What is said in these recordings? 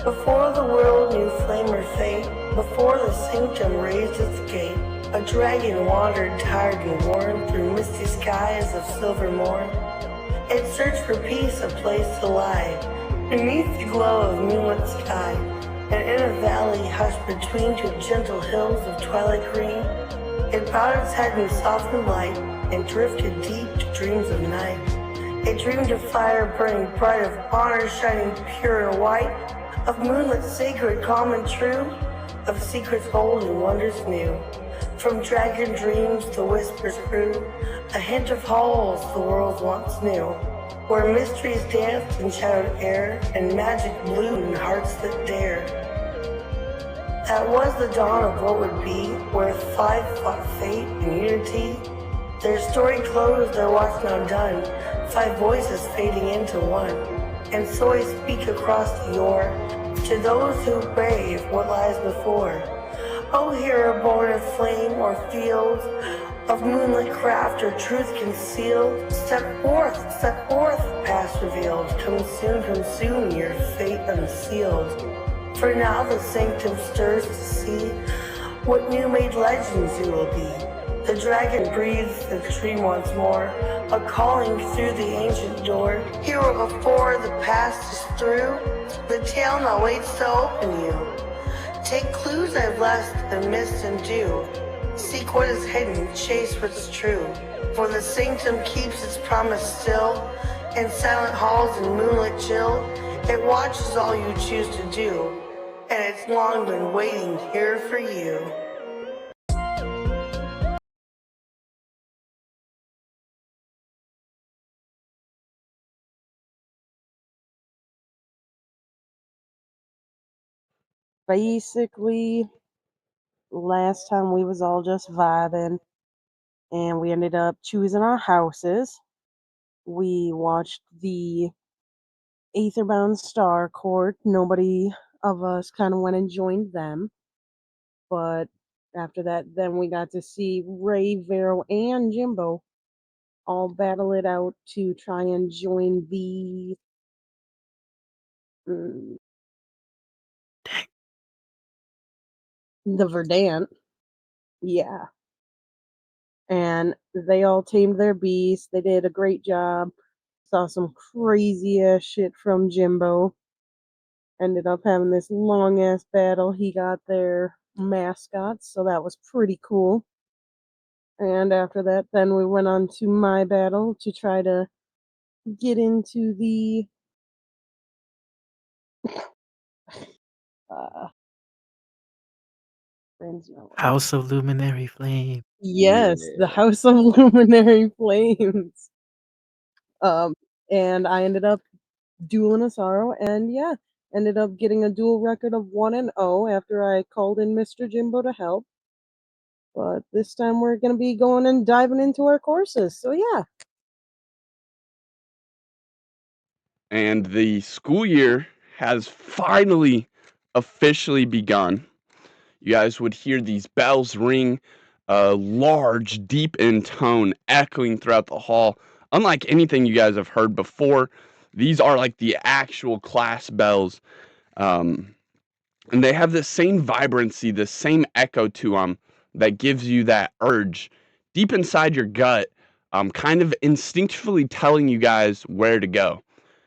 Before the world knew flame or fate, before the sanctum raised its gate, a dragon wandered tired and worn through misty skies of silver morn. It searched for peace, a place to lie, beneath the glow of moonlit sky, and in a valley hushed between two gentle hills of twilight green, it bowed its head in softened light and drifted deep to dreams of night. It dreamed of fire burning bright, of honor shining pure and white, of moonlit sacred, calm and true, of secrets old and wonders new. From dragon dreams the whispers grew, a hint of halls the world once knew, where mysteries danced in shadowed air, and magic bloomed in hearts that dared. That was the dawn of what would be, where five fought fate and unity. Their story closed, their watch now done, five voices fading into one. And so I speak across the yore, to those who brave what lies before. O hero born of flame or field, of moonlit craft or truth concealed, step forth, past revealed, come soon, your fate unsealed. For now the sanctum stirs to see what new made legends you will be. The dragon breathes the dream once more, a calling through the ancient door. Hero before the past is through, the tale now waits to open you. Take clues I've left and missed and do. Seek what is hidden, chase what's true. For the sanctum keeps its promise still. In silent halls and moonlit chill, it watches all you choose to do. And it's long been waiting here for you. Basically, last time we was all just vibing, and we ended up choosing our houses. We watched the Aetherbound Star Court. Nobody of us kind of went and joined them, but after that, then we got to see Ray, Vero, and Jimbo all battle it out to try and join mm, the Verdant. Yeah, and they all tamed their beasts. They did a great job. Saw some crazy ass shit from Jimbo. Ended up having this long ass battle. He got their mascots, so that was pretty cool. And after that, then we went on to my battle to try to get into the uh House of Luminary Flame. yes, the Yeah. House of Luminary Flames. And I ended up dueling a sorrow, and yeah, ended up getting a dual record of 1-0 after I called in Mr. Jimbo to help. But this time we're gonna be going and diving into our courses. So yeah. And the school year has finally officially begun. You guys would hear these bells ring, large, deep in tone, echoing throughout the hall. Unlike anything you guys have heard before, these are like the actual class bells. And they have the same vibrancy, the same echo to them that gives you that urge deep inside your gut, kind of instinctively telling you guys where to go.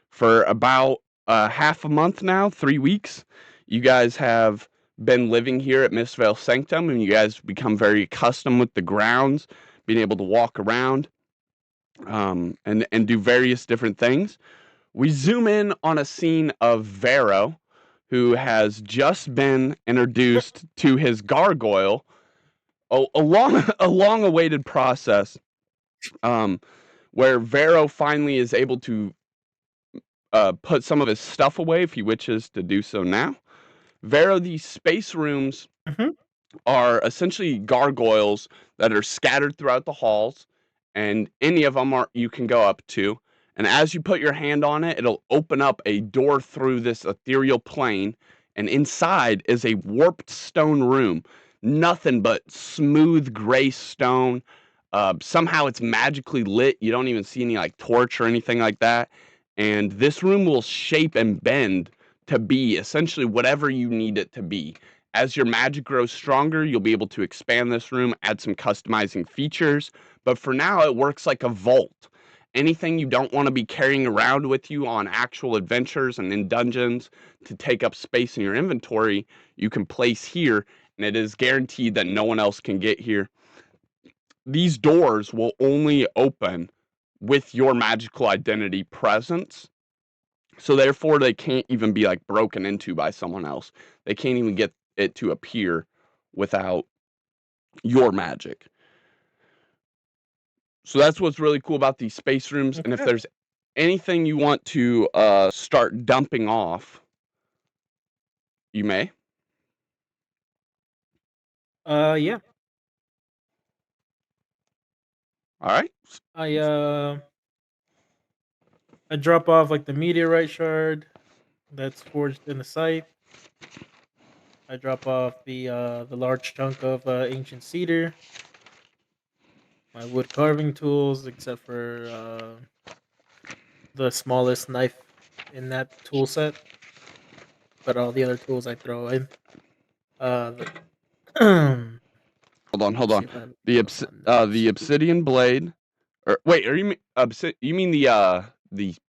For about half a month now, 3 weeks, you guys have been living here at Mistvale Sanctum, and you guys become very accustomed with the grounds, being able to walk around and do various different things. We zoom in on a scene of Vero, who has just been introduced to his gargoyle, a long-awaited process, where Vero finally is able to put some of his stuff away if he wishes to do so now. Vero, these space rooms are essentially gargoyles that are scattered throughout the halls, and any of them you can go up to. And as you put your hand on it, it'll open up a door through this ethereal plane, and inside is a warped stone room. Nothing but smooth gray stone. Somehow it's magically lit. You don't even see any like torch or anything like that. And this room will shape and bend to be, essentially whatever you need it to be. As your magic grows stronger, you'll be able to expand this room, add some customizing features, but for now it works like a vault. Anything you don't want to be carrying around with you on actual adventures and in dungeons to take up space in your inventory, you can place here, and it is guaranteed that no one else can get here. These doors will only open with your magical identity presence. So therefore they can't even be like broken into by someone else. They can't even get it to appear without your magic. So that's what's really cool about these space rooms. And if Okay. there's anything you want to start dumping off, you may. Yeah. All right. I drop off like the meteorite shard that's forged in the site. I drop off the large chunk of ancient cedar, my wood carving tools, except for the smallest knife in that tool set. But all the other tools I throw in. The Hold on. let's see if I have The anything else on notes. the obsidian blade. Or wait, are you you mean the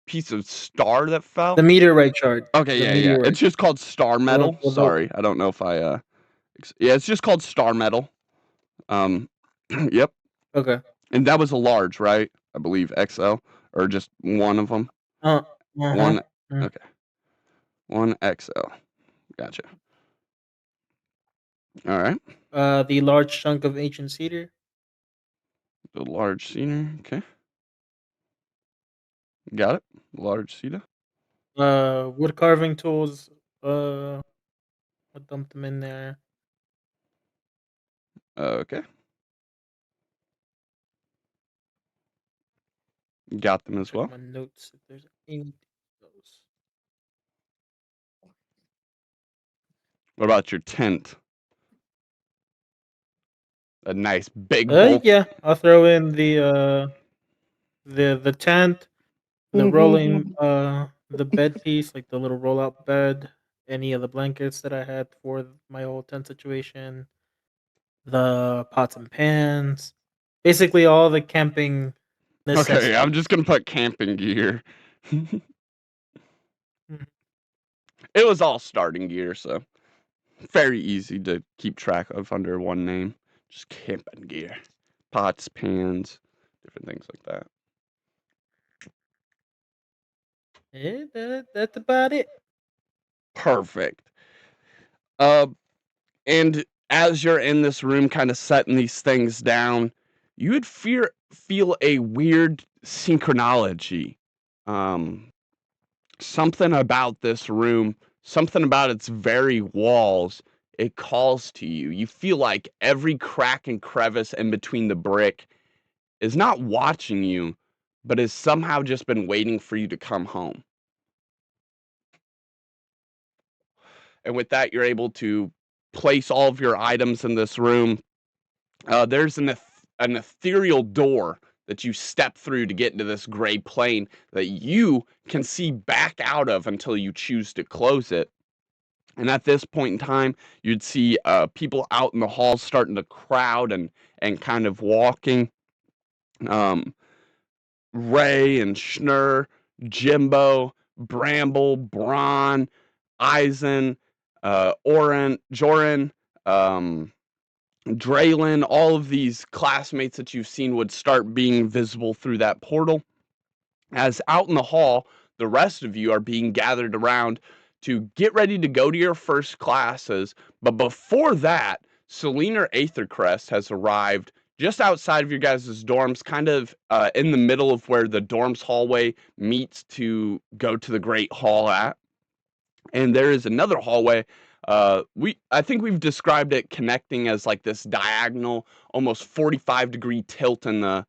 piece of star that fell? The meteorite shard. Okay, The yeah. meteorite. It's just called star The one metal. with the Sorry, I don't know if I yeah, it's just called star metal. Yep. okay. And that was a large, right? I believe XL or just one of them. Uh huh. One. Okay. One XL. Gotcha. All right. The large chunk of ancient cedar. The large cedar. Okay. Got it. Large cedar. Wood carving tools. I dumped them in there. Okay. Got them as Check well. my notes if there's any those. What about your tent? A nice big bulk. Yeah, I'll throw in the tent, the rolling the bed piece, like the little roll out bed, any of the blankets that I had for my whole tent situation, the pots and pans, basically all the camping necessities. Okay, I'm just gonna put camping gear. Mhm. It was all starting gear, so very easy to keep track of under one name. Just camping gear. Pots, pans, different things like that. Yeah, that's about it. Perfect. And as you're in this room kind of setting these things down, you would feel a weird synchronology. Something about this room, something about its very walls, it calls to you. You feel like every crack and crevice in between the brick is not watching you, but has somehow just been waiting for you to come home. And with that, you're able to place all of your items in this room. There's an ethereal door that you step through to get into this gray plane that you can see back out of until you choose to close it. And at this point in time, you'd see people out in the halls starting to crowd and kind of walking. Ray and Schnur, Jimbo, Bramble, Braun, Eisen, Oren, Joran, Draylin, all of these classmates that you've seen would start being visible through that portal. As out in the hall, the rest of you are being gathered around to get ready to go to your first classes. But before that, Selena Aethercrest has arrived just outside of your guys' dorms, kind of in the middle of where the dorms hallway meets to go to the Great Hall at. And there is another hallway. I think we've described it connecting as like this diagonal, almost 45-degree tilt in the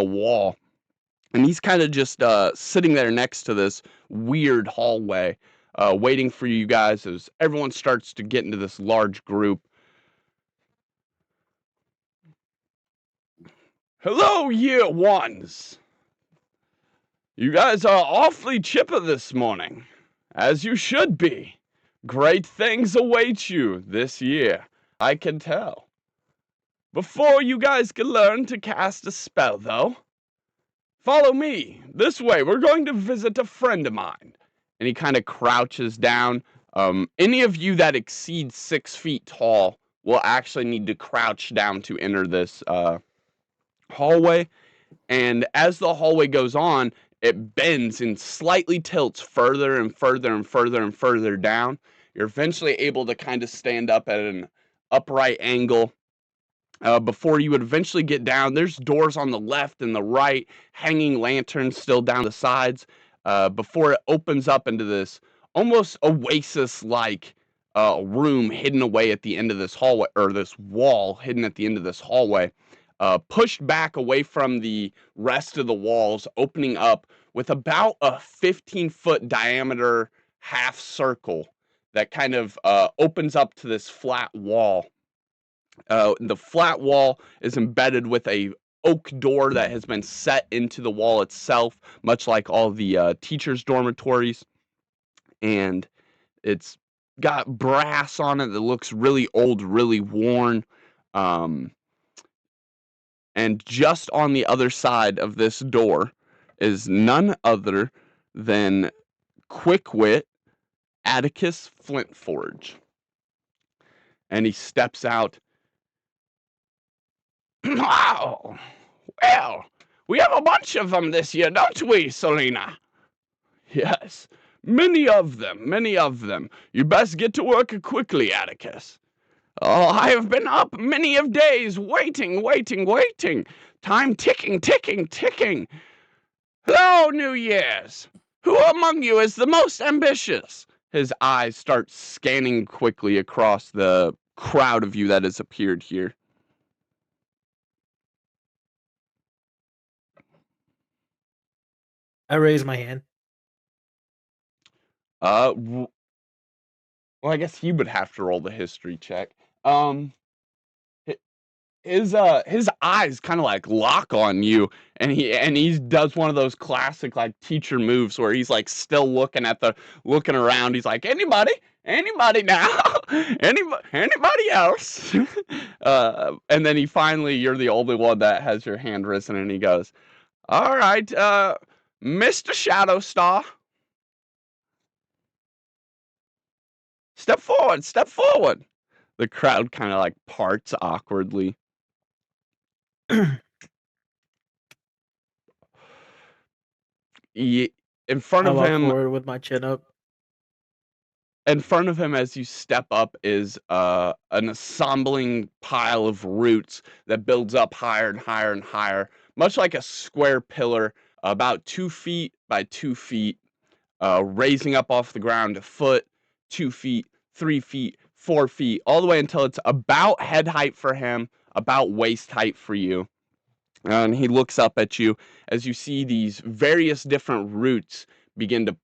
wall. And he's kind of just sitting there next to this weird hallway, waiting for you guys as everyone starts to get into this large group. Hello, year ones. You guys are awfully chipper this morning. As you should be. Great things await you this year, I can tell. Before you guys can learn to cast a spell, though, follow me. This way, we're going to visit a friend of mine. And he kind of crouches down. Any of you that exceed 6 feet tall will actually need to crouch down to enter this hallway. And as the hallway goes on, it bends and slightly tilts further and further and further and further down. You're eventually able to kind of stand up at an upright angle. Before you would eventually get down, there's doors on the left and the right, hanging lanterns still down the sides, before it opens up into this almost oasis-like room hidden away at the end of this hallway, or this wall hidden at the end of this hallway, pushed back away from the rest of the walls, opening up with about a 15-foot diameter half circle that kind of opens up to this flat wall. The flat wall is embedded with a oak door that has been set into the wall itself, much like all the teachers' dormitories. And it's got brass on it that looks really old, really worn. And just on the other side of this door is none other than Quickwit Atticus Flintforge. And he steps out. Wow! Well, we have a bunch of them this year, don't we, Selena? Yes, many of them, many of them. You best get to work quickly, Atticus. Oh, I have been up many of days, waiting. Time ticking, ticking, ticking. Hello, New Year's. Who among you is the most ambitious? His eyes start scanning quickly across the crowd of you that has appeared here. I raise my hand. Well, I guess he would have to roll the history check. His eyes kind of like lock on you, and he does one of those classic like teacher moves where he's like still looking around. He's like, anybody now, anybody else? And then you're the only one that has your hand risen, and he goes, all right, Mr. Shadowstar. Step forward. The crowd kind of like parts awkwardly. In front I of walk him, forward with my chin up. in front of him as you step up is an assembling pile of roots that builds up higher and higher and higher, much like a square pillar, about 2 feet by 2 feet, raising up off the ground a foot, 2 feet, 3 feet, 4 feet, all the way until it's about head height for him, about waist height for you. And he looks up at you as you see these various different roots begin to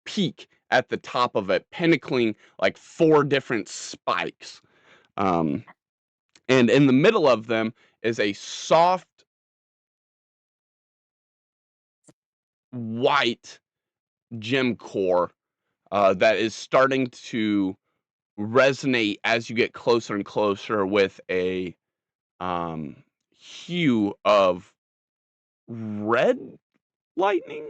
peak at the top of it, pinnacling like 4 different spikes. And in the middle of them is a soft white gem core that is starting to resonate as you get closer and closer with a hue of red lightning,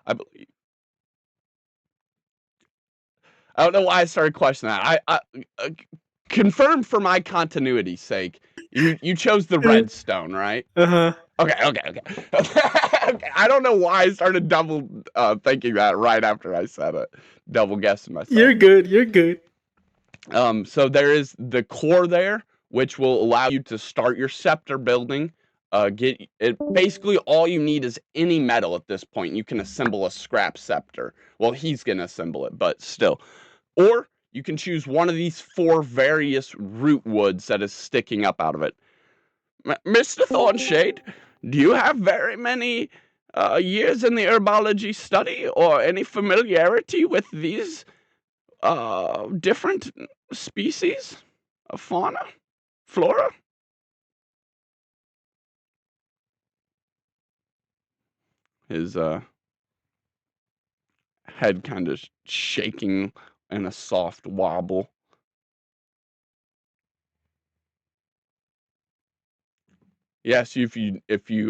I believe. I don't know why I started questioning that. I confirm for my continuity's sake. You chose the redstone, right? Uh-huh. Okay. Okay. I don't know why I started double thinking that right after I said it. Double guessing myself. You're good. So there is the core there, which will allow you to start your scepter building. Get it. Basically, all you need is any metal at this point. You can assemble a scrap scepter. Well, he's gonna assemble it, but still. Or you can choose one of these 4 various root woods that is sticking up out of it. Mr. Thornshade, do you have very many years in the herbology study or any familiarity with these different species of fauna, flora? his head kind of shaking in a soft wobble. Yes, if you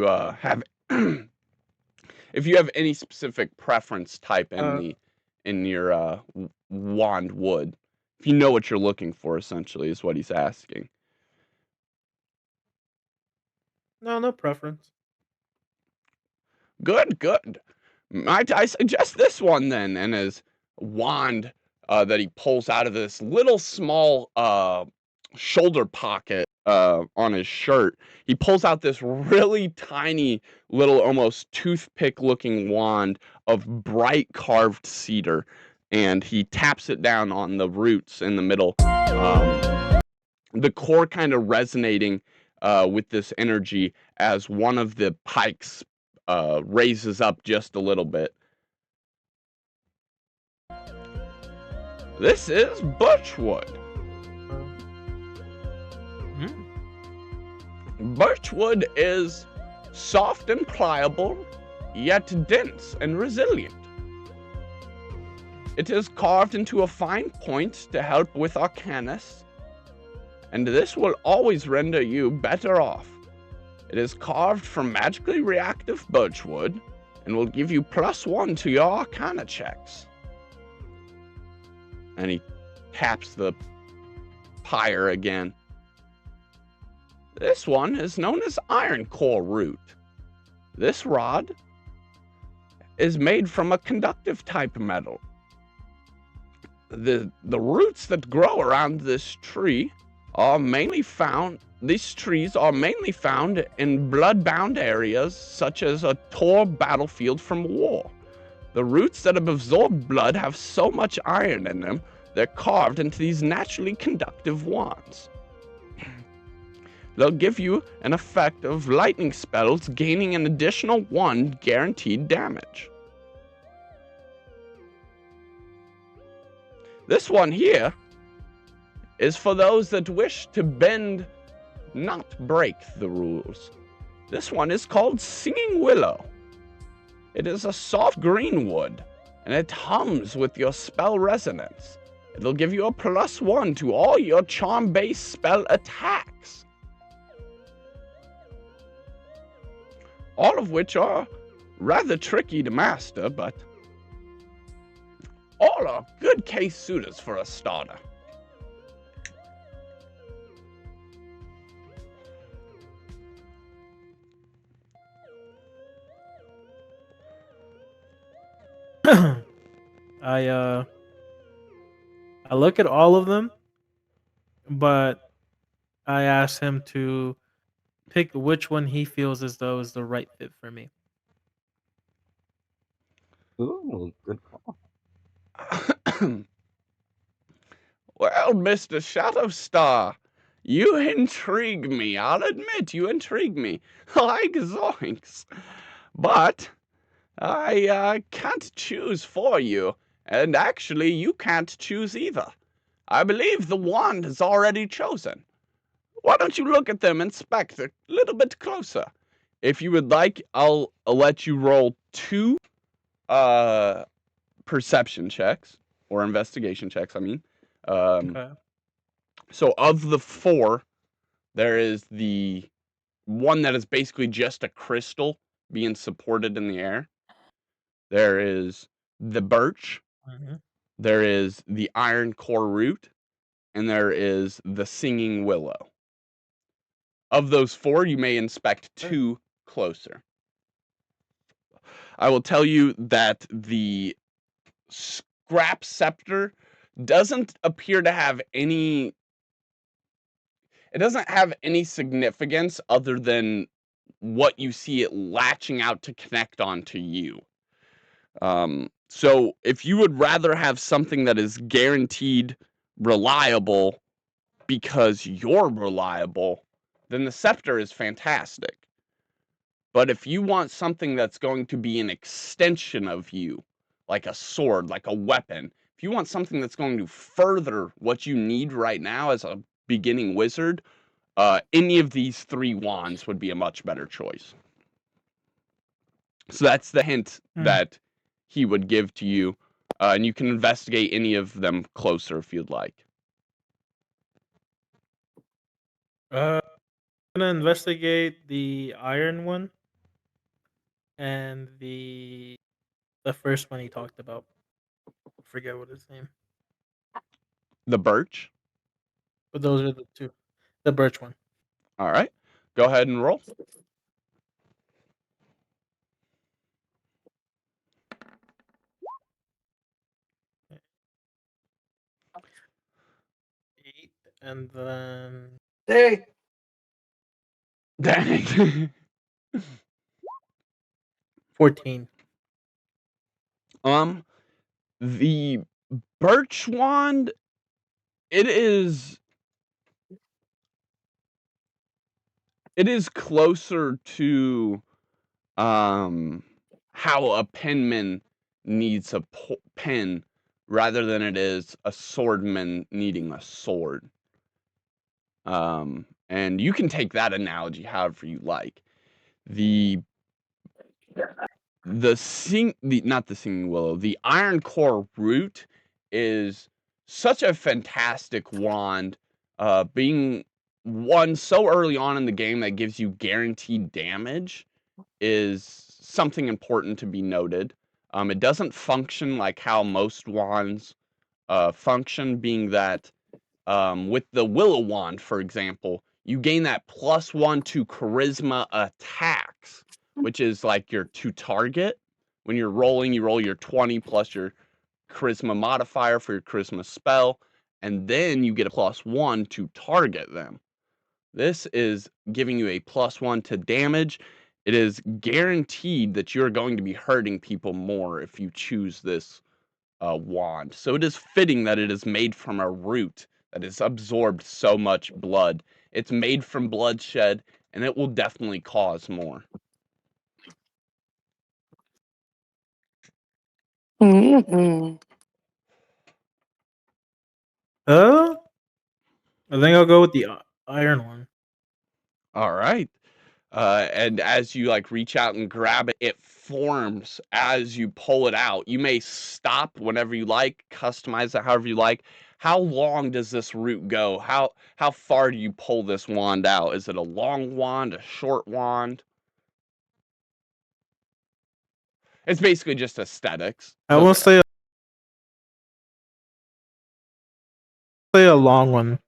have if you have any specific preference type in your wand wood, if you know what you're looking for, essentially, is what he's asking. No preference. Good, good. Might I suggest this one then? And his wand that he pulls out of this little small shoulder pocket on his shirt, he pulls out this really tiny little, almost toothpick looking wand of bright carved cedar, and he taps it down on the roots in the middle. The core kind of resonating with this energy as one of the pikes raises up just a little bit. This is birchwood. Birchwood is soft and pliable, yet dense and resilient. It is carved into a fine point to help with arcanis, and this will always render you better off. It is carved from magically reactive birchwood and will give you +1 to your arcana checks. And he taps the pyre again. This one is known as iron core root. This rod is made from a conductive type metal. The roots that grow around this tree are mainly found, these trees are mainly found in blood-bound areas such as a tore battlefield from war. The roots that have absorbed blood have so much iron in them, they're carved into these naturally conductive wands. They'll give you an effect of lightning spells, gaining an additional 1 guaranteed damage. This one here is for those that wish to bend, not break the rules. This one is called Singing Willow. It is a soft green wood, and it hums with your spell resonance. It'll give you a +1 to all your charm-based spell attacks. All of which are rather tricky to master, but all are good case suitors for a starter. I look at all of them, but I ask him to pick which one he feels as though is the right fit for me. Ooh, good call. Well, Mr. Shadowstar, you intrigue me. I'll admit, you intrigue me. Like zoinks. But I can't choose for you, and actually you can't choose either. I believe the wand is already chosen. Why don't you look at them and inspect a little bit closer? If you would like, I'll let you roll 2 perception checks, or investigation checks, I mean. Okay. So of the 4, there is the one that is basically just a crystal being supported in the air. There is the birch. There is the iron core root, and there is the singing willow. Of those 4, you may inspect 2 closer. I will tell you that the scrap scepter doesn't appear to have any. It doesn't have any significance other than what you see it latching out to connect onto you. So if you would rather have something that is guaranteed reliable because you're reliable, then the scepter is fantastic. But if you want something that's going to be an extension of you, like a sword, like a weapon, if you want something that's going to further what you need right now as a beginning wizard, any of these 3 wands would be a much better choice. So that's the hint Hmm. that he would give to you, and you can investigate any of them closer if you'd like. I'm gonna investigate the iron one and the first one he talked about. Forget what his name. The birch. But those are the two. The birch one. All right, go ahead and roll. Eight, and then Hey, Dang. 14. The birch wand, it is closer to how a penman needs a pen rather than it is a swordman needing a sword. And you can take that analogy however you like. The not the singing willow, the iron core root is such a fantastic wand, being one so early on in the game that gives you guaranteed damage is something important to be noted. It doesn't function like how most wands function, being that with the Willow Wand, for example, you gain that +1 to charisma attacks, which is like your to target. When you're rolling, you roll your 20 plus your charisma modifier for your charisma spell, and then you get a +1 to target them. This is giving you a +1 to damage. It is guaranteed that you're going to be hurting people more if you choose this wand. So it is fitting that it is made from a root that has absorbed so much blood. It's made from bloodshed, and it will definitely cause more. mm-hmm. I think I'll go with the iron one. All right. And as you like reach out and grab it, it forms as you pull it out. You may stop whenever you like, customize it however you like. How long does this root go? How far do you pull this wand out? Is it a long wand, a short wand? It's basically just aesthetics. I will say a long one.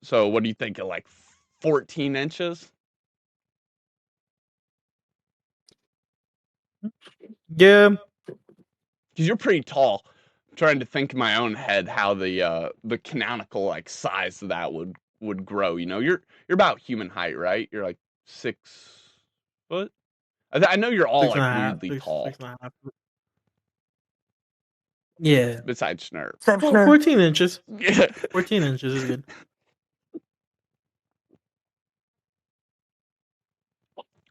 So what do you think of like 14 inches? Yeah. Because you're pretty tall. I'm trying to think in my own head how the canonical like size of that would grow. You know, you're about human height, right? You're like 6 foot. I know you're all Six and like a half. weirdly tall, Six and a half. Yeah. besides Schnurr. 14 inches. Yeah. 14 inches is good.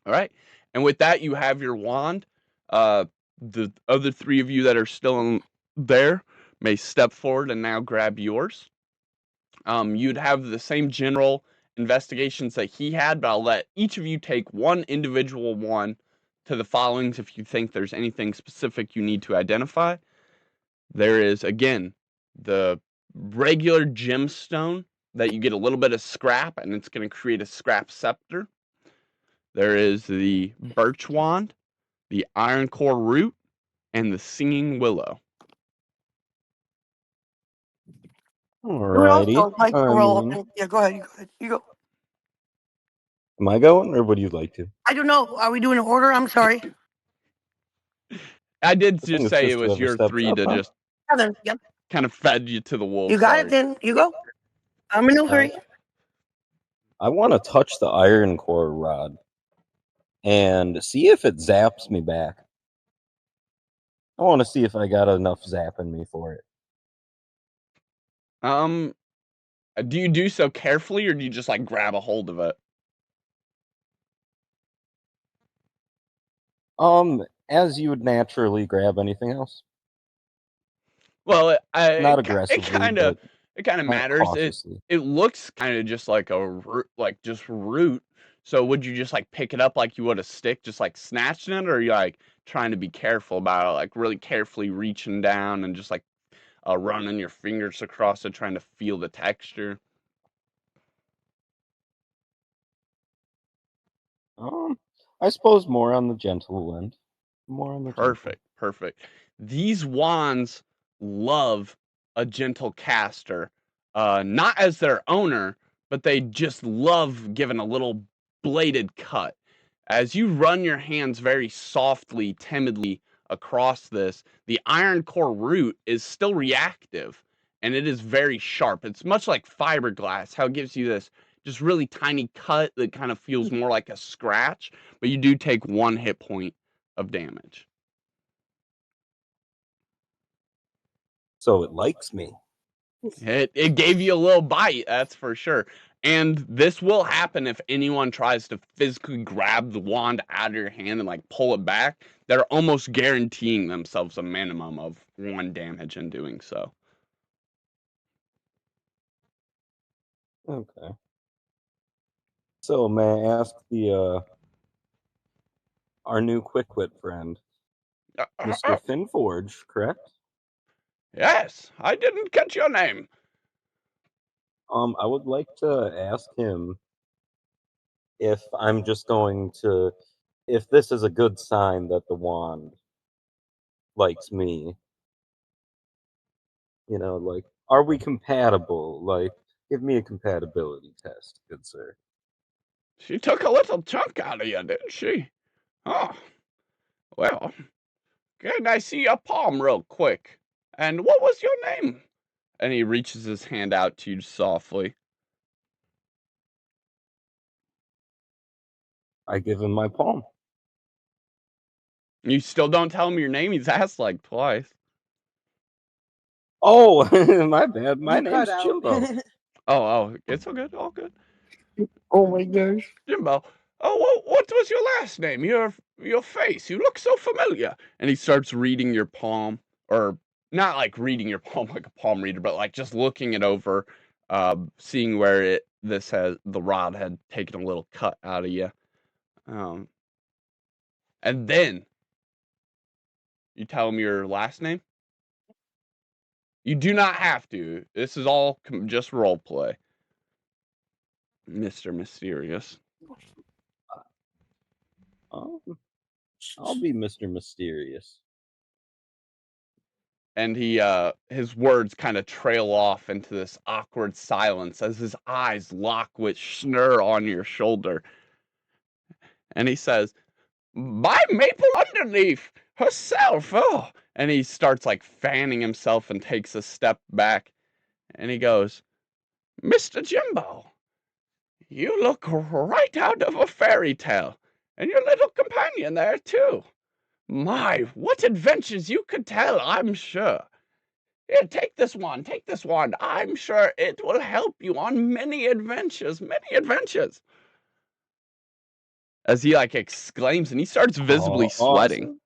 All right. And with that, you have your wand. The other three of you that are still there may step forward and now grab yours. You'd have the same general investigations that he had, but I'll let each of you take one individual one to the followings if you think there's anything specific you need to identify. There is, again, the regular gemstone that you get a little bit of scrap, and it's going to create a scrap scepter. There is the birch wand, the iron core root, and the singing willow. Alrighty. Yeah, go ahead. You go. Am I going, or would you like to? I don't know. Are we doing an order? I'm sorry. I did I think just it's say just it was whoever your steps three up, to huh? just Yeah, then. Yep. kind of fed you to the wolves. You got Sorry. it then. You go. I'm in no hurry. I want to touch the iron core rod and see if it zaps me back. I want to see if I got enough zap in me for it. Do you do so carefully, or do you just like grab a hold of it? As you would naturally grab anything else. Well, Not it aggressively, kind of but it kind of Not matters. cautiously. It looks kind of just like a root, like just root. So would you just like pick it up like you would a stick, just like snatching it, or are you like trying to be careful about it, like really carefully reaching down and just like running your fingers across it, trying to feel the texture? I suppose more on the gentle end. More on the gentle. Perfect. These wands love a gentle caster, not as their owner, but they just love giving a little bladed cut. As you run your hands very softly, timidly across this, the iron core root is still reactive and it is very sharp. It's much like fiberglass, how it gives you this just really tiny cut that kind of feels more like a scratch, but you do take 1 hit point of damage. So it likes me. It gave you a little bite, that's for sure. And this will happen if anyone tries to physically grab the wand out of your hand and like pull it back. They're almost guaranteeing themselves a minimum of 1 damage in doing so. Okay. So may I ask our new Quickwit friend, Mr. Finforge, correct? Yes, I didn't catch your name. I would like to ask him if I'm just going to, if this is a good sign that the wand likes me. You know, like, are we compatible? Like, give me a compatibility test, good sir. She took a little chunk out of you, didn't she? Oh, well, can I see your palm real quick? And what was your name? And he reaches his hand out to you softly. I give him my palm. You still don't tell him your name? He's asked like twice. Oh, my bad. My You name's cut out. Jimbo. Oh, it's all good, all good. Oh my gosh. Jimbo, oh, what was your last name? Your face, you look so familiar. And he starts reading your palm, or not like reading your palm like a palm reader, but like just looking it over, seeing where the rod had taken a little cut out of you. And then you tell him your last name. You do not have to. This is all just role play. Mr. Mysterious. I'll be Mr. Mysterious. And his words kind of trail off into this awkward silence as his eyes lock with Schnurr on your shoulder. And he says, "By Maple Underleaf herself, oh!" And he starts like fanning himself and takes a step back. And he goes, "Mr. Jimbo, you look right out of a fairy tale. And your little companion there, too. My, what adventures you could tell, I'm sure. Here, take this wand. I'm sure it will help you on many adventures. As he like exclaims and he starts visibly sweating.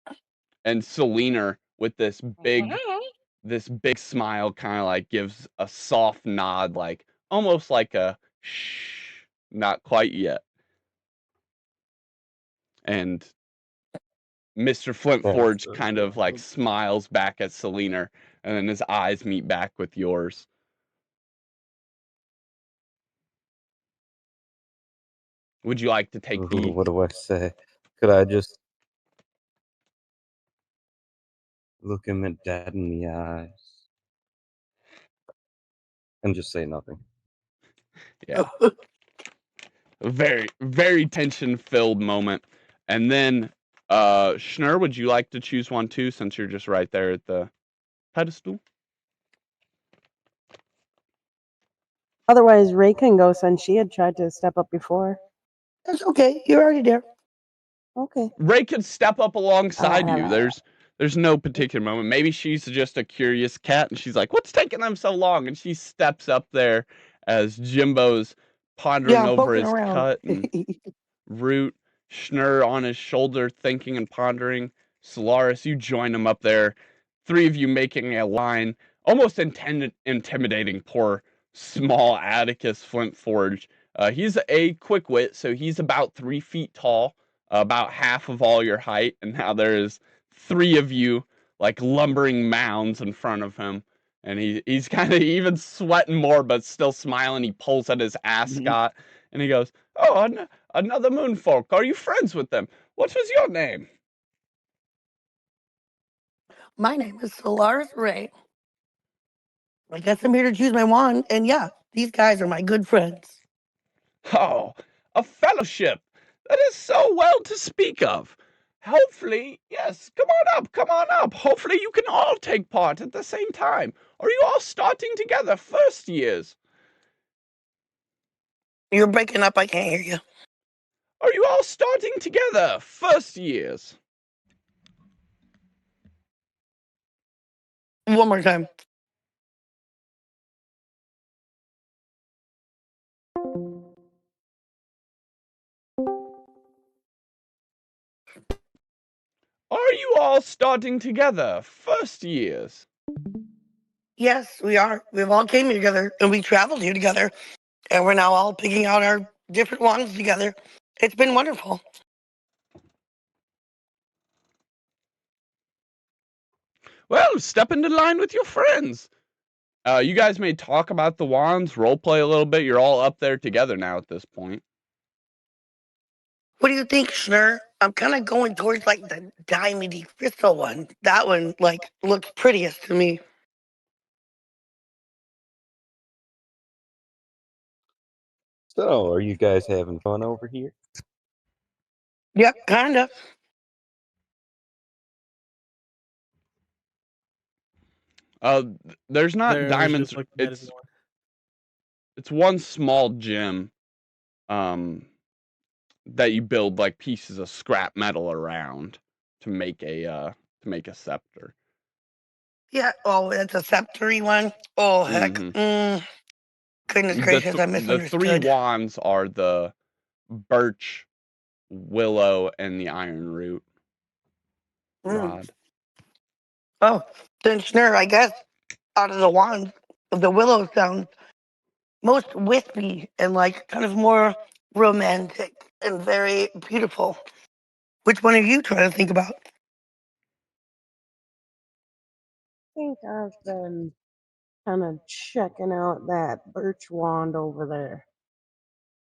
Awesome. And Selena, with this big smile, kind of like gives a soft nod, like almost like a shh, not quite yet. And Mr. Flintforge kind of like smiles back at Selena, and then his eyes meet back with yours. Would you like to take What do I say? Could I just look him dead in the eyes and just say nothing? Yeah. A very, very tension-filled moment. And then, Schnurr, would you like to choose one too, since you're just right there at the pedestal? Otherwise, Ray can go since she had tried to step up before. That's okay. You're already there. Okay. Ray could step up alongside you. There's no particular moment. Maybe she's just a curious cat, and she's like, "What's taking them so long?" And she steps up there as Jimbo's pondering over his cut and root. Schnurr on his shoulder, thinking and pondering. Solaris, you join him up there, three of you making a line, almost intimidating poor small Atticus Flintforge. He's a quick wit, so he's about 3 feet tall, about half of all your height, and now there's three of you like lumbering mounds in front of him. And he's kind of even sweating more, but still smiling. He pulls at his ascot, and he goes, "Oh, another moonfolk. Are you friends with them? What was your name?" My name is Solaris Ray. I guess I'm here to choose my wand, and yeah, these guys are my good friends. Oh, a fellowship. That is so well to speak of. Hopefully, yes, come on up, come on up. Hopefully you can all take part at the same time. Are you all starting together first years? You're breaking up, I can't hear you. Are you all starting together first years? One more time. Are you all starting together first years? Yes, we are. We've all came here together, and we traveled here together, and we're now all picking out our different wands together. It's been wonderful. Well, step into line with your friends. You guys may talk about the wands, roleplay a little bit. You're all up there together now at this point. What do you think, Schnur? I'm kind of going towards like the diamondy crystal one. That one, like, looks prettiest to me. So, are you guys having fun over here? Yep, kind of. There's not There was diamonds. just looking at his wand. It's one small gem, that you build like pieces of scrap metal around to make a scepter. Yeah. Oh, it's a sceptery one. Oh heck. Mm-hmm. Goodness gracious, I The three misunderstood. wands are the birch, willow, and the iron root Mm. rod. Oh, then Schnur, I guess out of the wand, the willow sounds most wispy and like kind of more romantic and very beautiful. Which one are you trying to think about? I think I've been kind of checking out that birch wand over there.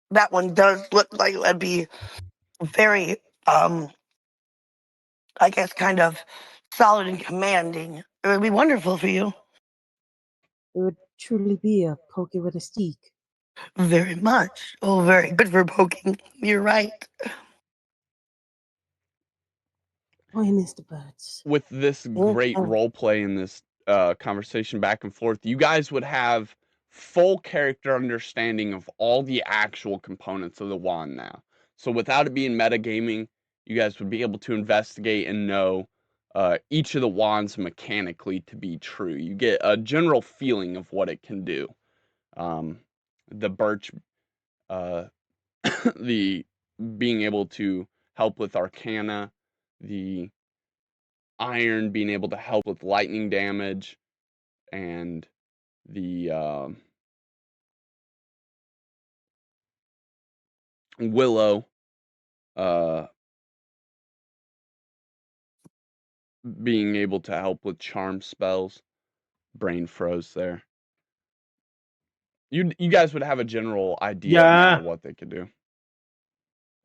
That one does look like that'd be very, I guess, kind of solid and commanding. It would be wonderful for you. It would truly be a poke with a stick. Very much. Oh, very good for poking. You're right. Why, Mr. Birds? With this great Mhm. role play in this conversation back and forth, you guys would have full character understanding of all the actual components of the wand now. So without it being metagaming, you guys would be able to investigate and know each of the wands mechanically to be true. You get a general feeling of what it can do. The birch, uh, the being able to help with arcana, the iron being able to help with lightning damage, and the willow uh, being able to help with charm spells. Brain froze there. You guys would have a general idea now Yeah. what they could do.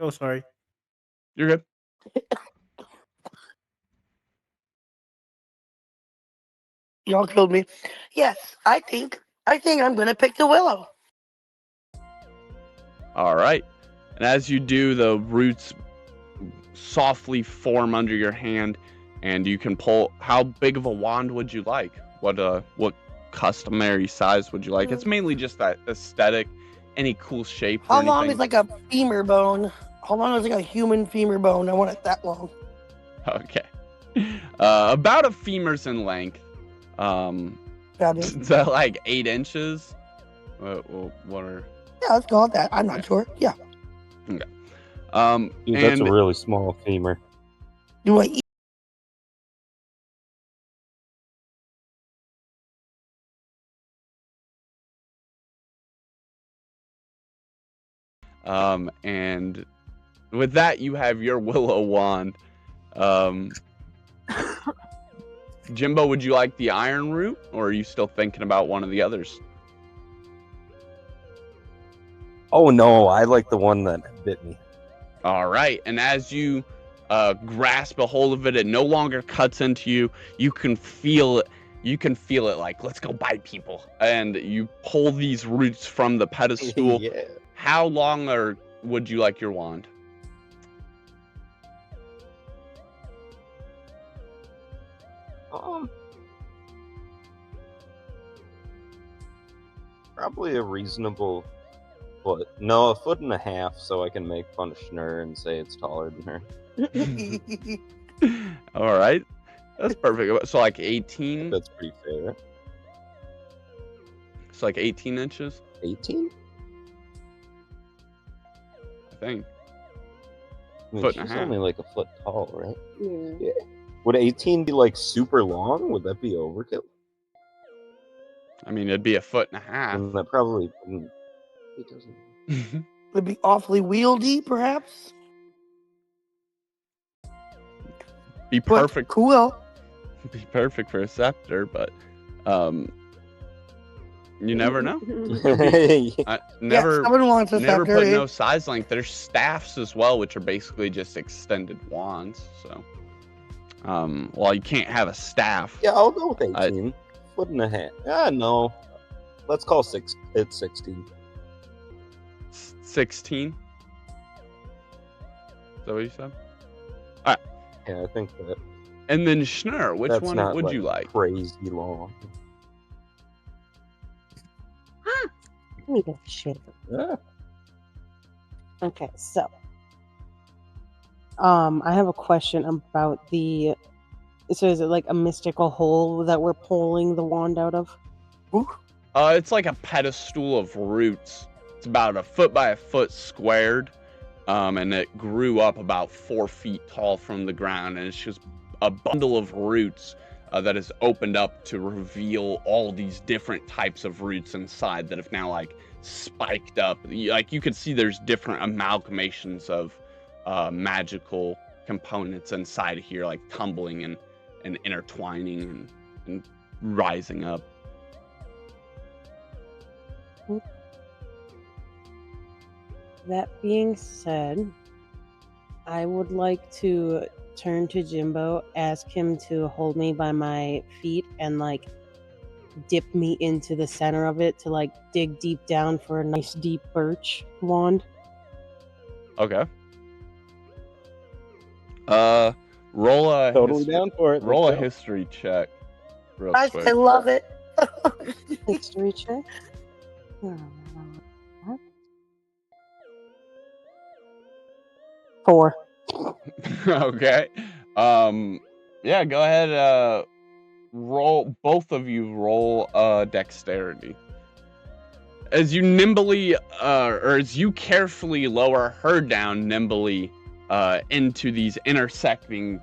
Oh, sorry. You're good. Y'all killed me. Yes, I think I'm gonna pick the willow. All right. And as you do, the roots softly form under your hand, and you can pull. How big of a wand would you like? What customary size would you like? It's mainly just that aesthetic. Any cool shape or How long is anything? like a femur bone? How long is like a human femur bone? I want it that long. Okay. About a femur's in length. Fabulous. Is that like 8 inches? What are? Yeah, let's call it that. I'm not sure. Yeah. Okay. Dude, that's a And really small femur. Do I And with that, you have your willow wand. Jimbo, would you like the iron root, or are you still thinking about one of the others? Oh no, I like the one that bit me. All right, and as you grasp a hold of it, it no longer cuts into you. You can feel it. You can feel it like, let's go bite people. And you pull these roots from the pedestal. Yeah. How long would you like your wand? Probably a reasonable foot. No, 1.5 feet, so I can make fun of Schnurr and say it's taller than her. All right, that's perfect. So like 18. That's pretty fair. It's like 18 inches. 18? I think. I mean, Foot and a she's half. only like a foot tall, right? Yeah. Would 18 be like super long? Would that be overkill? I mean, it'd be a foot and a half. And that probably wouldn't. It doesn't. Would be awfully wieldy, perhaps. Be But perfect. cool. Be perfect for a scepter, but you never know. Never someone wants a never scepter. put no size length. There's staffs as well, which are basically just extended wands. So, well, you can't have a staff. Yeah, I'll go with 18. 1.5 feet. No. Let's call it's 16. 16. Is that what you said? Yeah, I think that. And then Schnurr, which That's one not, would you like? Crazy long. Let me get shit. Yeah. Okay, so I have a question about the. So is it like a mystical hole that we're pulling the wand out of? It's like a pedestal of roots. It's about 1 foot by 1 foot squared, and it grew up about 4 feet tall from the ground, and it's just a bundle of roots that has opened up to reveal all these different types of roots inside that have now like spiked up. Like you could see there's different amalgamations of magical components inside of here, like tumbling and intertwining and rising up. That being said, I would like to turn to Jimbo, ask him to hold me by my feet and like dip me into the center of it to like dig deep down for a nice deep birch wand. Okay. Roll a Totally down for it. roll a Let's go. history check real I quick. love it. History check. 4. Okay. Yeah, go ahead, roll, both of you roll dexterity. As you nimbly or as you carefully lower her down nimbly into these intersecting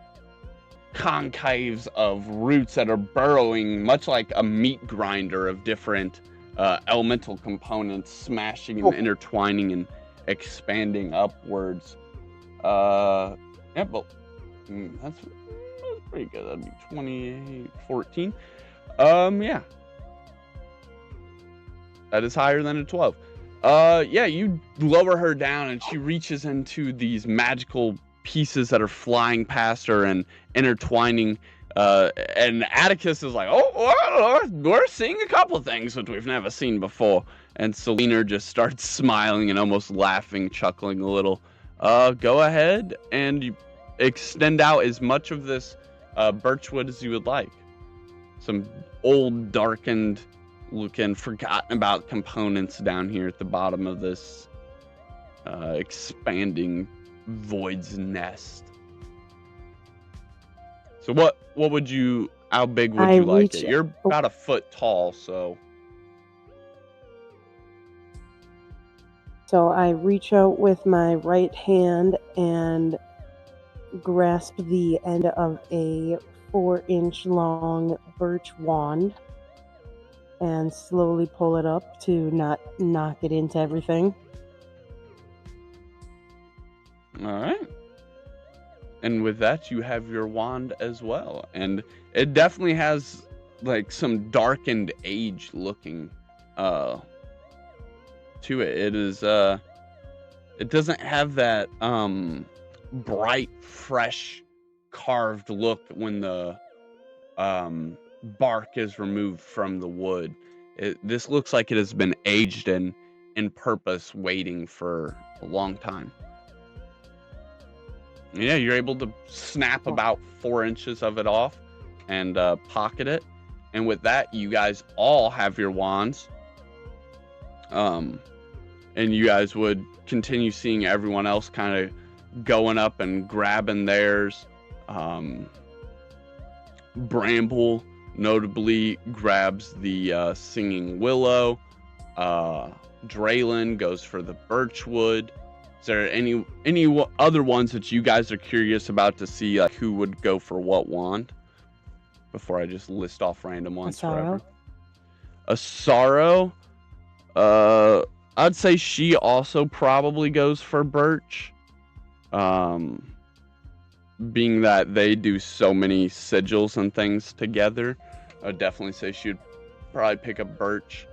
concaves of roots that are burrowing much like a meat grinder of different elemental components, smashing and intertwining and expanding upwards. Yeah, but that's pretty good. That'd be 28, 14. Yeah. That is higher than a 12. Yeah, you lower her down and she reaches into these magical pieces that are flying past her and intertwining. And Atticus is like, oh, we're seeing a couple things that we've never seen before. And Selena just starts smiling and almost laughing, chuckling a little. Go ahead and you extend out as much of this birchwood as you would like. Some old, darkened looking, forgotten about components down here at the bottom of this expanding void's nest. So how big would you like it? You're about 1 foot tall, so. So I reach out with my right hand and grasp the end of a 4-inch long birch wand and slowly pull it up to not knock it into everything. All right. And with that, you have your wand as well. And it definitely has like some darkened age looking to it. It is it doesn't have that bright, fresh, carved look when the bark is removed from the wood. This looks like it has been aged in purpose, waiting for a long time. Yeah, you're able to snap about 4 inches of it off and pocket it. And with that, you guys all have your wands. And you guys would continue seeing everyone else kind of going up and grabbing theirs. Bramble notably grabs the singing willow. Draylin goes for the birchwood. Is there any other ones that you guys are curious about to see, like who would go for what wand? Before I just list off random ones forever. A sorrow. I'd say she also probably goes for birch. Being that they do so many sigils and things together, I would definitely say she would probably pick up birch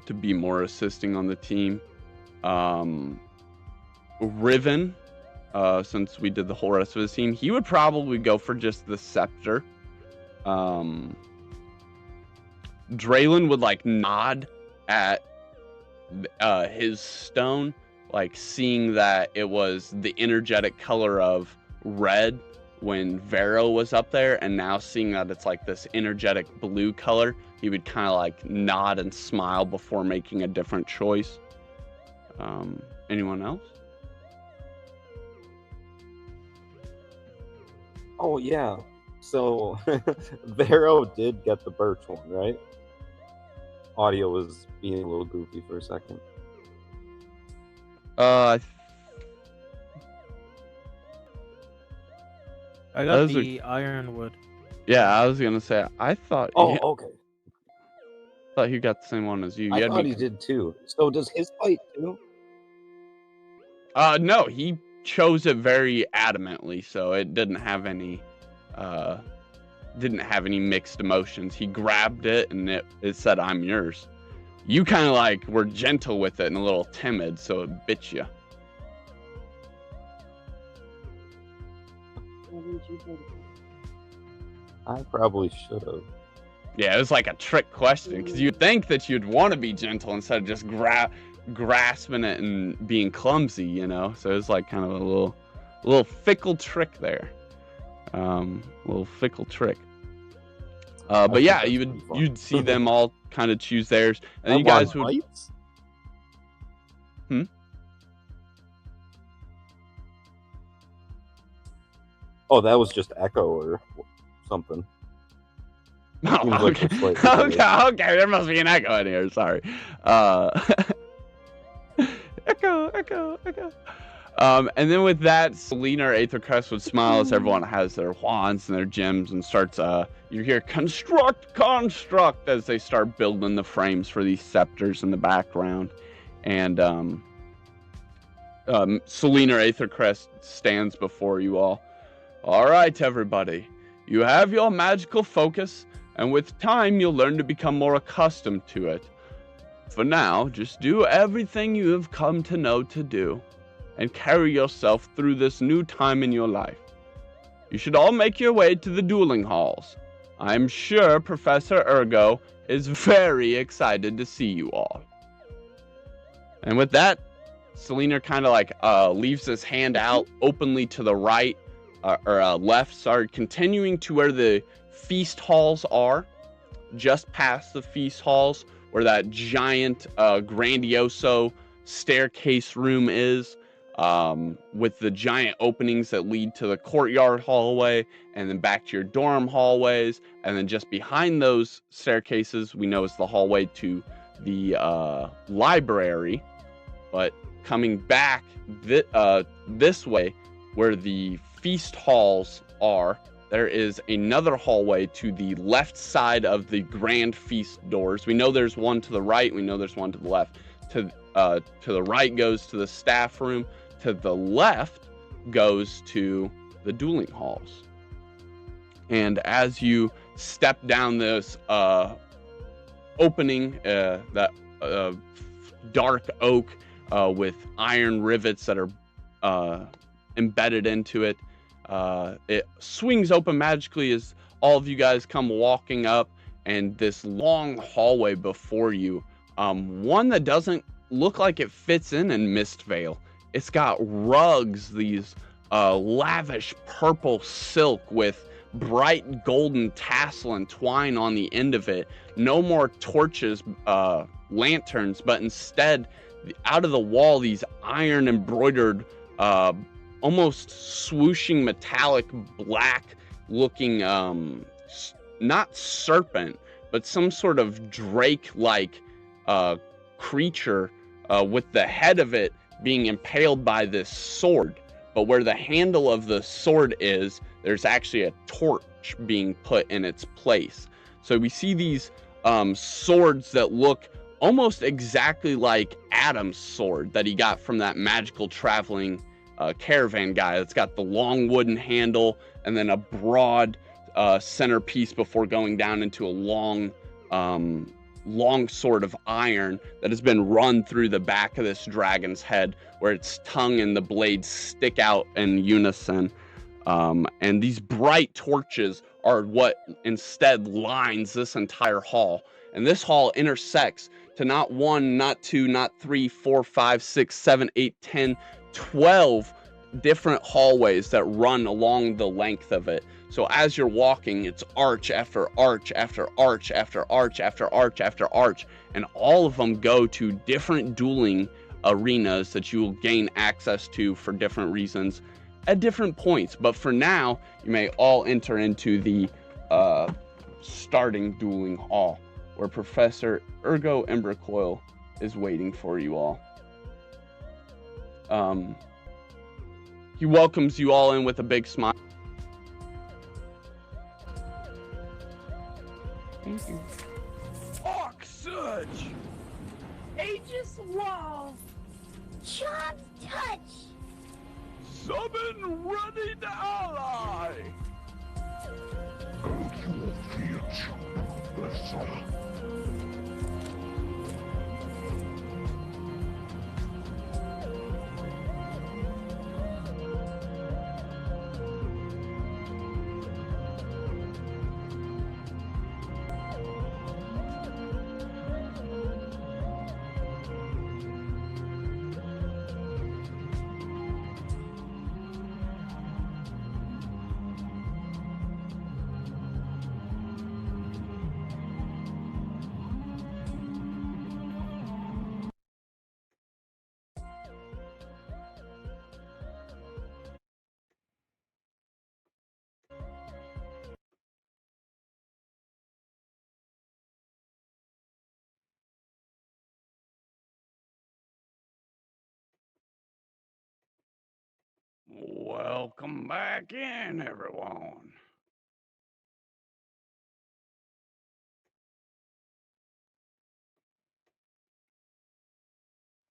to be more assisting on the team. Riven, since we did the whole rest of his team, he would probably go for just the scepter. Draylin would like nod at his stone, like seeing that it was the energetic color of red when Vero was up there, and now seeing that it's like this energetic blue color, he would kind of like nod and smile before making a different choice. Anyone else? Oh yeah. So Vero did get the birch one, right? Audio was being a little goofy for a second. I got the ironwood. Yeah, I was gonna say I thought. Okay. Thought he got the same one as you. I thought he did too. So does his fight too? No, he chose it very adamantly, so it didn't have any mixed emotions. He grabbed it and it said, "I'm yours." You kind of like were gentle with it and a little timid, so it bit you. I probably should have. Yeah, it was like a trick question, because you'd think that you'd want to be gentle instead of just grasping it and being clumsy, you know? So it was like kind of a little fickle trick there. Little fickle trick. But yeah, you'd see them all kind of choose theirs, and then you guys would. Lights? Oh, that was just echo or something. Oh, okay. Okay, there must be an echo in here. Sorry. Echo. And then with that, Selena or Aethercrest would smile as everyone has their wands and their gems and starts, you hear construct as they start building the frames for these scepters in the background. And Selena or Aethercrest stands before you all. All right, everybody. You have your magical focus, and with time, you'll learn to become more accustomed to it. For now, just do everything you have come to know to do, and carry yourself through this new time in your life. You should all make your way to the dueling halls. I'm sure Professor Ergo is very excited to see you all. And with that, Selena kind of like leaves his hand out openly to the right, or left, sorry, continuing to where the feast halls are, just past the feast halls, where that giant grandioso staircase room is, with the giant openings that lead to the courtyard hallway and then back to your dorm hallways, and then just behind those staircases we know is the hallway to the library. But coming back this way, where the feast halls are, there is another hallway to the left side of the grand feast doors. We know there's one to the right. We know there's one to the left. To the right goes to the staff room. to the left goes to the dueling halls. And as you step down this opening, that dark oak with iron rivets that are embedded into it, it swings open magically as all of you guys come walking up, and this long hallway before you, one that doesn't look like it fits in Mistvale. It's got rugs, these lavish purple silk with bright golden tassel and twine on the end of it. No more torches, lanterns, but instead, out of the wall, these iron embroidered, almost swooshing metallic black looking, not serpent, but some sort of drake like creature, with the head of it being impaled by this sword. But where the handle of the sword is, there's actually a torch being put in its place. So we see these swords that look almost exactly like Adam's sword that he got from that magical traveling caravan guy. That's got the long wooden handle and then a broad centerpiece before going down into a long sword of iron that has been run through the back of this dragon's head, where its tongue and the blades stick out in unison. And these bright torches are what instead lines this entire hall. And this hall intersects to not 1, not 2, not 3, 4, 5, 6, 7, 8, 10, 12 different hallways that run along the length of it. So as you're walking, it's arch after arch after arch after arch after arch after arch, and all of them go to different dueling arenas that you will gain access to for different reasons at different points. But for now, you may all enter into the starting dueling hall, where Professor Ergo Embercoil is waiting for you all. He welcomes you all in with a big smile. Thank you. Arc Surge! Aegis Wall! Chop Touch! Summon Running Ally! Welcome back in, everyone.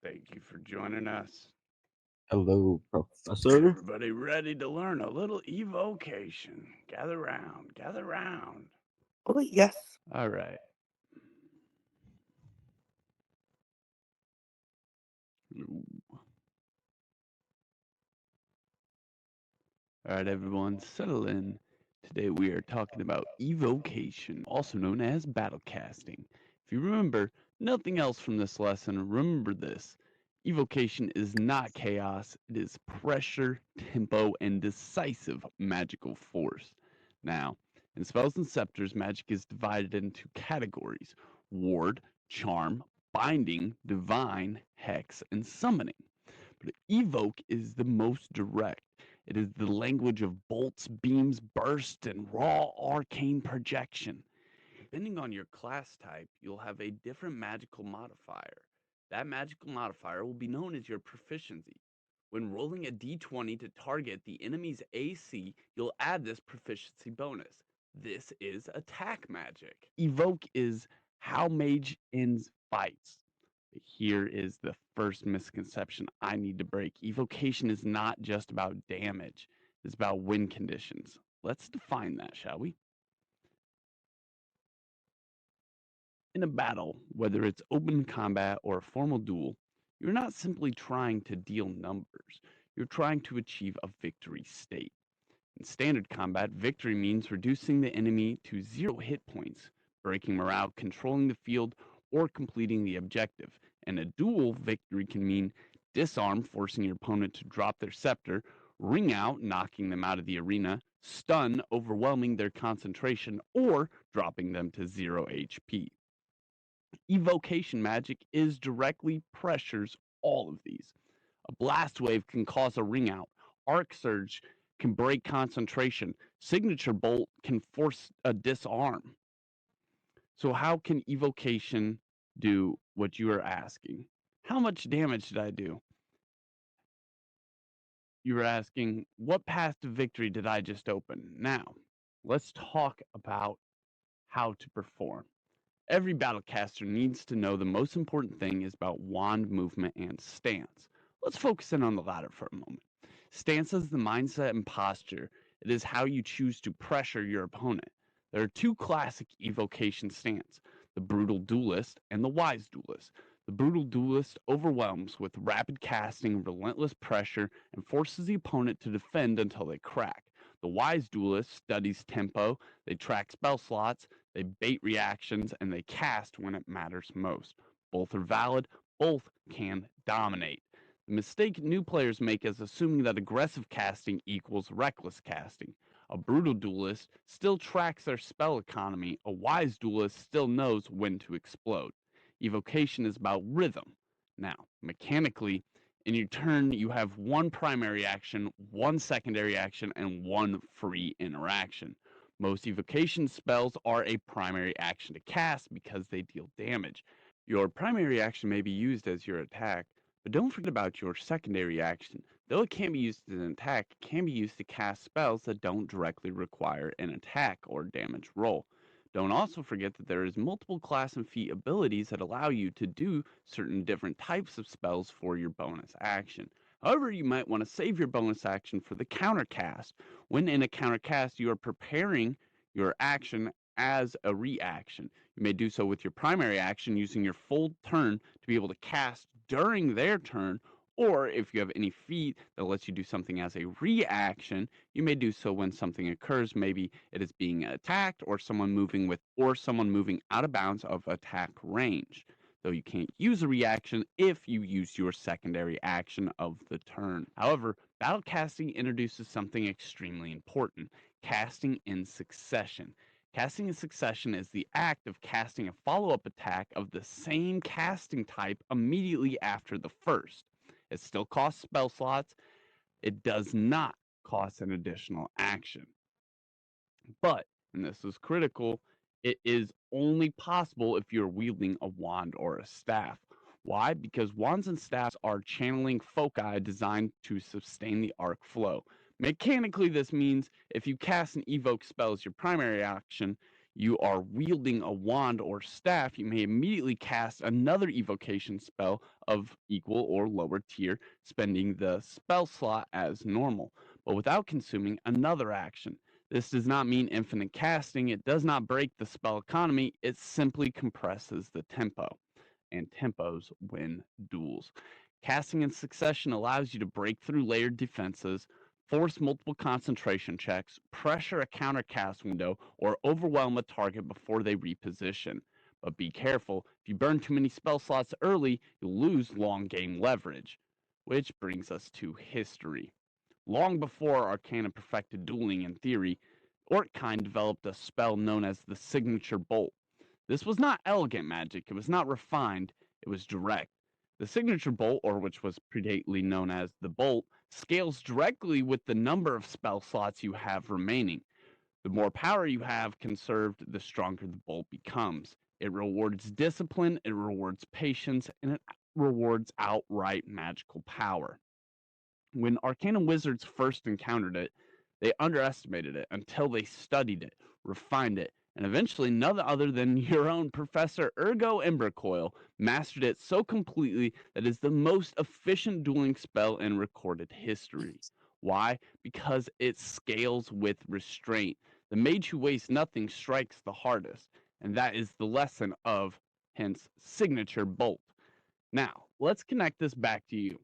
Thank you for joining us. Hello, Professor. Everybody ready to learn a little evocation? Gather round, gather round. Oh, yes. All right. All right, everyone, settle in. Today we are talking about evocation, also known as battle casting. If you remember nothing else from this lesson, remember this. Evocation is not chaos, it is pressure, tempo, and decisive magical force. Now, in Spells and Scepters, magic is divided into categories: ward, charm, binding, divine, hex, and summoning. But evoke is the most direct. It is the language of bolts, beams, burst, and raw arcane projection. Depending on your class type, you'll have a different magical modifier. That magical modifier will be known as your proficiency. When rolling a d20 to target the enemy's AC, you'll add this proficiency bonus. This is attack magic. Evoke is how mage ends fights. But here is the first misconception I need to break. Evocation is not just about damage, it's about win conditions. Let's define that, shall we? In a battle, whether it's open combat or a formal duel, you're not simply trying to deal numbers, you're trying to achieve a victory state. In standard combat, victory means reducing the enemy to 0 hit points, breaking morale, controlling the field, or completing the objective. In a duel, victory can mean disarm, forcing your opponent to drop their scepter, ring out, knocking them out of the arena, stun, overwhelming their concentration, or dropping them to 0 HP. Evocation magic is directly pressures all of these. A blast wave can cause a ring out. Arc surge can break concentration. Signature bolt can force a disarm. So how can evocation do what you are asking? How much damage did I do? You were asking, what path to victory did I just open? Now, let's talk about how to perform. Every battlecaster needs to know the most important thing is about wand movement and stance. Let's focus in on the latter for a moment. Stance is the mindset and posture. It is how you choose to pressure your opponent. There are two classic evocation stance, the brutal duelist and the wise duelist. The brutal duelist overwhelms with rapid casting, relentless pressure, and forces the opponent to defend until they crack. The wise duelist studies tempo, they track spell slots, they bait reactions, and they cast when it matters most. Both are valid, both can dominate. The mistake new players make is assuming that aggressive casting equals reckless casting. A brutal duelist still tracks their spell economy, a wise duelist still knows when to explode. Evocation is about rhythm. Now, mechanically, in your turn, you have one primary action, one secondary action, and one free interaction. Most evocation spells are a primary action to cast because they deal damage. Your primary action may be used as your attack, but don't forget about your secondary action. Though it can be used as an attack, it can be used to cast spells that don't directly require an attack or damage roll. Don't also forget that there is multiple class and feat abilities that allow you to do certain different types of spells for your bonus action. However, you might want to save your bonus action for the countercast. When in a countercast, you are preparing your action as a reaction. You may do so with your primary action using your full turn to be able to cast during their turn, or if you have any feat that lets you do something as a reaction, you may do so when something occurs. Maybe it is being attacked or someone moving out of bounds of attack range. Though you can't use a reaction if you use your secondary action of the turn. However, battle casting introduces something extremely important, casting in succession. Casting in succession is the act of casting a follow-up attack of the same casting type immediately after the first. It still costs spell slots. It does not cost an additional action. But, and this is critical, it is only possible if you're wielding a wand or a staff. Why? Because wands and staffs are channeling foci designed to sustain the arc flow. Mechanically, this means if you cast an evoke spell as your primary action, you are wielding a wand or staff, you may immediately cast another evocation spell of equal or lower tier, spending the spell slot as normal, but without consuming another action. This does not mean infinite casting. It does not break the spell economy. It simply compresses the tempo, and tempos win duels. Casting in succession allows you to break through layered defenses, force multiple concentration checks, pressure a countercast window, or overwhelm a target before they reposition. But be careful, if you burn too many spell slots early, you'll lose long game leverage. Which brings us to history. Long before Arcana perfected dueling in theory, Ortkind developed a spell known as the Signature Bolt. This was not elegant magic, it was not refined, it was direct. The Signature Bolt, or which was predately known as the Bolt, scales directly with the number of spell slots you have remaining. The more power you have conserved, the stronger the bolt becomes. It rewards discipline, it rewards patience, and it rewards outright magical power. When Arcana wizards first encountered it, they underestimated it until they studied it, refined it, and eventually none other than your own Professor Ergo Embercoil mastered it so completely that it is the most efficient dueling spell in recorded history. Why? Because it scales with restraint. The mage who wastes nothing strikes the hardest, and that is the lesson of, hence, Signature Bolt. Now, let's connect this back to you.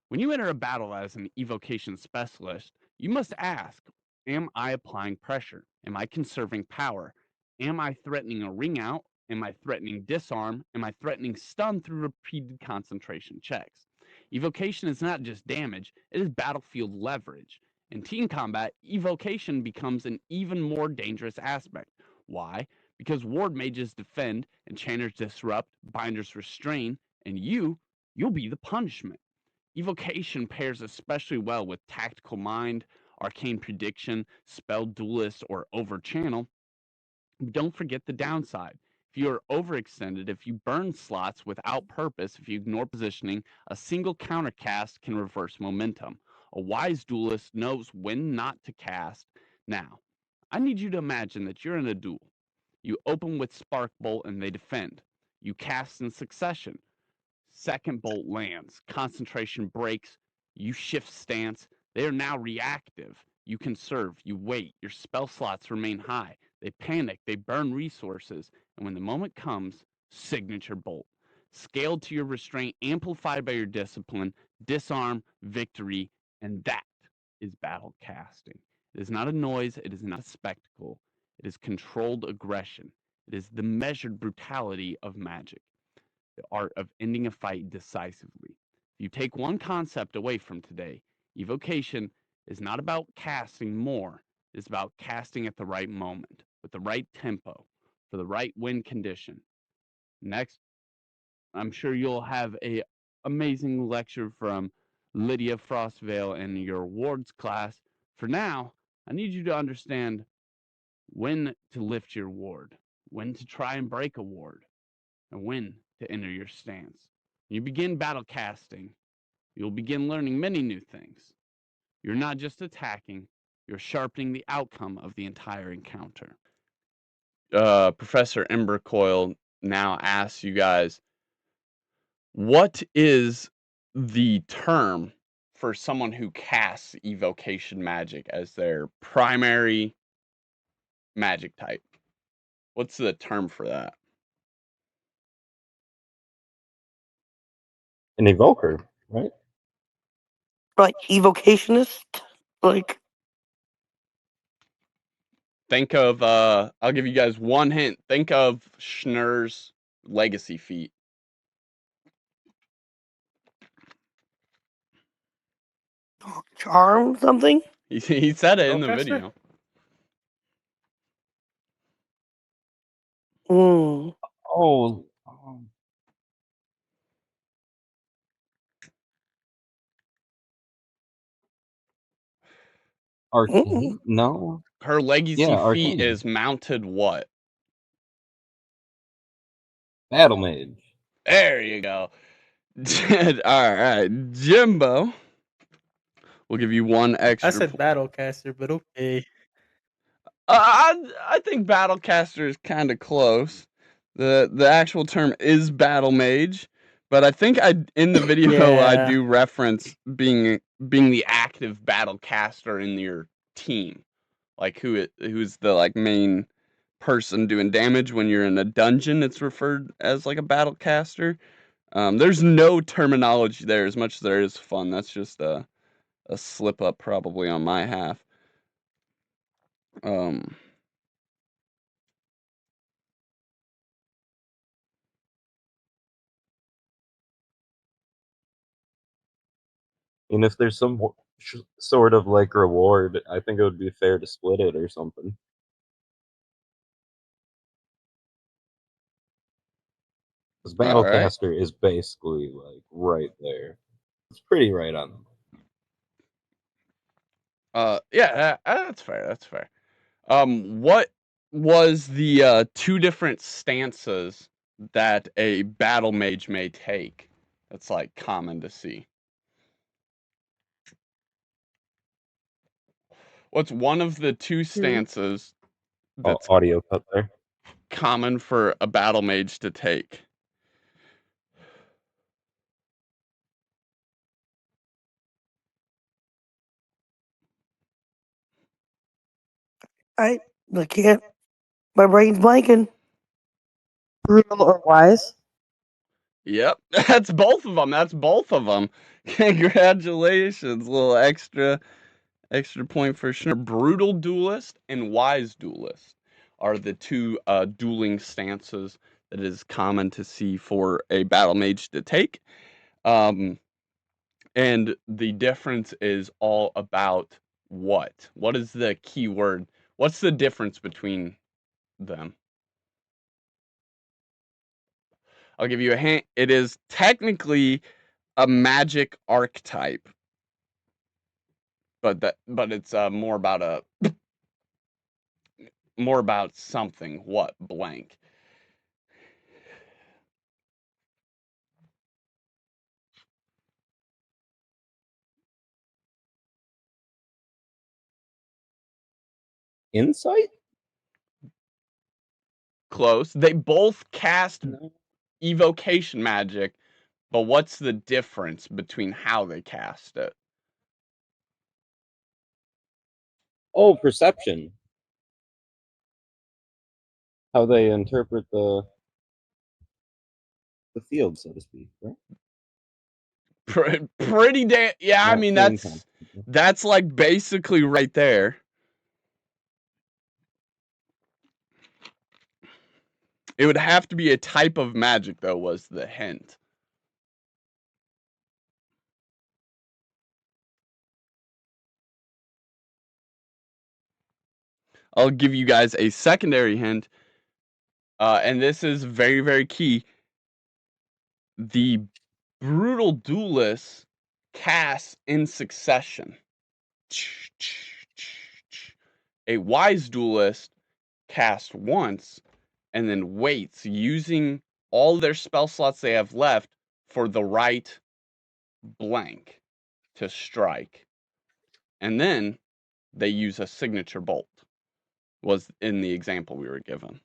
When you enter a battle as an evocation specialist, you must ask, am I applying pressure? Am I conserving power? Am I threatening a ring out? Am I threatening disarm? Am I threatening stun through repeated concentration checks? Evocation is not just damage, it is battlefield leverage. In team combat, evocation becomes an even more dangerous aspect. Why? Because ward mages defend, enchanters disrupt, binders restrain, and you'll be the punishment. Evocation pairs especially well with Tactical Mind, Arcane Prediction, Spell Duelist, or Overchannel. Don't forget the downside. If you are overextended, if you burn slots without purpose, if you ignore positioning, a single countercast can reverse momentum. A wise duelist knows when not to cast. Now, I need you to imagine that you're in a duel. You open with Spark Bolt and they defend. You cast in succession. Second bolt lands, concentration breaks, you shift stance. They are now reactive. You conserve, you wait, your spell slots remain high. They panic, they burn resources, and when the moment comes, Signature Bolt. Scaled to your restraint, amplified by your discipline, disarm, victory, and that is battle casting. It is not a noise, it is not a spectacle. It is controlled aggression. It is the measured brutality of magic, the art of ending a fight decisively. If you take one concept away from today, evocation is not about casting more, it's about casting at the right moment, with the right tempo, for the right win condition. Next, I'm sure you'll have a amazing lecture from Lydia Frostvale in your wards class. For now, I need you to understand when to lift your ward, when to try and break a ward, and when to enter your stance. When you begin battle casting, you'll begin learning many new things. You're not just attacking, you're sharpening the outcome of the entire encounter. Professor Embercoil now asks you guys, what is the term for someone who casts evocation magic as their primary magic type? What's the term for that? An evoker, right? Like evocationist? Like, Think of I'll give you guys one hint. Think of Schnurr's legacy feat. charm something? He said it in the Spellcaster? video. Hmm. Oh, Mm. arcane? No. Her legacy Yeah, feat arcane. is mounted what? Battle mage. There you go. All right, Jimbo. We'll give you one I extra. said Battlecaster, but okay. I think Battlecaster is kind of close. The actual term is Battle Mage, but I think in the video I Yeah. do reference being the active Battlecaster in your team, like who's the like main person doing damage when you're in a dungeon. It's referred as like a Battlecaster. There's no terminology there as much as there is fun. That's just a slip up probably on my half. Um, And if there's some sort of like reward, I think it would be fair to split it or something. Because all right. Battlecaster is basically like right there. It's pretty right on. Yeah, that's fair. That's fair. What was the two different stances that a battle mage may take? That's like common to see. What's one of the two stances that's Audio cut there. common for a battle mage to take? I can't. My brain's blanking. Brutal or wise? Yep, that's both of them. That's both of them. Congratulations, little extra point for sure. Brutal duelist and wise duelist are the two dueling stances that is common to see for a battle mage to take. And the difference is all about what? What is the key word? What's the difference between them? I'll give you a hint. It is technically a magic archetype, but it's more about something. What? Blank. Insight? Close. They both cast No. evocation magic, but what's the difference between how they cast it? Oh, perception. How they interpret the field, so to speak, right? Pretty damn. Yeah, I Not mean seeing that's like basically right there. It would have to be a type of magic, though, was the hint. I'll give you guys a secondary hint, and this is very, very key. The brutal duelist casts in succession. A wise duelist casts once and then waits, using all their spell slots they have left for the right blank to strike. And then they use a signature bolt, was in the example we were given.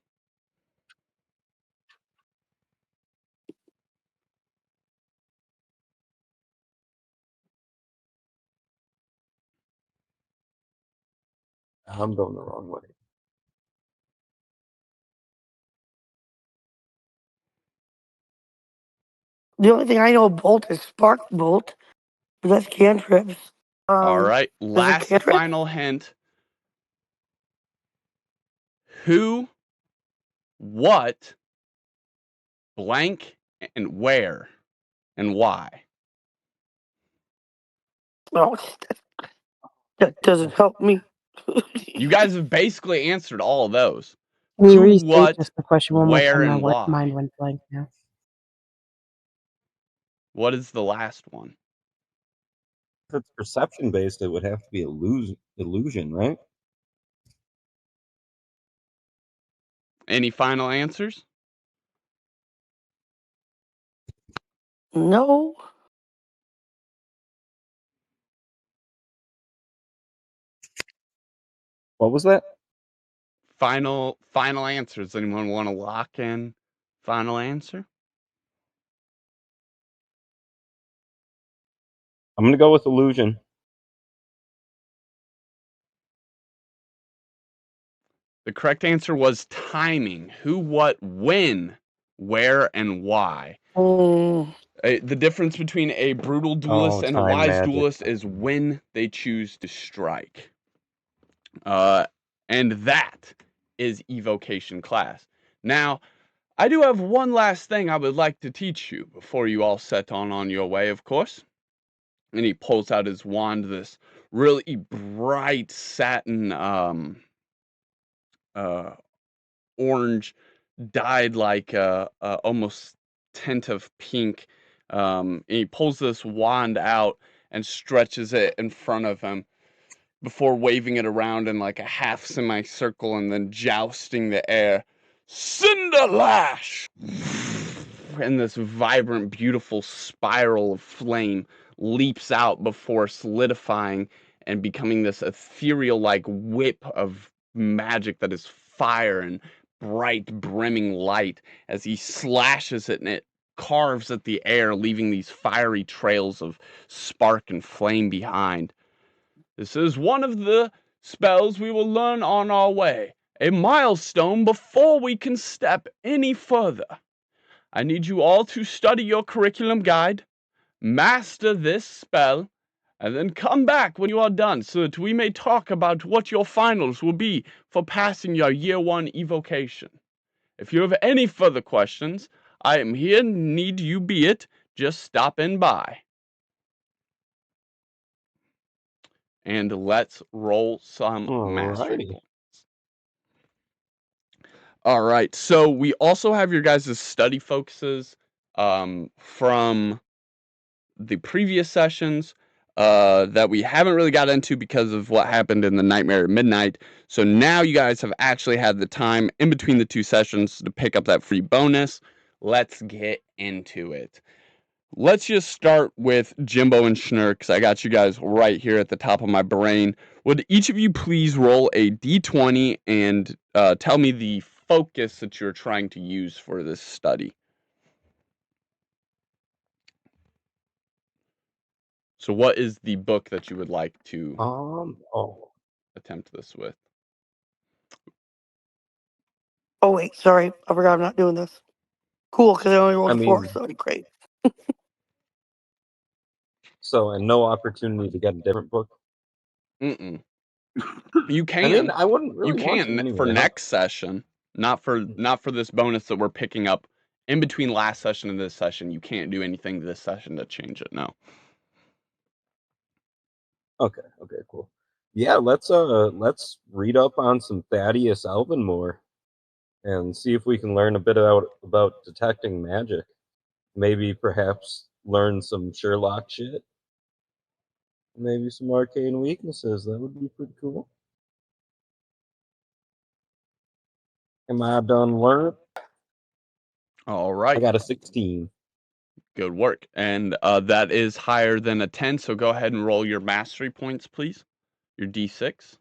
I'm going the wrong way. The only thing I know bolt is spark bolt, but that's cantrips. All right, Is it last cantrip? final hint. Who, what, blank, and where, and why? No, that doesn't help me. You guys have basically answered all of those. Can you Who, restate what, just the question one more where, time? and My why? mind went blank now. What is the last one? If it's perception based, it would have to be illusion, right? Any final answers? No. What was that? Final answers. Anyone want to lock in final answer? I'm gonna go with illusion. The correct answer was timing. Who, what, when, where, and why. The difference between a brutal duelist and a time wise magic. duelist is when they choose to strike. And that is evocation class. Now, I do have one last thing I would like to teach you before you all set on your way, of course. And he pulls out his wand, this really bright satin orange, dyed like almost tint of pink. And he pulls this wand out and stretches it in front of him before waving it around in like a half semicircle and then jousting the air. Cinder Lash! And this vibrant, beautiful spiral of flame leaps out before solidifying and becoming this ethereal like whip of magic that is fire and bright, brimming light as he slashes it and it carves at the air, leaving these fiery trails of spark and flame behind. This is one of the spells we will learn on our way, a milestone before we can step any further. I need you all to study your curriculum guide, master this spell, and then come back when you are done so that we may talk about what your finals will be for passing your year 1 evocation. If you have any further questions, I am here, need you be it, just stop in by. And let's roll some mastery Alrighty. points. All right, so we also have your guys' study focuses from the previous sessions that we haven't really got into because of what happened in the Nightmare at Midnight. So now you guys have actually had the time in between the 2 sessions to pick up that free bonus. Let's get into it. Let's just start with Jimbo and Schnurr, because I got you guys right here at the top of my brain. Would each of you please roll a d20 and tell me the focus that you're trying to use for this study? So what is the book that you would like to attempt this with? Oh, wait, sorry. I forgot I'm not doing this. Cool, because I only rolled I a 4, mean, so great. so and no opportunity to get a different book. Mm-mm. You can. I mean, I wouldn't really you want to can anyway, for huh? next session, not for this bonus that we're picking up in between last session and this session. You can't do anything this session to change it. No. Okay, cool. Yeah, let's read up on some Thaddeus Elvenmore and see if we can learn a bit about detecting magic. Maybe perhaps learn some Sherlock shit. Maybe some arcane weaknesses. That would be pretty cool. Am I done learning? All right. I got a 16. Good work. And that is higher than a 10, so go ahead and roll your mastery points, please. Your d6.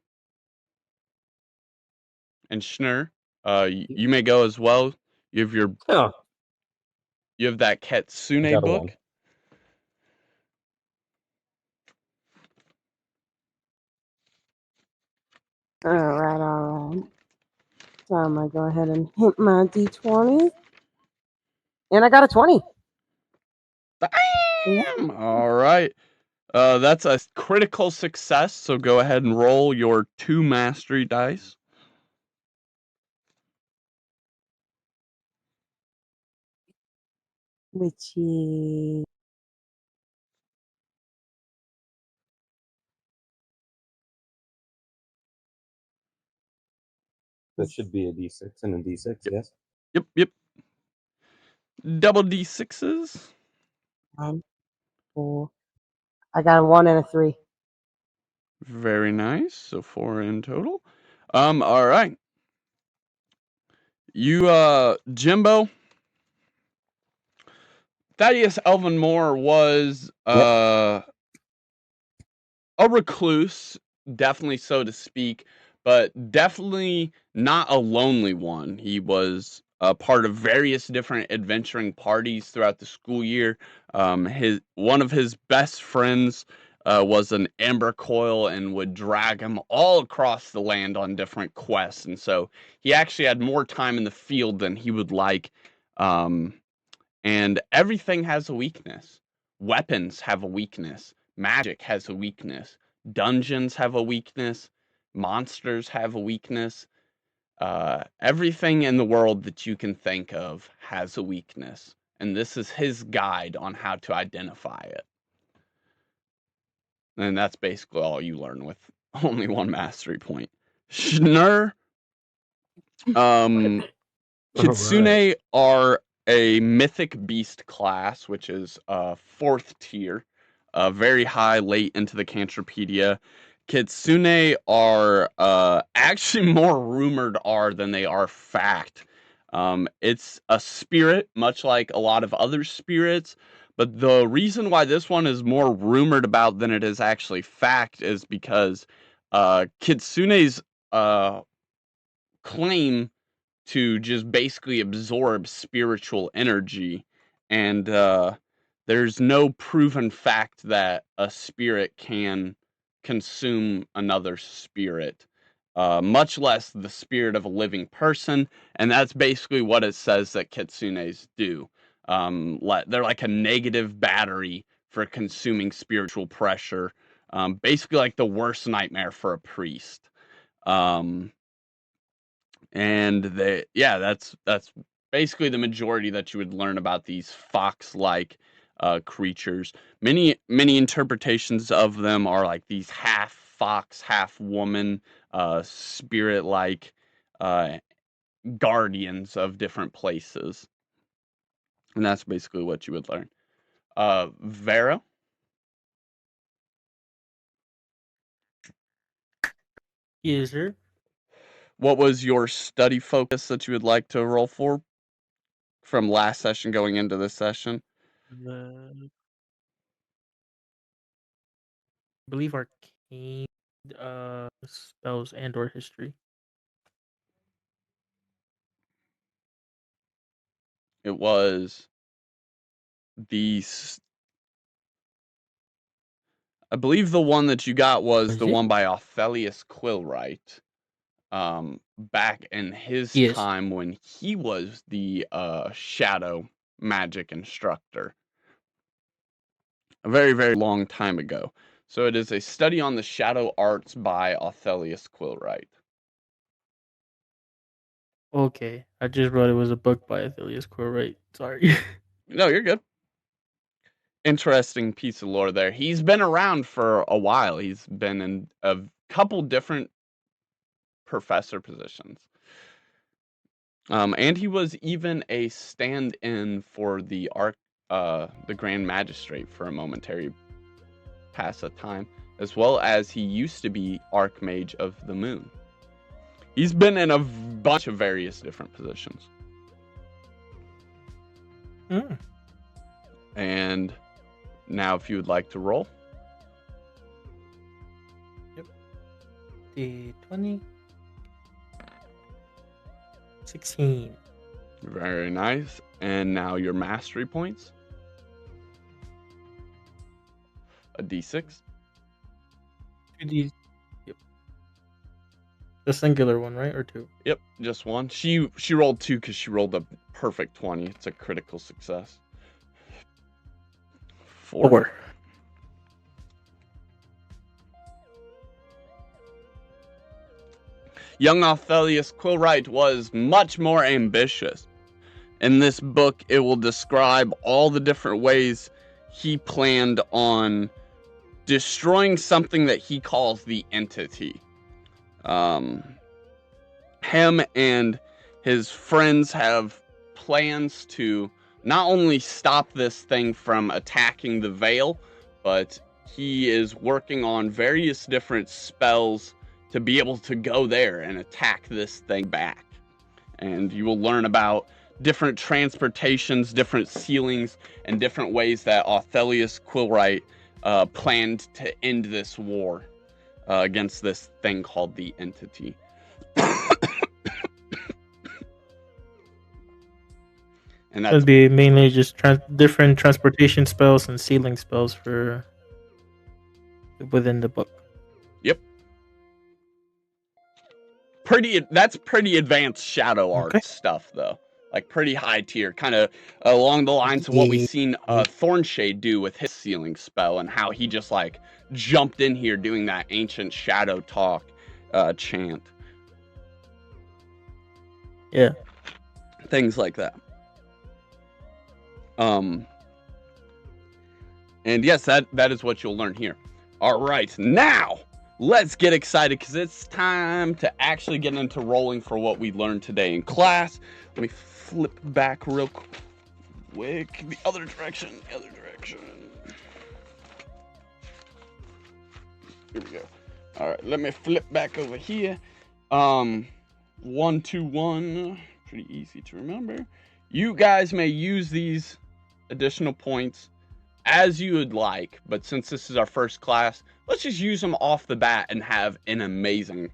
And Schnurr, you may go as well. You have you have that Ketsune Got a book. 1. All right. So I'm going to go ahead and hit my d20. And I got a 20. Bam! All right. That's a critical success, so go ahead and roll your 2 mastery dice. Which is That should be a D6 and a D6, yes? Yep. Double d6s. 1, 4. I got a 1 and a 3. Very nice. So 4 in total. All right. You, Jimbo, Thaddeus Elvenmore was a recluse, definitely so to speak, but definitely not a lonely one. He was a part of various different adventuring parties throughout the school year. One of his best friends was an amber coil and would drag him all across the land on different quests, and so he actually had more time in the field than he would like. And everything has a weakness. Weapons have a weakness. Magic has a weakness. Dungeons have a weakness. Monsters have a weakness. Everything in the world that you can think of has a weakness. And this is his guide on how to identify it. And that's basically all you learn with only 1 mastery point. Schnurr, Kitsune are a mythic beast class, which is 4th tier, very high, late into the Cantropedia. Kitsune are actually more rumored are than they are fact. It's a spirit, much like a lot of other spirits, but the reason why this one is more rumored about than it is actually fact is because Kitsune's claim to just basically absorb spiritual energy. And there's no proven fact that a spirit can consume another spirit, much less the spirit of a living person. And that's basically what it says that kitsunes do. They're like a negative battery for consuming spiritual pressure, basically like the worst nightmare for a priest. And that's basically the majority that you would learn about these fox-like creatures. Many interpretations of them are like these half fox, half woman, spirit-like guardians of different places, and that's basically what you would learn. Vera, Yes, sir. what was your study focus that you would like to roll for from last session going into this session? I believe arcane spells and or history. It was I believe the one that you got was Was the it? one by Othelius Quillwright, back in his Yes. time when he was the shadow magic instructor. A very, very long time ago. So it is a study on the shadow arts by Othelius Quillwright. Okay. I just wrote it was a book by Athelius Quillwright. Sorry. No, you're good. Interesting piece of lore there. He's been around for a while. He's been in a couple different professor positions. And he was even a stand-in for the Grand Magistrate for a momentary pass of time, as well as he used to be Archmage of the Moon. He's been in a bunch of various different positions. Mm. And now, if you would like to roll. Yep. D20. 16. Very nice. And now your mastery points. A D6. 2D. Yep. The singular one, right? Or 2? Yep, just one. She rolled 2 because she rolled a perfect 20. It's a critical success. 4. Young Othelius Quillwright was much more ambitious. In this book, it will describe all the different ways he planned on destroying something that he calls the entity. Him and his friends have plans to not only stop this thing from attacking the Veil, but he is working on various different spells to be able to go there and attack this thing back. And you will learn about different transportations, different ceilings, and different ways that Othelius Quillwright planned to end this war against this thing called the entity. And That'd be mainly just different transportation spells and ceiling spells for within the book. Yep. That's pretty advanced shadow art stuff, though. Like pretty high tier, kind of along the lines of what we've seen Thornshade do with his ceiling spell, and how he just like jumped in here doing that ancient shadow talk chant. Yeah. Things like that. And yes, that is what you'll learn here. All right, now let's get excited because it's time to actually get into rolling for what we learned today in class. Let me flip back real quick. The other direction. Here we go. All right, let me flip back over here. 1, 2, 1. Pretty easy to remember. You guys may use these additional points as you would like, but since this is our first class, let's just use them off the bat and have an amazing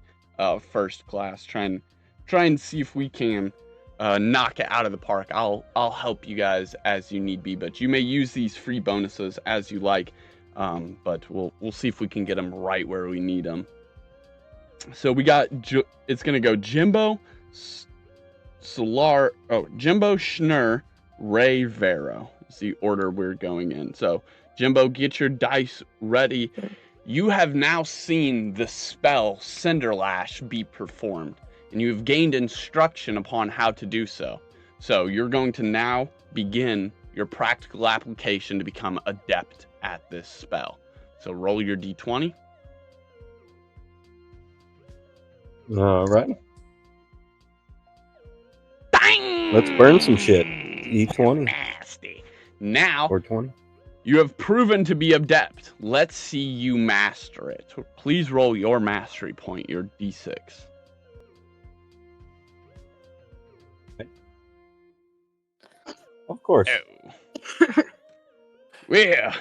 first class. Try and try and see if we can knock it out of the park. I'll help you guys as you need be, but you may use these free bonuses as you like. But we'll see if we can get them right where we need them. So we got it's gonna go Jimbo, Jimbo, Schnur, Ray, Vero. Is the order we're going in. So Jimbo, get your dice ready. You have now seen the spell Cinderlash be performed, and you've gained instruction upon how to do so. So you're going to now begin your practical application to become adept at this spell. So roll your d20. All right. Bang! Let's burn some shit. D20. Nasty. Now, 420. you have proven to be adept. Let's see you master it. Please roll your mastery point, your d6. Of course. Oh. Yeah.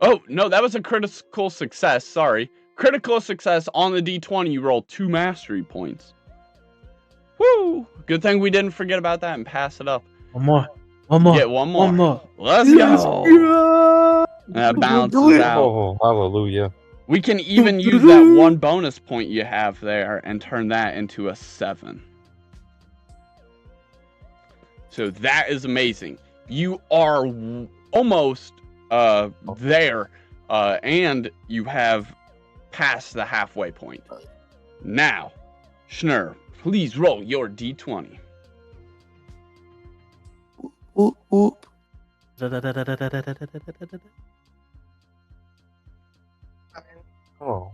Oh, no, that was a critical success. Sorry. Critical success on the d20. You roll 2 mastery points. Woo! Good thing we didn't forget about that and pass it up. One more. One more. Get one more. One more. Let's go. That balances out. Oh, hallelujah. We can even use that 1 bonus point you have there and turn that into a 7. So that is amazing. You are almost there, and you have passed the halfway point. Now, Schnur, please roll your d20. Whoop, whoop. Oh.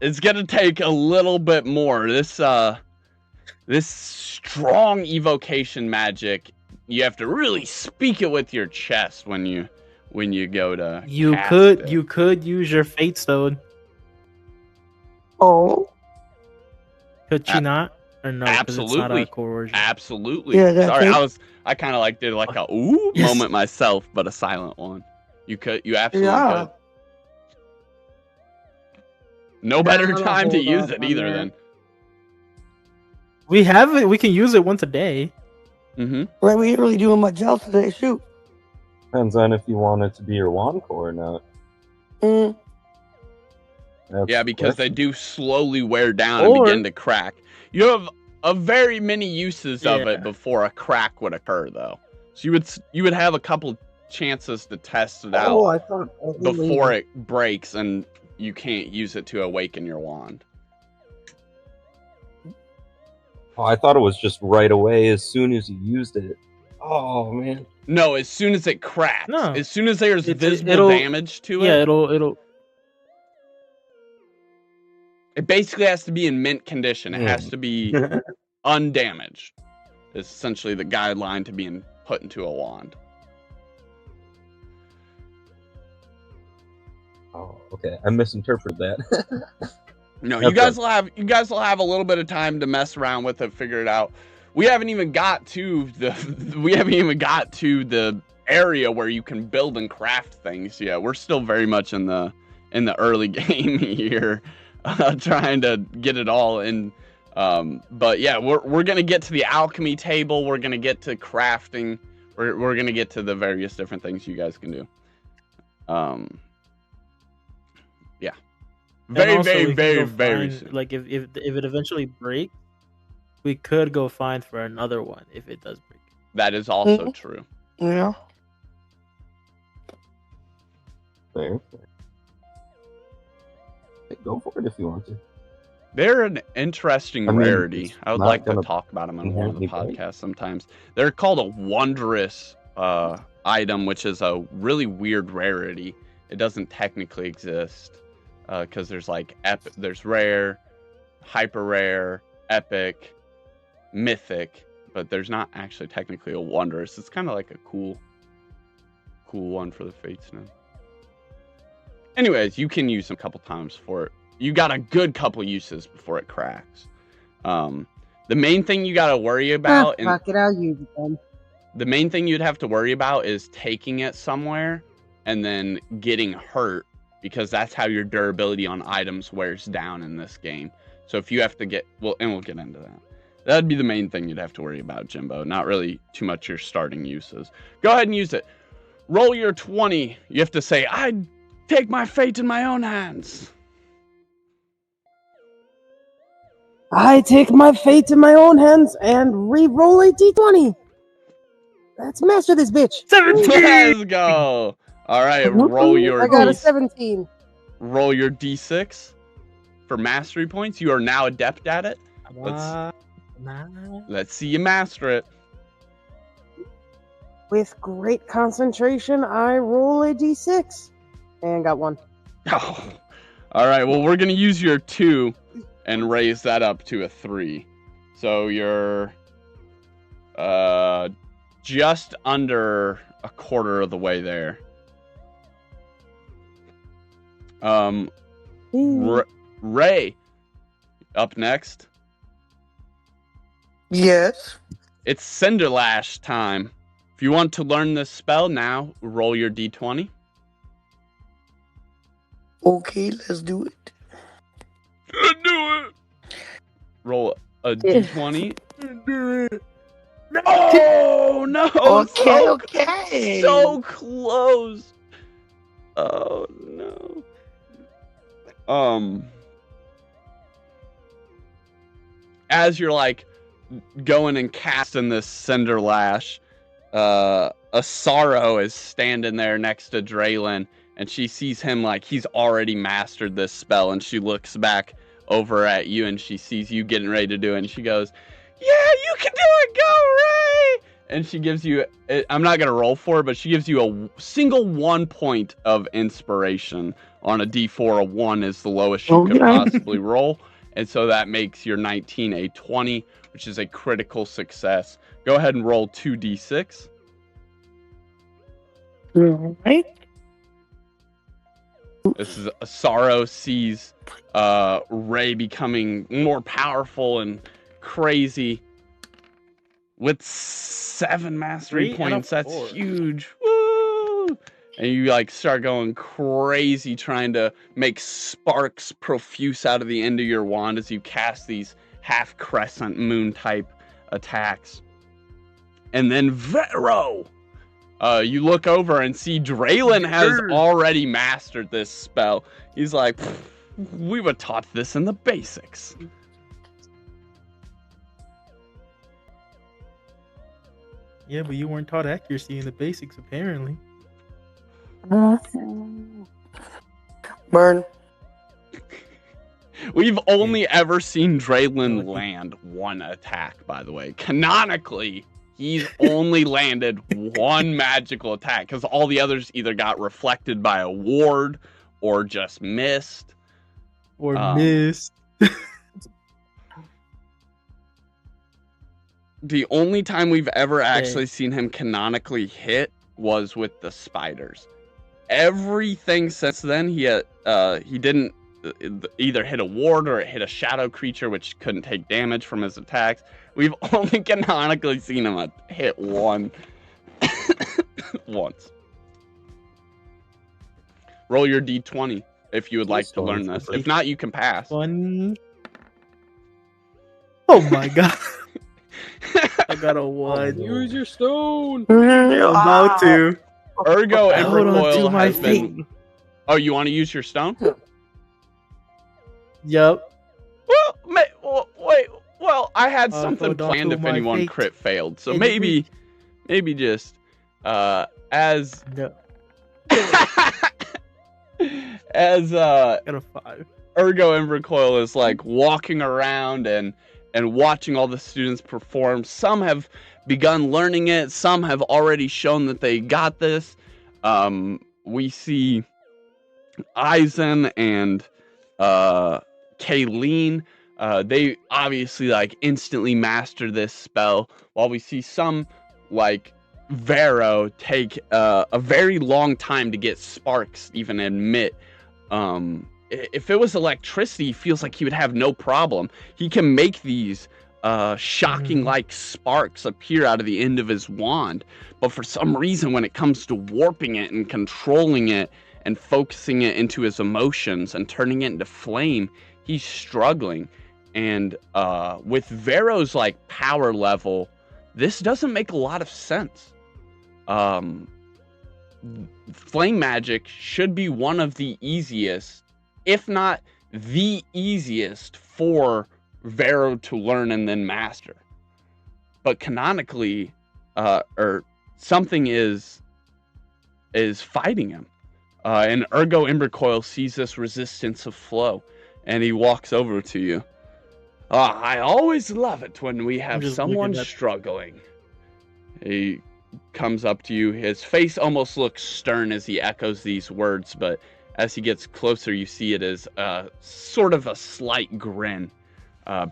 It's gonna take a little bit more. This strong evocation magic, you have to really speak it with your chest when you go to You cast could it. you could use your fate stone. Oh, A- Could she not? Or no? 'Cause it's not Absolutely. a coercion. Absolutely. Yeah, that's Sorry, it. I kind of like did like a ooh Yes. moment myself, but a silent one. You absolutely Yeah. could. No better I'm gonna time to hold use off it on either that. then. We have it. We can use it once a day. Mm-hmm. right, we ain't really doing much else today. Shoot. Depends on if you want it to be your wand core or not. Mm. That's Yeah, the because they question. do slowly wear down and Or- begin to crack. You have a very many uses of Yeah. it before a crack would occur, though. So you would have a couple chances to test it out I thought before it breaks, and you can't use it to awaken your wand. Oh, I thought it was just right away as soon as you used it. Oh man. No, as soon as it cracks. No. As soon as there's visible it'll- damage to Yeah, it, it'll. it basically has to be in mint condition. It has to be undamaged. It's essentially the guideline to being put into a wand. Oh, okay. I misinterpreted that. No, Okay. you guys will have a little bit of time to mess around with it, figure it out. We haven't even got to the area where you can build and craft things yet. We're still very much in the early game here, trying to get it all in. But yeah, we're gonna get to the alchemy table. We're gonna get to crafting. We're gonna get to the various different things you guys can do. Yeah. Very, And also, very, we can very, go very find- soon. Like if it eventually breaks, we could go find for another one if it does break. That is also Mhm. true. Yeah. Fair. Go for it if you want to. They're an interesting I mean, rarity. it's I would not like to gonna talk about them on one of the inherently break. podcasts sometimes. They're called a wondrous item, which is a really weird rarity. It doesn't technically exist because there's like there's rare, hyper rare, epic, mythic, but there's not actually technically a wondrous. It's kind of like a cool one for the Fates now. Anyways, you can use them a couple times for it. You got a good couple uses before it cracks. The main thing you got to worry about, and Fuck it, I'll use it then. the main thing you'd have to worry about is taking it somewhere and then getting hurt because that's how your durability on items wears down in this game. So if you have to get, well, and we'll get into that. That'd be the main thing you'd have to worry about, Jimbo. Not really too much your starting uses. Go ahead and use it. Roll your 20. You have to say, I take my fate in my own hands. I take my fate in my own hands and re-roll a d20. Let's master this bitch. 17! Let's go. All right, roll your I got a 17. Roll your d6 for mastery points. You are now adept at it. Let's see you master it. With great concentration, I roll a d6 and got 1. Oh. All right, well, we're going to use your 2 and raise that up to a 3. So you're just under a quarter of the way there. Ray, up next. Yes. It's Cinderlash time. If you want to learn this spell now, roll your d20. Okay, let's do it. Let's do it. Roll a d20. Oh no! Okay. So close. Oh no. As you're like going and casting this Cinderlash, a Sorrow is standing there next to Draylin, and she sees him like he's already mastered this spell, and she looks back over at you and she sees you getting ready to do it, and she goes, "Yeah, you can do it, go Ray!" And she gives you, I'm not gonna roll for it, but she gives you a single 1 point of inspiration on a d4. A 1 is the lowest you could possibly roll, and so that makes your 19 a 20, which is a critical success. Go ahead and roll 2d6. Right. This is a Sorrow sees Ray becoming more powerful and crazy with 7 mastery 3 and a points. That's 4. huge. Woo! And you like start going crazy trying to make sparks profuse out of the end of your wand as you cast these half crescent moon type attacks. And then Vero, you look over and see Draylin has already mastered this spell. He's like, we were taught this in the basics. Yeah, but you weren't taught accuracy in the basics, apparently. Burn. We've only ever seen Draylin land 1 attack, by the way. Canonically, he's only landed 1 magical attack, because all the others either got reflected by a ward or just missed. Or missed. The only time we've ever actually seen him canonically hit was with the spiders. Everything since then, he didn't either hit a ward or it hit a shadow creature, which couldn't take damage from his attacks. We've only canonically seen him hit 1 once. Roll your d20 if you would like to learn this. If not, you can pass. 1. Oh my god. I got a 1. Use your stone. I'm about to. Ergo and Hold on to Recoil my has been... fate. Oh, you want to use your stone? Yup. Well, I had something hold on planned to if my anyone fate. crit failed. So In maybe just as No. as Got a 5. Ergo and Recoil is like walking around and watching all the students perform. Some have begun learning it. Some have already shown that they got this. We see Eisen and Kayleen. They obviously like instantly master this spell, while we see some like Vero take a very long time to get sparks even emit. If it was electricity, he feels like he would have no problem. He can make these shocking like sparks appear out of the end of his wand, but for some reason when it comes to warping it and controlling it and focusing it into his emotions and turning it into flame, he's struggling. And with Vero's like power level, this doesn't make a lot of sense. Flame magic should be one of the easiest, if not the easiest, for Vero to learn and then master. But canonically, or something is fighting him. And Ergo Embercoil sees this resistance of flow, and he walks over to you. I always love it when we have someone struggling. He comes up to you. His face almost looks stern as he echoes these words, but as he gets closer, you see it as sort of a slight grin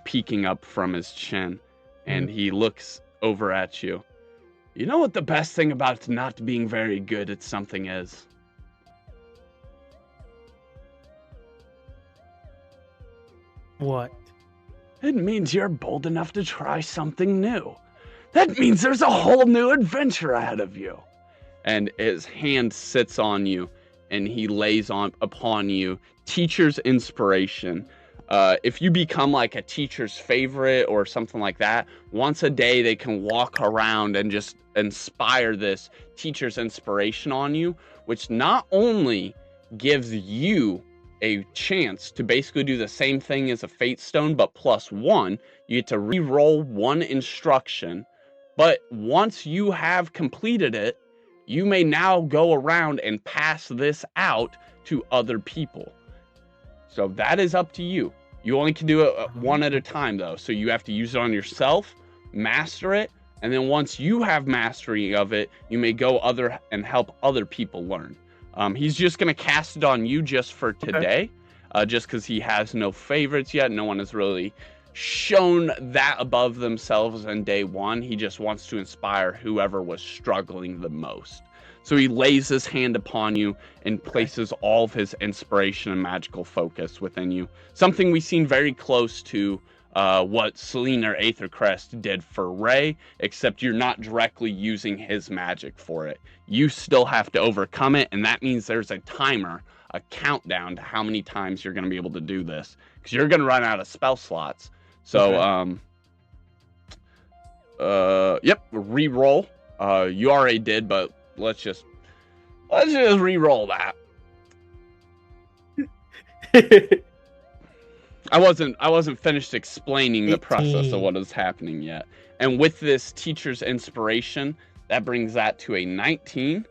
peeking up from his chin, and he looks over at you. You know what the best thing about not being very good at something is? What? It means you're bold enough to try something new. That means there's a whole new adventure ahead of you. And his hand sits on you, and he lays upon you teacher's inspiration. If you become like a teacher's favorite or something like that, once a day they can walk around and just inspire this teacher's inspiration on you, which not only gives you a chance to basically do the same thing as a fate stone, but +1, you get to re-roll 1 instruction. But once you have completed it, you may now go around and pass this out to other people. So that is up to you. You only can do it 1 at a time, though. So you have to use it on yourself, master it, and then once you have mastery of it, you may go and help other people learn. He's just going to cast it on you just for today, just because he has no favorites yet. No one has really shown that above themselves in day 1. He just wants to inspire whoever was struggling the most. So he lays his hand upon you and places all of his inspiration and magical focus within you. Something we've seen very close to what Selene or Aethercrest did for Ray, except you're not directly using his magic for it. You still have to overcome it, and that means there's a timer, a countdown to how many times you're going to be able to do this, because you're going to run out of spell slots. So, yep, re-roll. You already did, but let's just re-roll that. I wasn't finished explaining the process of what is happening yet. And with this teacher's inspiration, that brings that to a 19.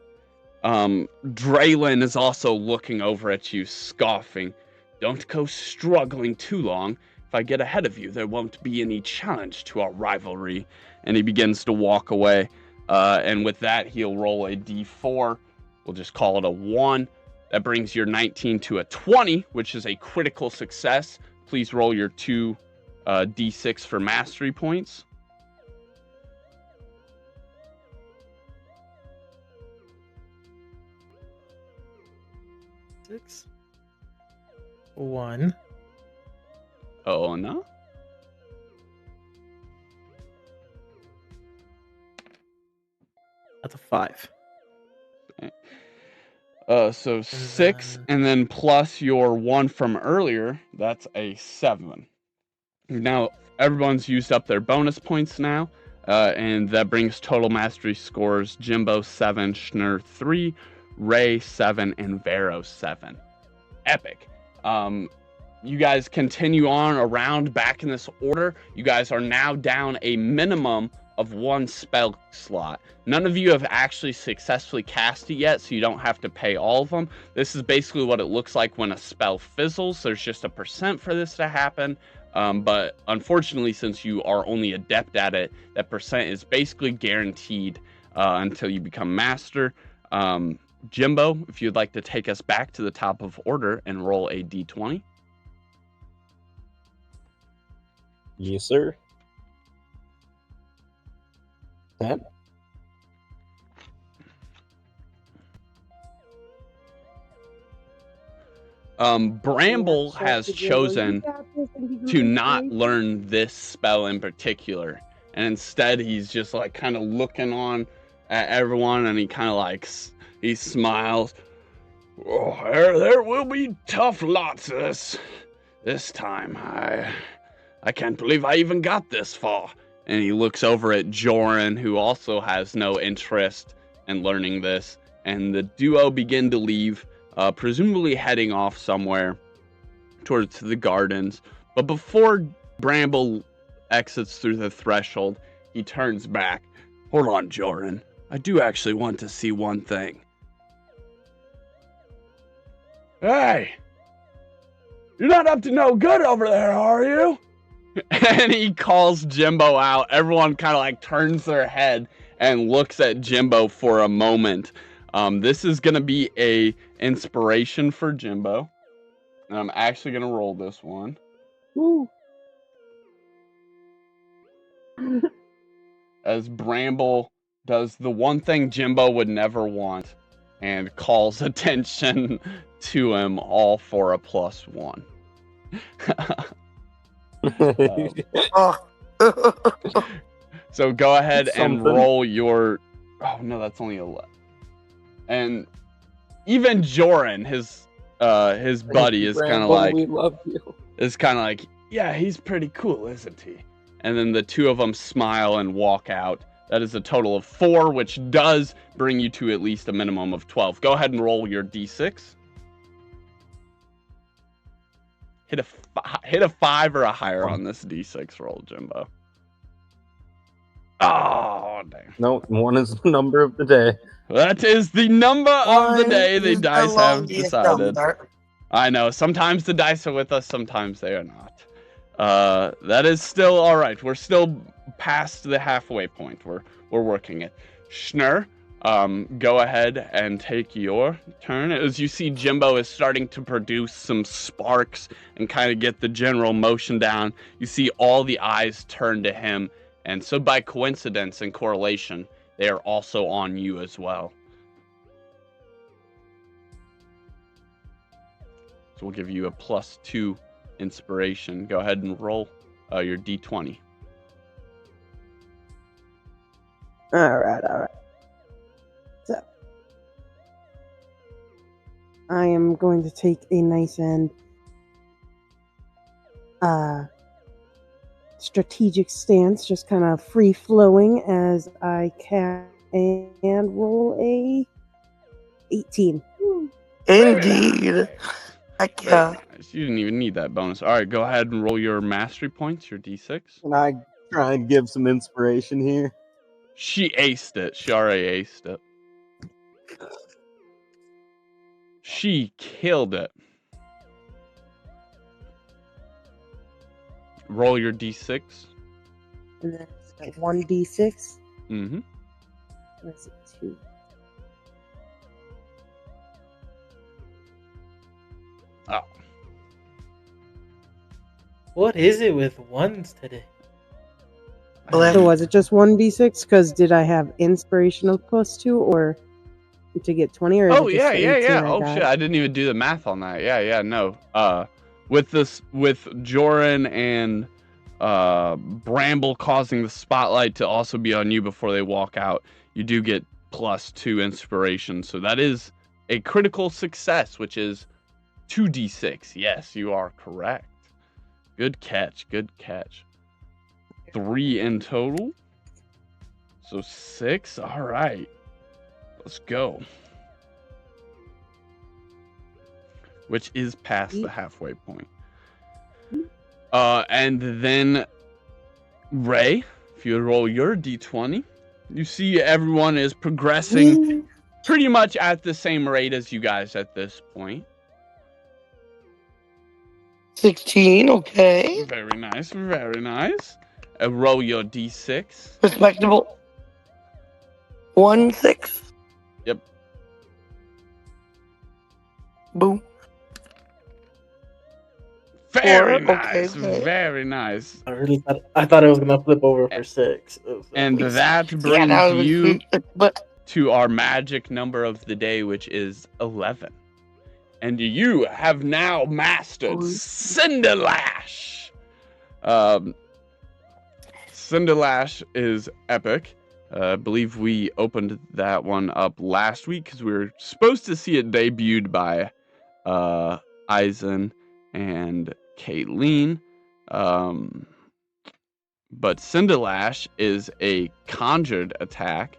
Draylin is also looking over at you, scoffing. Don't go struggling too long. If I get ahead of you, there won't be any challenge to our rivalry. And he begins to walk away. And with that, he'll roll a d4. We'll just call it a 1. That brings your 19 to a 20, which is a critical success. Please roll your 2 d6 for mastery points. Six. 1. Oh, no. That's a 5. So 6, and then plus your 1 from earlier, that's a 7. Now, everyone's used up their bonus points now, and that brings total mastery scores Jimbo 7, Schnur 3, Ray 7, and Vero 7. Epic. You guys continue on around back in this order. You guys are now down a minimum of 1 spell slot. None of you have actually successfully cast it yet, so you don't have to pay all of them. This is basically what it looks like when a spell fizzles. There's just a % for this to happen. But unfortunately, since you are only adept at it, that % is basically guaranteed until you become master. Jimbo, if you'd like to take us back to the top of order and roll a d20. Yes, sir. 10. Bramble has chosen to not learn this spell in particular, and instead he's just like kind of looking on at everyone, and he kind of like he smiles. Oh, there will be tough lots this time. I can't believe I even got this far. And he looks over at Joran, who also has no interest in learning this. And the duo begin to leave, presumably heading off somewhere towards the gardens. But before Bramble exits through the threshold, he turns back. Hold on, Joran. I do actually want to see one thing. Hey! You're not up to no good over there, are you? And he calls Jimbo out. Everyone kind of like turns their head and looks at Jimbo for a moment. This is going to be a inspiration for Jimbo. And I'm actually going to roll this one. Woo. As Bramble does the one thing Jimbo would never want and calls attention to him, all for a +1. So go ahead and roll your... Oh, no, that's only 11. And even Joran, his buddy, is kind of like... We love you. Is kind of like, yeah, he's pretty cool, isn't he? And then the two of them smile and walk out. That is a total of 4, which does bring you to at least a minimum of 12. Go ahead and roll your d6. Hit a 5 or a higher on this d6 roll, Jimbo. Oh, damn. No, 1 is the number of the day. That is the number of the day the is dice the have longest decided. number. I know, sometimes the dice are with us, sometimes they are not. That is still all right. We're still past the halfway point. We're working it. Schnur, go ahead and take your turn. As you see, Jimbo is starting to produce some sparks and kind of get the general motion down. You see all the eyes turn to him, and so by coincidence and correlation, they are also on you as well. So we'll give you a +2 inspiration. Go ahead and roll your d20. All right. So, I am going to take a nice and strategic stance, just kind of free flowing as I can, and roll a 18. Indeed. Heck yeah. Nice. You didn't even need that bonus. All right, go ahead and roll your mastery points, your d6. Can I try and give some inspiration here? She aced it. She already aced it. She killed it. Roll your d6. And then it's got 1d6. Mm-hmm. That's a 2. Oh. What is it with ones today? So was it just 1d6? Because did I have inspiration of +2 or to get 20? Or is Oh it just yeah, the yeah, 18 yeah. I Oh got? shit, I didn't even do the math on that. Yeah, no. With Joran and Bramble causing the spotlight to also be on you before they walk out, you do get +2 inspiration. So that is a critical success, which is 2d6. Yes, you are correct. Good catch. 3 in total. So 6. All right. Let's go. Which is past the halfway point. And then Ray, if you roll your d20, you see everyone is progressing pretty much at the same rate as you guys at this point. 16, okay. Very nice. Roll your d6. Respectable. 1, 6. Yep. Boom. Very 4, nice. okay. Very nice. I thought it was gonna flip over for 6. And that brings Yeah, that was you sweet, but to our magic number of the day, which is 11. And you have now mastered Cinderlash. Cinderlash is epic. I believe we opened that one up last week because we were supposed to see it debuted by Eisen and Kayleen. But Cinderlash is a conjured attack.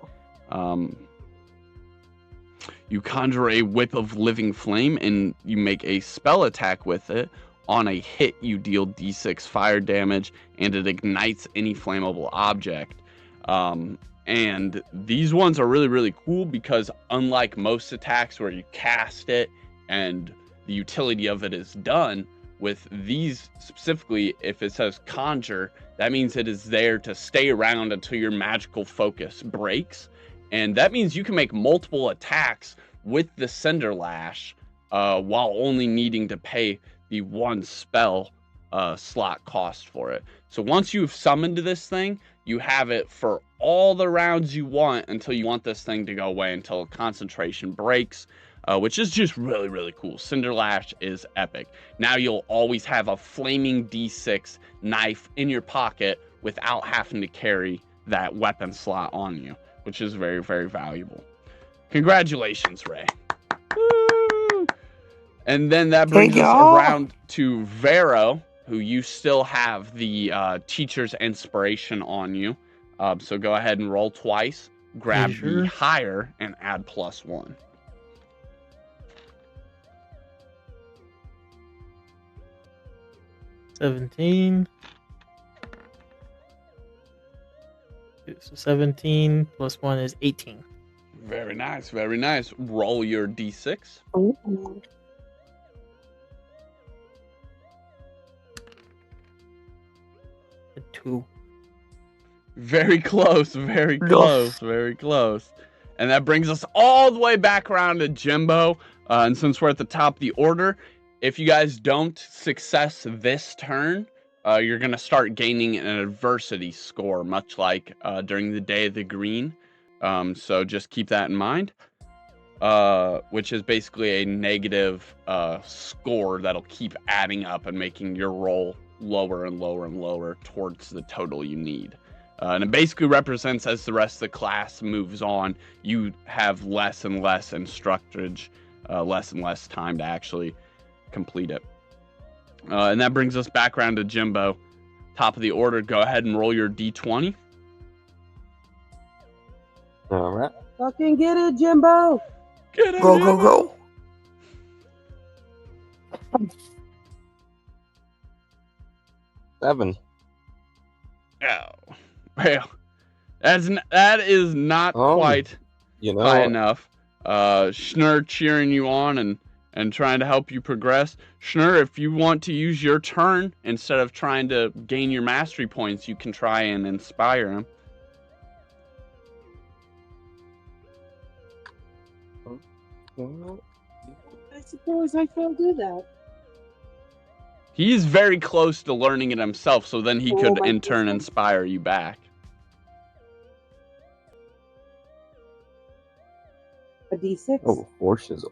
You conjure a whip of living flame and you make a spell attack with it. On a hit, you deal d6 fire damage and it ignites any flammable object. And these ones are really, really cool because unlike most attacks where you cast it and the utility of it is done, with these specifically, if it says conjure, that means it is there to stay around until your magical focus breaks. And that means you can make multiple attacks with the Cinderlash while only needing to pay the one spell slot cost for it. So once you've summoned this thing, you have it for all the rounds you want until you want this thing to go away, until concentration breaks, which is just really, really cool. Cinderlash is epic. Now you'll always have a flaming D6 knife in your pocket without having to carry that weapon slot on you, which is very, very valuable. Congratulations, Ray. Woo! And then that brings us around to Vero, who you still have the teacher's inspiration on you. So go ahead and roll twice, grab the higher, and add +1. $17. So 17 plus 1 is 18. Very nice, very nice. Roll your d6. Ooh. A 2. Very close, very close, very close. And that brings us all the way back around to Jimbo. And since we're at the top of the order, if you guys don't success this turn, you're going to start gaining an adversity score, much like during the Day of the Green. So just keep that in mind, which is basically a negative score that'll keep adding up and making your roll lower and lower and lower towards the total you need. And it basically represents, as the rest of the class moves on, you have less and less instructage, less and less time to actually complete it. And that brings us back around to Jimbo. Top of the order, go ahead and roll your d20. All right. Fucking get it, Jimbo. Get it, Go, Jimbo. go, go. 7. Oh, well, that is not quite high enough. Schnur cheering you on and trying to help you progress. Schnur, if you want to use your turn instead of trying to gain your mastery points, you can try and inspire him. I suppose I can do that. He's very close to learning it himself, so then he could in turn inspire you back. A D6? Oh, 4 shizzle.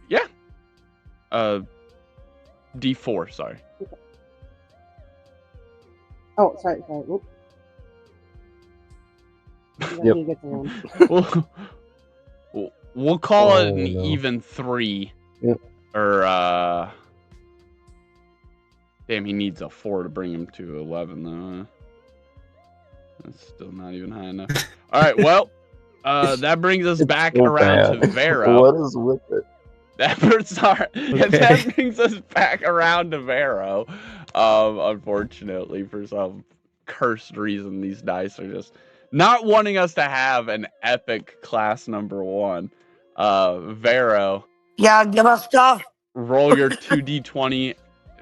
Yeah. D4, sorry. Okay. Oh, sorry. Whoop. Yep. We'll call it an even 3. Yep. Or, damn, he needs a 4 to bring him to 11, though. That's still not even high enough. All right, well, that brings us back around to Vero. What is with it? That brings us back around to Vero. Unfortunately, for some cursed reason, these dice are just not wanting us to have an epic class number 1. Vero. Yeah, give us stuff. Roll your 2d20,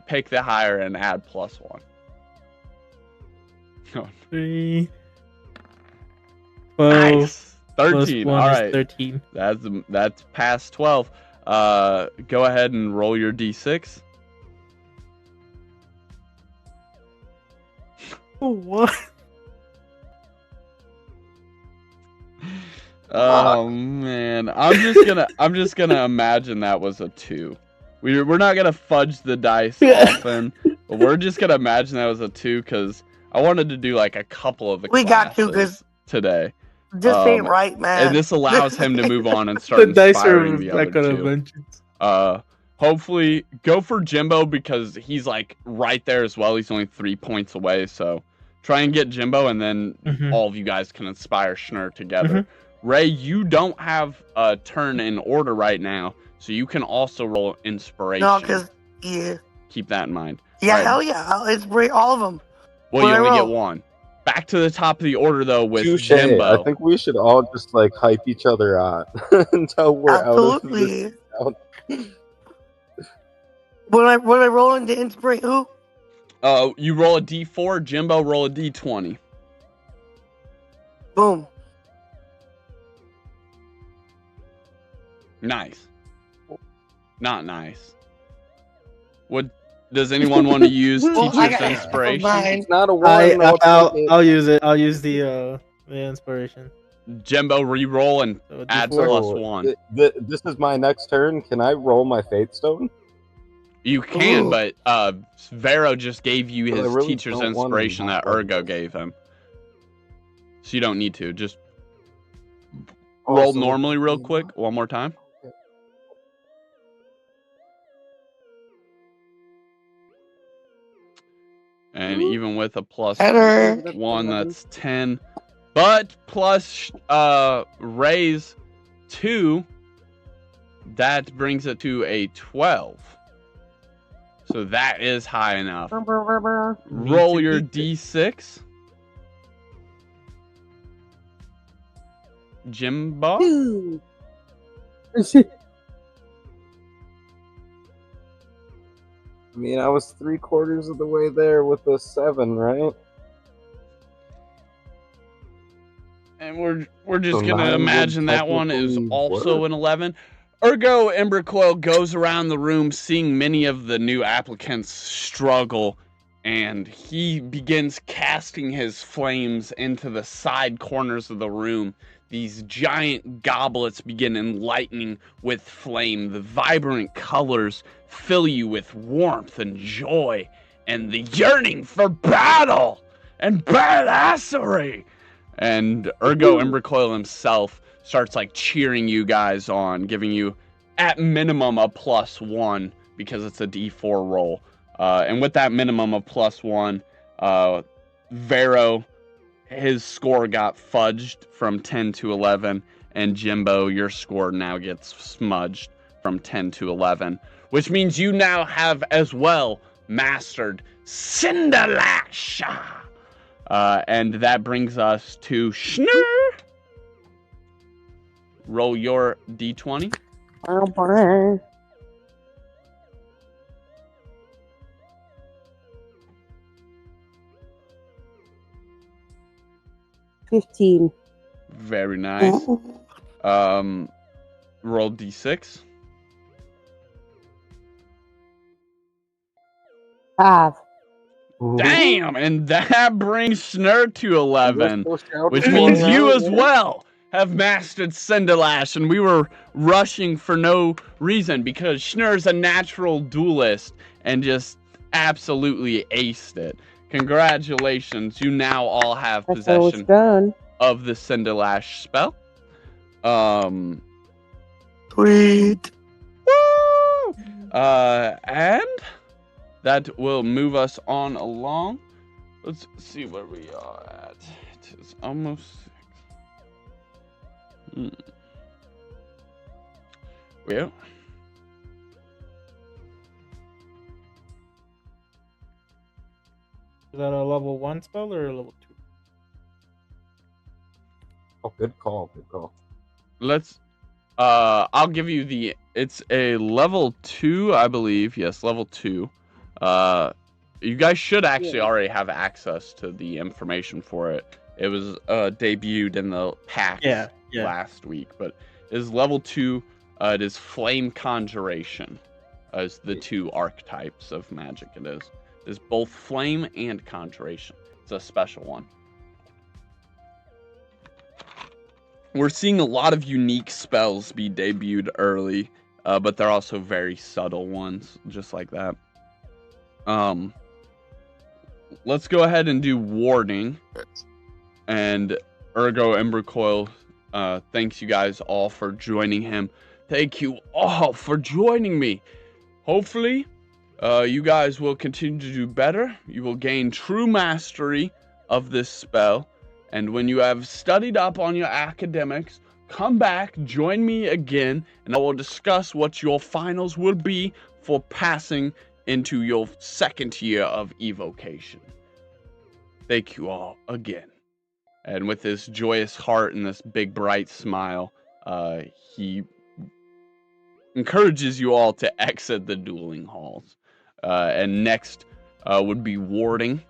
pick the higher, and add +1. 3. 12. Nice. 13. Plus 1 All is right. 13. That's past 12. Go ahead and roll your d6. What? Oh man, I'm just gonna imagine that was a 2. We're not gonna fudge the dice often, but we're just gonna imagine that was a 2 because I wanted to do like a couple of the We got you, 'cause classes today. this ain't right, man. And this allows him to move on and The start dice are inspiring the other back on two. inventions. Hopefully go for Jimbo because he's like right there as well. He's only 3 points away, so try and get Jimbo, and then all of you guys can inspire Schnur together. Ray, you don't have a turn in order right now, so you can also roll inspiration. No, because, yeah. Keep that in mind. Yeah, Right. hell yeah. I'll inspire all of them. Well, you only get one. Back to the top of the order, though, with Touche. Jimbo. I think we should all just like hype each other on until we're Absolutely. out of this. When I roll into inspire who? You roll a d4, Jimbo roll a d20. Boom. Nice. Not nice. What does anyone want to use teacher's inspiration? It's not a one. I'll use it. I'll use the inspiration. Jimbo, re-roll and So add D4. +1. This is my next turn. Can I roll my Fate Stone? You can, but Vero just gave you his really teacher's don't wanna inspiration that not Ergo gave him. So you don't need to. Just Oh, roll so- normally real quick one more time. And even with a +1, that's 10. But plus raise 2, that brings it to a 12. So that is high enough. Roll your d6. Jimbo? 2. I mean, I was 3/4 of the way there with a 7, right? And we're just So gonna 9 would imagine that one is technically also work. an 11. Ergo Embercoil goes around the room seeing many of the new applicants struggle, and he begins casting his flames into the side corners of the room. These giant goblets begin enlightening with flame. The vibrant colors fill you with warmth and joy and the yearning for battle and badassery. And Ergo Embercoil himself starts like cheering you guys on, giving you at minimum a +1 because it's a d4 roll. And with that minimum of +1, Vero, his score got fudged from 10 to 11, and Jimbo, your score now gets smudged from 10 to 11, which means you now have as well mastered Cinderlash. And that brings us to Schnur. Roll your d20. 15. Very nice. Roll d6. 5. Damn, and that brings Schnur to 11, which for means it, you right? as well have mastered Cinderlash, and we were rushing for no reason because Schnur's a natural duelist and just absolutely aced it. Congratulations, you now all have That's how it's possession done. of the Cinderlash spell. Sweet. Woo! And that will move us on along. Let's see where we are at. It is almost 6. Well. Is that a level 1 spell or a level 2? Oh, good call. Good call. Let's I'll give you it's a level 2, I believe. Yes, level 2. You guys should actually already have access to the information for it. It was debuted in the packs last week, but it is level 2. It is Flame Conjuration as the 2 archetypes of magic it is. It is both Flame and Conjuration. It's a special one. We're seeing a lot of unique spells be debuted early, but they're also very subtle ones, just like that. let's go ahead and do warding. And Ergo Ember Coil thanks you guys all for joining him. Thank you all for joining me. Hopefully, you guys will continue to do better. You will gain true mastery of this spell. And when you have studied up on your academics, come back, join me again, and I will discuss what your finals will be for passing into your second year of evocation. Thank you all again. And with this joyous heart and this big bright smile, he encourages you all to exit the dueling halls. And next would be warding.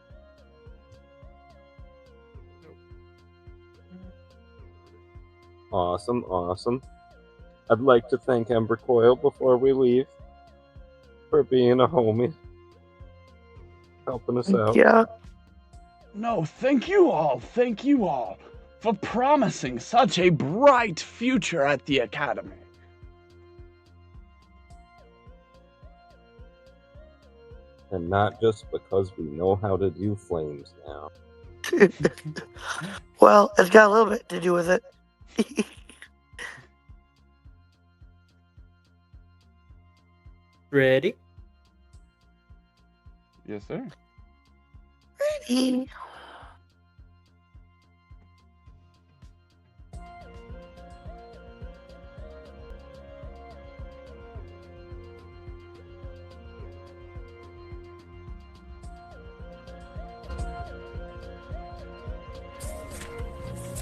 Awesome, awesome. I'd like to thank Ember Coil before we leave for being a homie, helping us out. Yeah. No, thank you all for promising such a bright future at the academy. And not just because we know how to do flames now. Well, it's got a little bit to do with it. Ready? Yes, sir. Ready.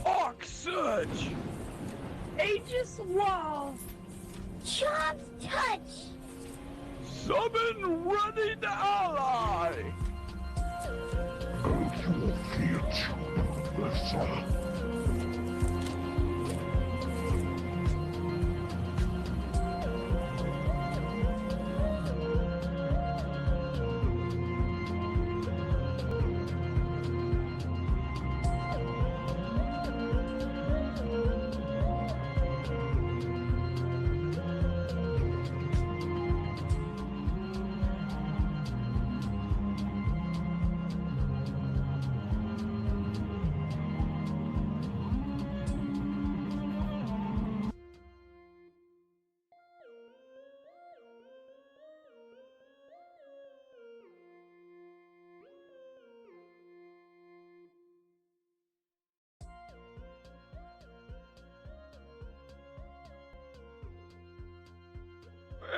Arc Surge! Aegis Wall! Chomp Touch! Summon Ready to Ally!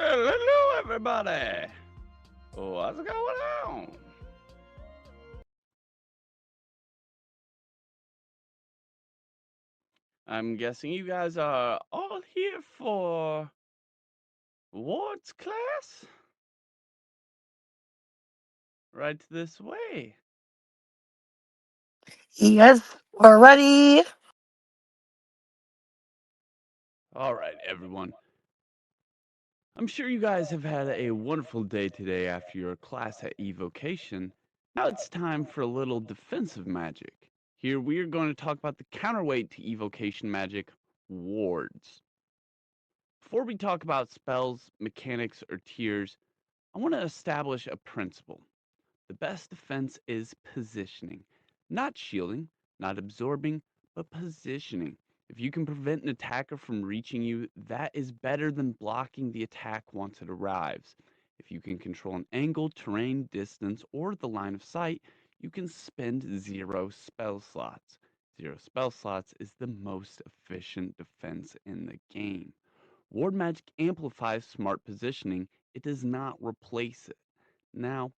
Well, hello, everybody. What's going on? I'm guessing you guys are all here for Ward's class? Right this way. Yes, we're ready. All right, everyone. I'm sure you guys have had a wonderful day today after your class at evocation. Now it's time for a little defensive magic. Here we are going to talk about the counterweight to evocation magic, wards. Before we talk about spells, mechanics, or tiers, I want to establish a principle. The best defense is positioning. Not shielding, not absorbing, but positioning. If you can prevent an attacker from reaching you, that is better than blocking the attack once it arrives. If you can control an angle, terrain, distance, or the line of sight, you can spend 0 spell slots. 0 spell slots is the most efficient defense in the game. Ward magic amplifies smart positioning, it does not replace it. Now,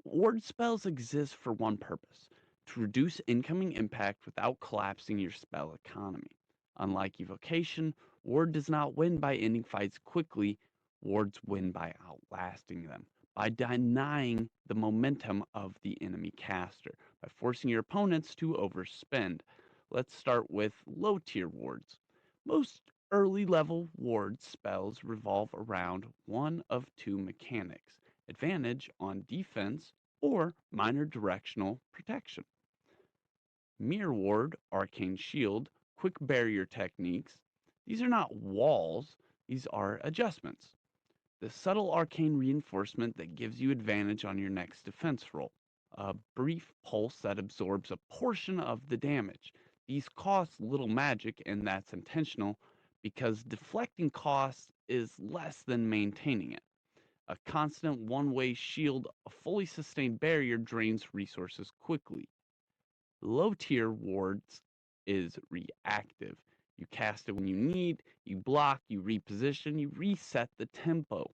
ward spells exist for one purpose: to reduce incoming impact without collapsing your spell economy. Unlike evocation, ward does not win by ending fights quickly, wards win by outlasting them, by denying the momentum of the enemy caster, by forcing your opponents to overspend. Let's start with low tier wards. Most early level ward spells revolve around one of two mechanics: advantage on defense or minor directional protection. Mirror Ward, Arcane Shield, Quick Barrier techniques. These are not walls, these are adjustments. The subtle arcane reinforcement that gives you advantage on your next defense roll. a brief pulse that absorbs a portion of the damage. These cost little magic, and that's intentional because deflecting costs is less than maintaining it. A constant one-way shield, a fully sustained barrier drains resources quickly. Low tier wards is reactive. You cast it when you need, you block, you reposition, you reset the tempo.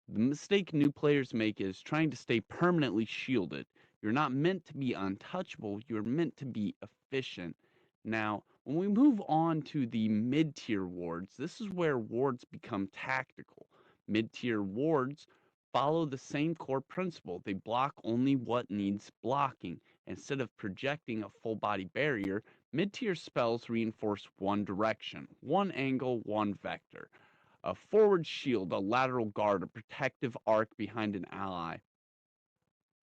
The mistake new players make is trying to stay permanently shielded. You're not meant to be untouchable, you're meant to be efficient. Now, when we move on to the mid tier wards, this is where wards become tactical. Mid tier wards follow the same core principle. They block only what needs blocking. Instead of projecting a full body barrier, mid tier spells reinforce one direction, one angle, one vector. A forward shield, a lateral guard, a protective arc behind an ally.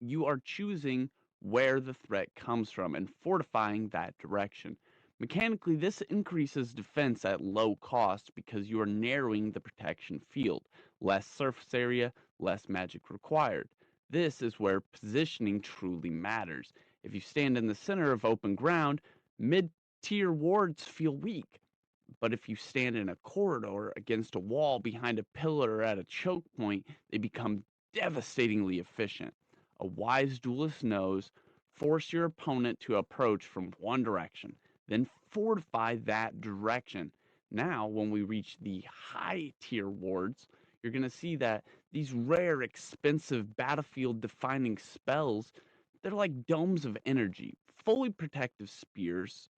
You are choosing where the threat comes from and fortifying that direction. Mechanically, this increases defense at low cost because you are narrowing the protection field. Less surface area, less magic required. This is where positioning truly matters. If you stand in the center of open ground, mid-tier wards feel weak. But if you stand in a corridor against a wall behind a pillar or at a choke point, they become devastatingly efficient. A wise duelist knows force your opponent to approach from one direction, then fortify that direction. Now, when we reach the high tier wards, you're going to see that these rare, expensive, battlefield defining spells, they're like domes of energy, fully protective spears,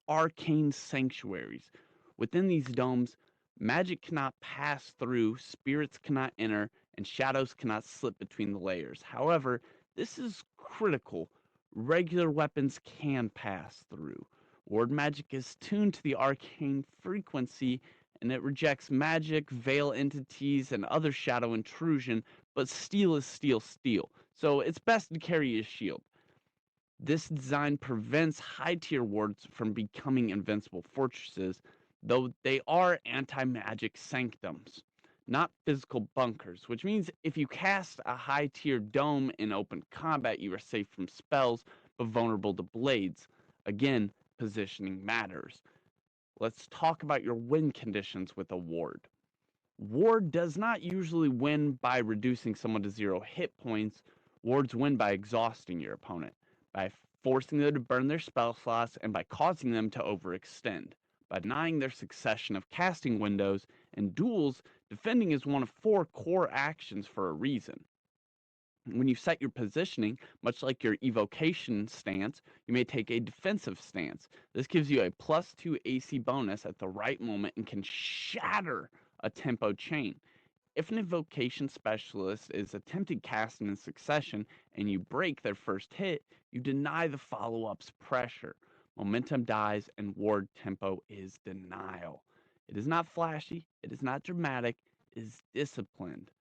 arcane sanctuaries. Within these domes, magic cannot pass through, spirits cannot enter, and shadows cannot slip between the layers. However, this is critical. Regular weapons can pass through. Ward magic is tuned to the arcane frequency and it rejects magic, veil entities, and other shadow intrusion, but steel is steel. So it's best to carry a shield. This design prevents high tier wards from becoming invincible fortresses, though they are anti magic sanctums, not physical bunkers, which means if you cast a high tier dome in open combat, you are safe from spells but vulnerable to blades. Again, positioning matters. Let's talk about your win conditions with a ward. Ward does not usually win by reducing someone to 0 hit points. Wards win by exhausting your opponent, by forcing them to burn their spell slots, and by causing them to overextend. By denying their succession of casting windows, in duels, defending is one of 4 core actions for a reason. When you set your positioning, much like your evocation stance, you may take a defensive stance. This gives you a +2 AC bonus at the right moment and can shatter a tempo chain. If an evocation specialist is attempting casting in succession and you break their first hit, you deny the follow-up's pressure. Momentum dies and ward tempo is denial. It is not flashy, it is not dramatic, it is disciplined.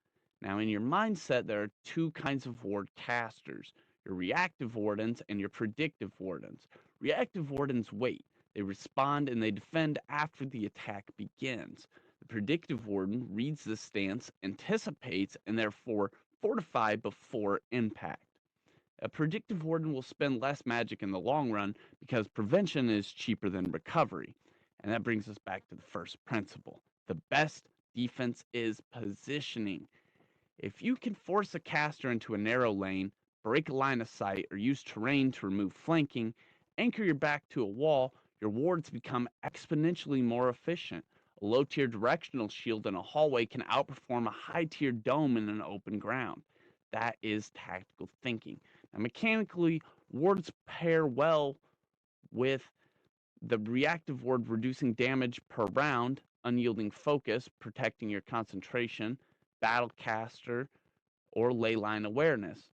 Now, in your mindset, there are 2 kinds of ward casters, your reactive wardens and your predictive wardens. Reactive wardens wait. They respond and they defend after the attack begins. The predictive warden reads the stance, anticipates, and therefore fortify before impact. A predictive warden will spend less magic in the long run because prevention is cheaper than recovery. And that brings us back to the first principle. The best defense is positioning. If you can force a caster into a narrow lane, break a line of sight, or use terrain to remove flanking, anchor your back to a wall, your wards become exponentially more efficient. A low-tier directional shield in a hallway can outperform a high-tier dome in an open ground. That is tactical thinking. Now, mechanically, wards pair well with the reactive ward reducing damage per round, unyielding focus, protecting your concentration, battlecaster, or leyline awareness.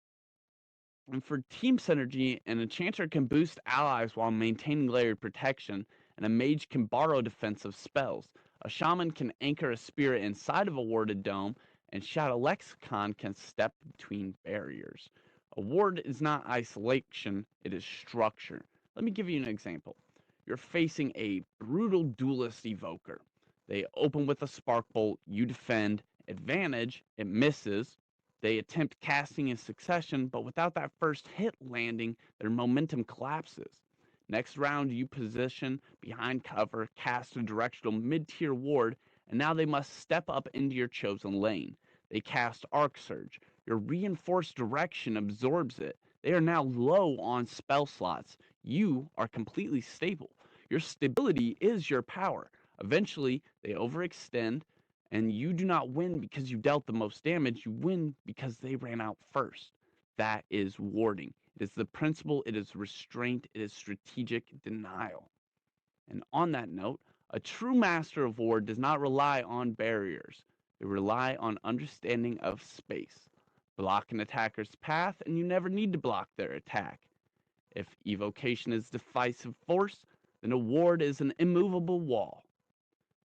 And for team synergy, an enchanter can boost allies while maintaining layered protection, and a mage can borrow defensive spells. A shaman can anchor a spirit inside of a warded dome, and Shadow Lexicon can step between barriers. A ward is not isolation, it is structure. Let me give you an example. You're facing a brutal duelist evoker. They open with a spark bolt, you defend, advantage, it misses, They attempt casting in succession, but without that first hit landing, their momentum collapses. Next round, you position behind cover, cast a directional mid-tier ward, and now they must step up into your chosen lane. They cast Arc Surge. Your reinforced direction absorbs it. They are now low on spell slots. You are completely stable. Your stability is your power. Eventually, they overextend, and you do not win because you dealt the most damage. You win because they ran out first. That is warding. It is the principle, it is restraint, it is strategic denial. And on that note, a true master of war does not rely on barriers. They rely on understanding of space. Block an attacker's path, and you never need to block their attack. If evocation is decisive force, then a ward is an immovable wall.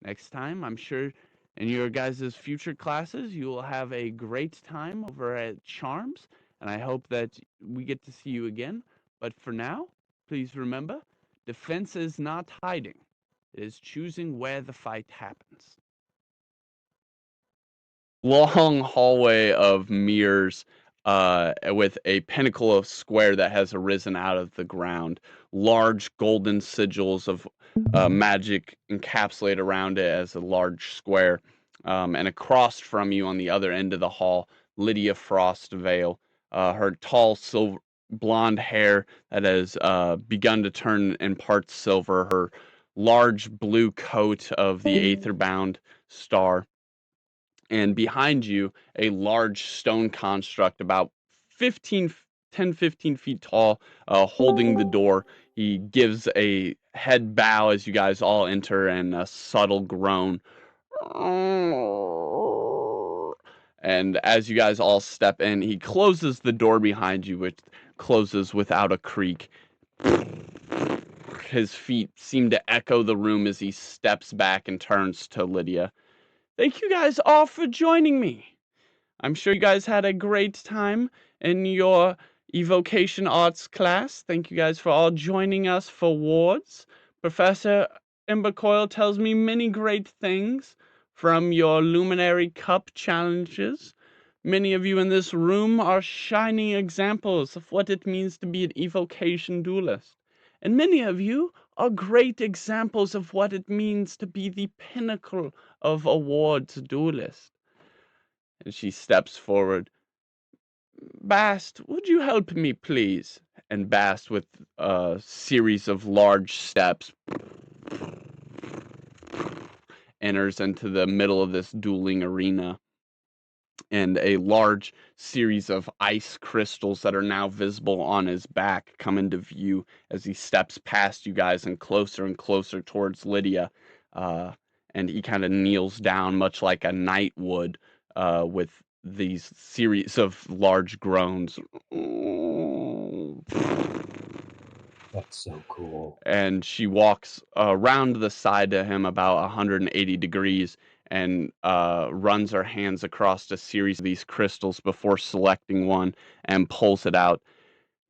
Next time, I'm sure in your guys' future classes, you will have a great time over at Charms, and I hope that we get to see you again. But for now, please remember, defense is not hiding. It is choosing where the fight happens. Long hallway of mirrors with a pinnacle of square that has arisen out of the ground. Large golden sigils of magic encapsulate around it as a large square. And across from you on the other end of the hall, Lydia Frostvale. Her tall silver blonde hair that has begun to turn in parts silver. Her large blue coat of the Aetherbound star, and behind you a large stone construct about 15 feet tall, holding the door. He gives a head bow as you guys all enter, and a subtle groan. And as you guys all step in, he closes the door behind you, which closes without a creak. His feet seem to echo the room as he steps back and turns to Lydia. Thank you guys all for joining me. I'm sure you guys had a great time in your evocation arts class. Thank you guys for all joining us for wards. Professor Embercoil tells me many great things from your Luminary Cup challenges. Many of you in this room are shining examples of what it means to be an evocation duelist. And many of you are great examples of what it means to be the pinnacle of a wards duelist. And she steps forward. Bast, would you help me, please? And Bast, with a series of large steps, enters into the middle of this dueling arena. And a large series of ice crystals that are now visible on his back come into view as he steps past you guys and closer towards Lydia. And he kind of kneels down, much like a knight would, with these series of large groans. That's so cool. And she walks around the side to him about 180 degrees and runs her hands across a series of these crystals before selecting one and pulls it out.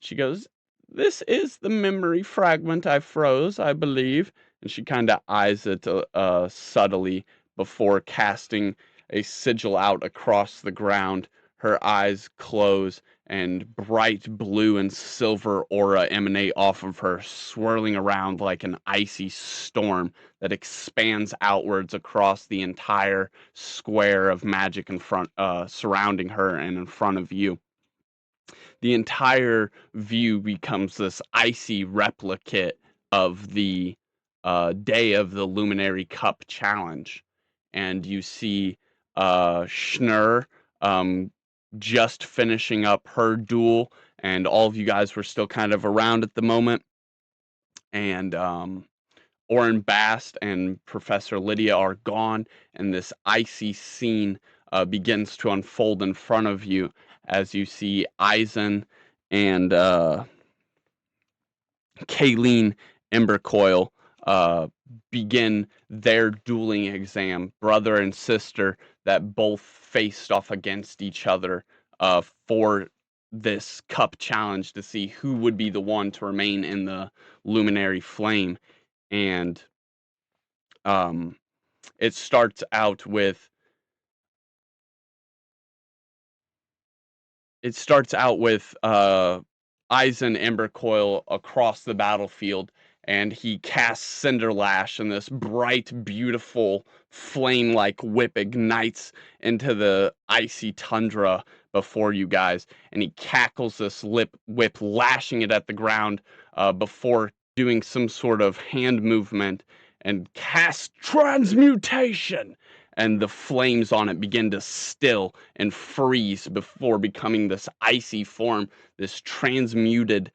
She goes, "This is the memory fragment I froze, I believe." And she kind of eyes it subtly before casting a sigil out across the ground. Her eyes close, and bright blue and silver aura emanate off of her, swirling around like an icy storm that expands outwards across the entire square of magic in front, surrounding her and in front of you. The entire view becomes this icy replicate of the day of the Luminary Cup challenge. And you see Schnur just finishing up her duel, and all of you guys were still kind of around at the moment. And Oren Bast and Professor Lydia are gone, and this icy scene begins to unfold in front of you as you see Eisen and Kayleen Embercoil begin their dueling exam, brother and sister that both faced off against each other for this cup challenge to see who would be the one to remain in the luminary flame. And it starts out with it starts out with Eisen Embercoil across the battlefield, and he casts Cinder Lash, and this bright, beautiful flame-like whip ignites into the icy tundra before you guys, and he cackles this whip, lashing it at the ground before doing some sort of hand movement and casts Transmutation, and the flames on it begin to still and freeze before becoming this icy form, this transmuted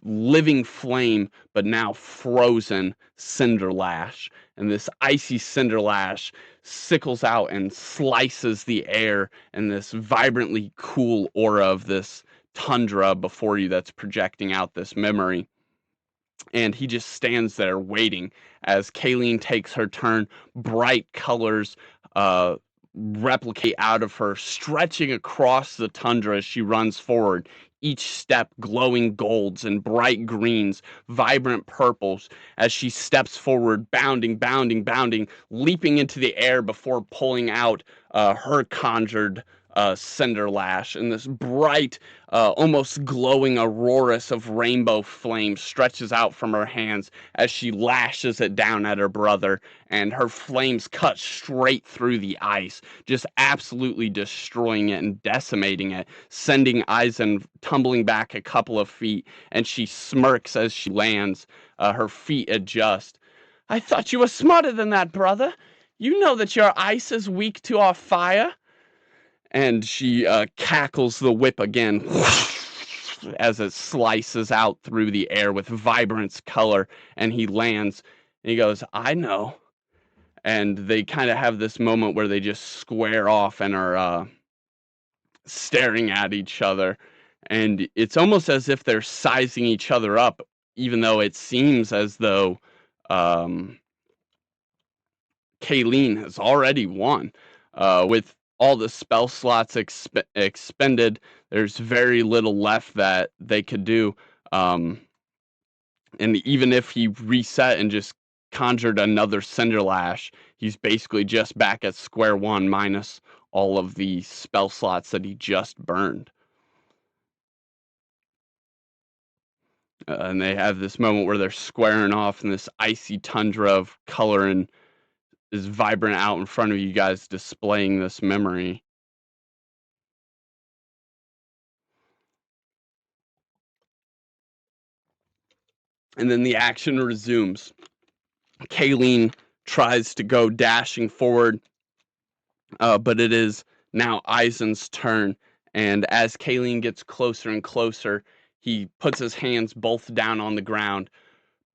living flame, but now frozen Cinder Lash. And this icy Cinder Lash sickles out and slices the air, and this vibrantly cool aura of this tundra before you that's projecting out this memory. And he just stands there waiting as Kayleen takes her turn. Bright colors replicate out of her, stretching across the tundra as she runs forward. Each step glowing golds and bright greens, vibrant purples as she steps forward, bounding, bounding, bounding, leaping into the air before pulling out her conjured Cinder Lash. And this bright, almost glowing auroras of rainbow flame stretches out from her hands as she lashes it down at her brother, and her flames cut straight through the ice, just absolutely destroying it and decimating it, sending Eisen tumbling back a couple of feet, and she smirks as she lands. Her feet adjust. I thought you were smarter than that, brother. You know that your ice is weak to our fire. And she cackles the whip again as it slices out through the air with vibrant color, and he lands, and he goes, I know. And they kind of have this moment where they just square off and are staring at each other, and it's almost as if they're sizing each other up, even though it seems as though Kayleen has already won. With all the spell slots expended, there's very little left that they could do. And even if he reset and just conjured another Cinder Lash, he's basically just back at square one minus all of the spell slots that he just burned. And they have this moment where they're squaring off in this icy tundra of color and is vibrant out in front of you guys, displaying this memory. And then the action resumes. Kayleen tries to go dashing forward, but it is now Eisen's turn. And as Kayleen gets closer and closer, he puts his hands both down on the ground.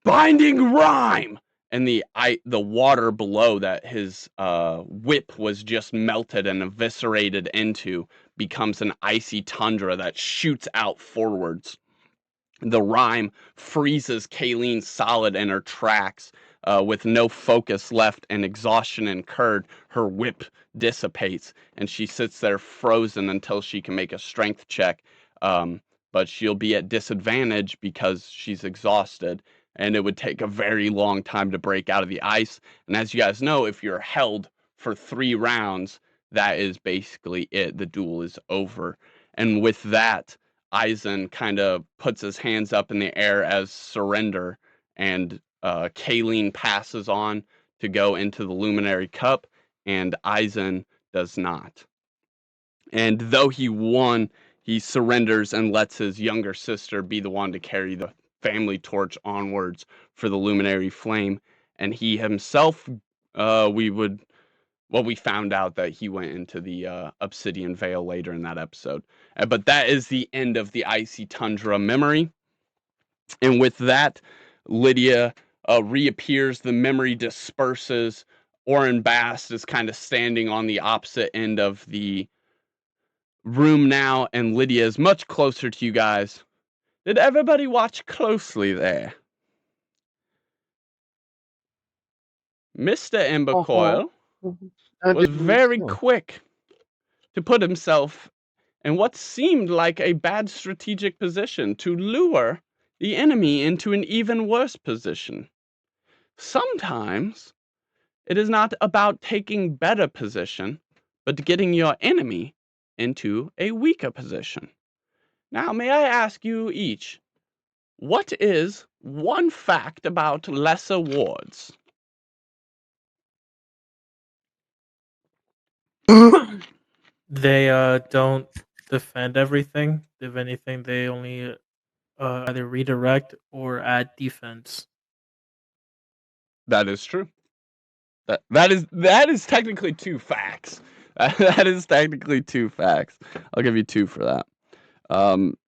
Binding Rime! And the water below that his whip was just melted and eviscerated into becomes an icy tundra that shoots out forwards. The rime freezes Kayleen solid in her tracks. With no focus left and exhaustion incurred, her whip dissipates, and she sits there frozen until she can make a strength check. But she'll be at disadvantage because she's exhausted, and it would take a very long time to break out of the ice. And as you guys know, if you're held for 3 rounds, that is basically it. The duel is over. And with that, Eisen kind of puts his hands up in the air as surrender, and Kayleen passes on to go into the Luminary Cup, and Eisen does not. And though he won, he surrenders and lets his younger sister be the one to carry the family torch onwards for the Luminary Flame. And he himself, we found out that he went into the Obsidian Veil later in that episode. But that is the end of the Icy Tundra memory. And with that, Lydia reappears, the memory disperses. Oren Bast is kind of standing on the opposite end of the room now, and Lydia is much closer to you guys. Did everybody watch closely there? Mr. Embercoil was very quick to put himself in what seemed like a bad strategic position to lure the enemy into an even worse position. Sometimes it is not about taking better position, but getting your enemy into a weaker position. Now, may I ask you each, what is one fact about lesser wards? They don't defend everything. If anything, they only either redirect or add defense. That is true. That is technically two facts. That is technically two facts. I'll give you two for that.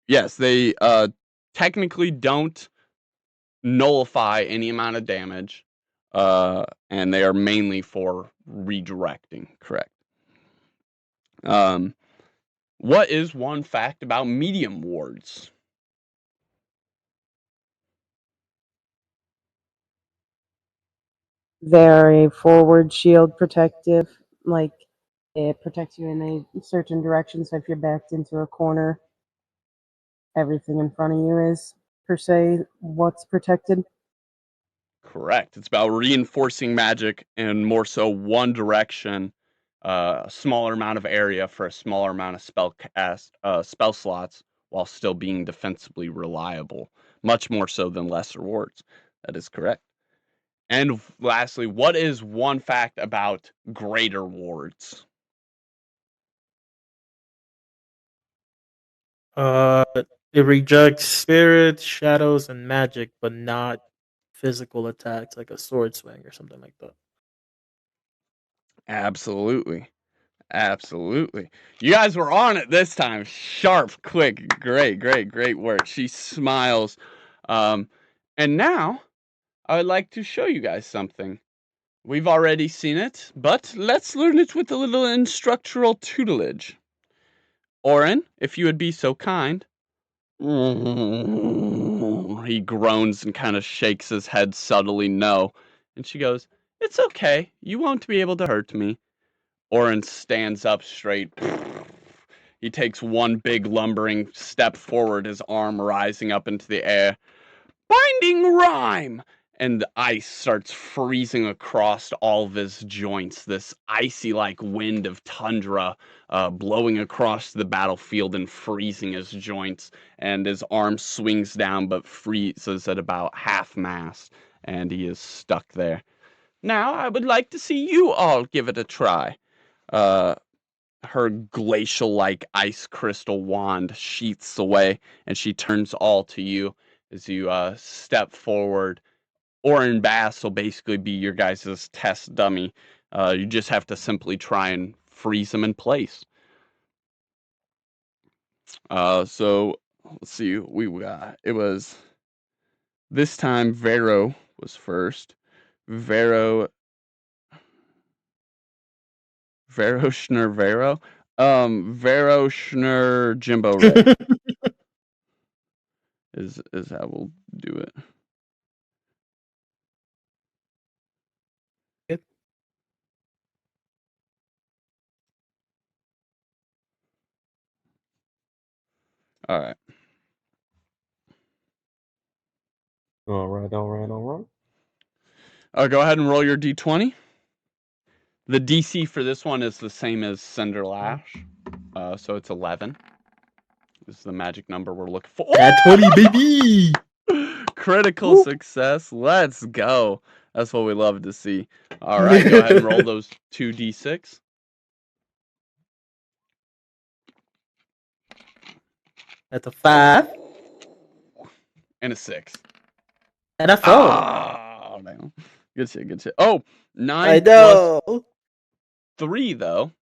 Yes, they technically don't nullify any amount of damage, and they are mainly for redirecting. Correct. What is one fact about medium wards? They're a forward shield protective, like it protects you in a certain direction. So if you're backed into a corner, everything in front of you is per se what's protected. Correct. It's about reinforcing magic in more so one direction, a smaller amount of area for a smaller amount of spell slots, while still being defensively reliable. Much more so than lesser wards. That is correct. And lastly, what is one fact about greater wards? It rejects spirits, shadows, and magic, but not physical attacks like a sword swing or something like that. Absolutely. Absolutely. You guys were on it this time. Sharp, quick, great work. She smiles. And now I would like to show you guys something. We've already seen it, but let's learn it with a little instructional tutelage. Oren, if you would be so kind. He groans and kind of shakes his head subtly no. And she goes, "It's okay. You won't be able to hurt me." Oren stands up straight. He takes one big lumbering step forward, his arm rising up into the air. Binding rhyme! And ice starts freezing across all of his joints, this icy-like wind of tundra blowing across the battlefield and freezing his joints. And his arm swings down but freezes at about half-mast, and he is stuck there. Now I would like to see you all give it a try. Her glacial-like ice crystal wand sheaths away, and she turns all to you as you step forward. Orin Bass will basically be your guys' test dummy. You just have to simply try and freeze them in place. So let's see. It was this time. Vero was first. Vero Schner. Vero Schner Jimbo Ray is how we'll do it. All right. All right. Go ahead and roll your d20. The DC for this one is the same as Cinder Lash, so it's 11. This is the magic number we're looking for. At 20, baby! Critical success. Let's go. That's what we love to see. All right, go ahead and roll those 2d6. That's a 5. And a 6. And a 4. Oh, no. Good shit. Oh, 9 I know. plus 3, though.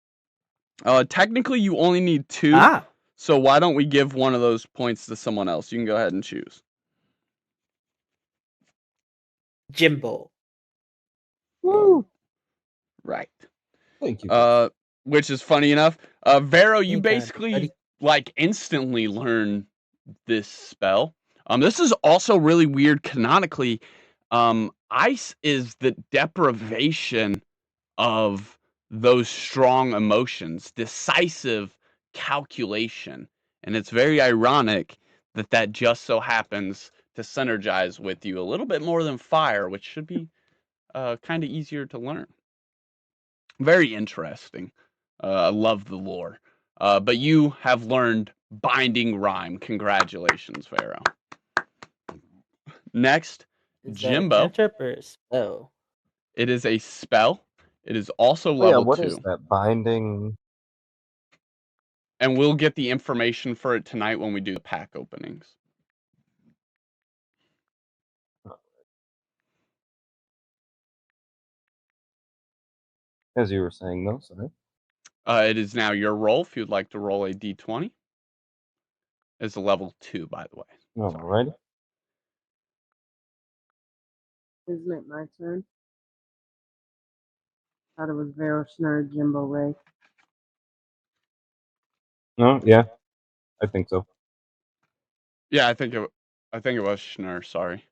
Technically, you only need 2. So why don't we give one of those points to someone else? You can go ahead and choose. Jimbo. Woo! Right. Thank you. Which is funny enough. Vero, you Anytime, basically buddy. like instantly learn this spell. This is also really weird canonically. Ice is the deprivation of those strong emotions, decisive calculation. And it's very ironic that that just so happens to synergize with you a little bit more than fire, which should be kind of easier to learn. Very interesting. I love the lore. But you have learned Binding Rhyme. Congratulations, Vero. Next, Is that a Jimbo. cantrip or a spell? It is a spell. It is also Oh, yeah, level what 2. is that binding? And we'll get the information for it tonight when we do the pack openings. As you were saying, though, sorry. It is now your roll if you'd like to roll a d20. It's a level 2, by the way. All right. Isn't it my turn? Thought it was Vero Schnurr, Jimbo Ray. No, yeah, I think so. Yeah, I think it was Schnurr. Sorry,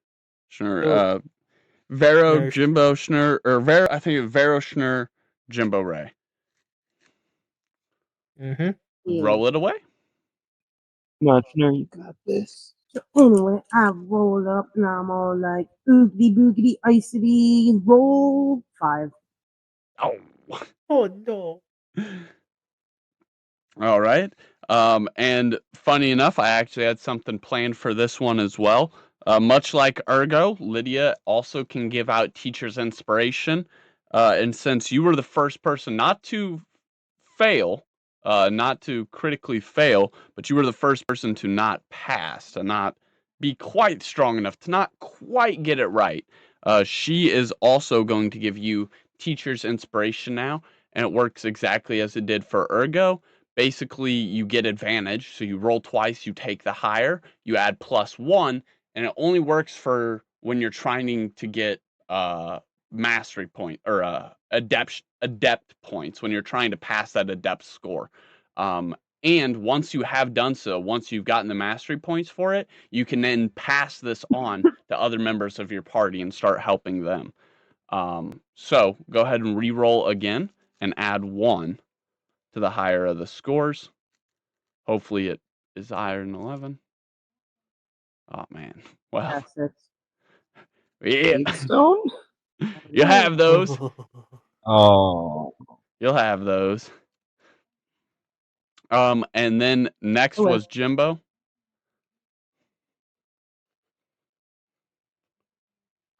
Schnurr. Oh. Vero, Schnurr. Jimbo, Schnurr, or Vero. I think it was Vero, Schnurr, Jimbo, Ray. Mm-hmm. Yeah. Roll it away. Not sure you got this. So anyway, I rolled up and I'm all like, oogly boogly icily, roll 5. Oh. Oh no. All right. And funny enough, I actually had something planned for this one as well. Much like Ergo, Lydia also can give out teacher's inspiration. And since you were the first person not to fail, not to critically fail, but you were the first person to not pass, to not be quite strong enough, to not quite get it right. She is also going to give you teacher's inspiration now, and it works exactly as it did for Ergo. Basically, you get advantage, so you roll twice, you take the higher, you add +1, and it only works for when you're trying to get mastery point or adept points when you're trying to pass that adept score. And once you have done so, once you've gotten the mastery points for it, you can then pass this on to other members of your party and start helping them. So go ahead and re-roll again and add 1 to the higher of the scores. Hopefully it is higher than 11. Oh man. Well, That's yeah. Big stone? You have those. Oh. You'll have those. And then next was Jimbo.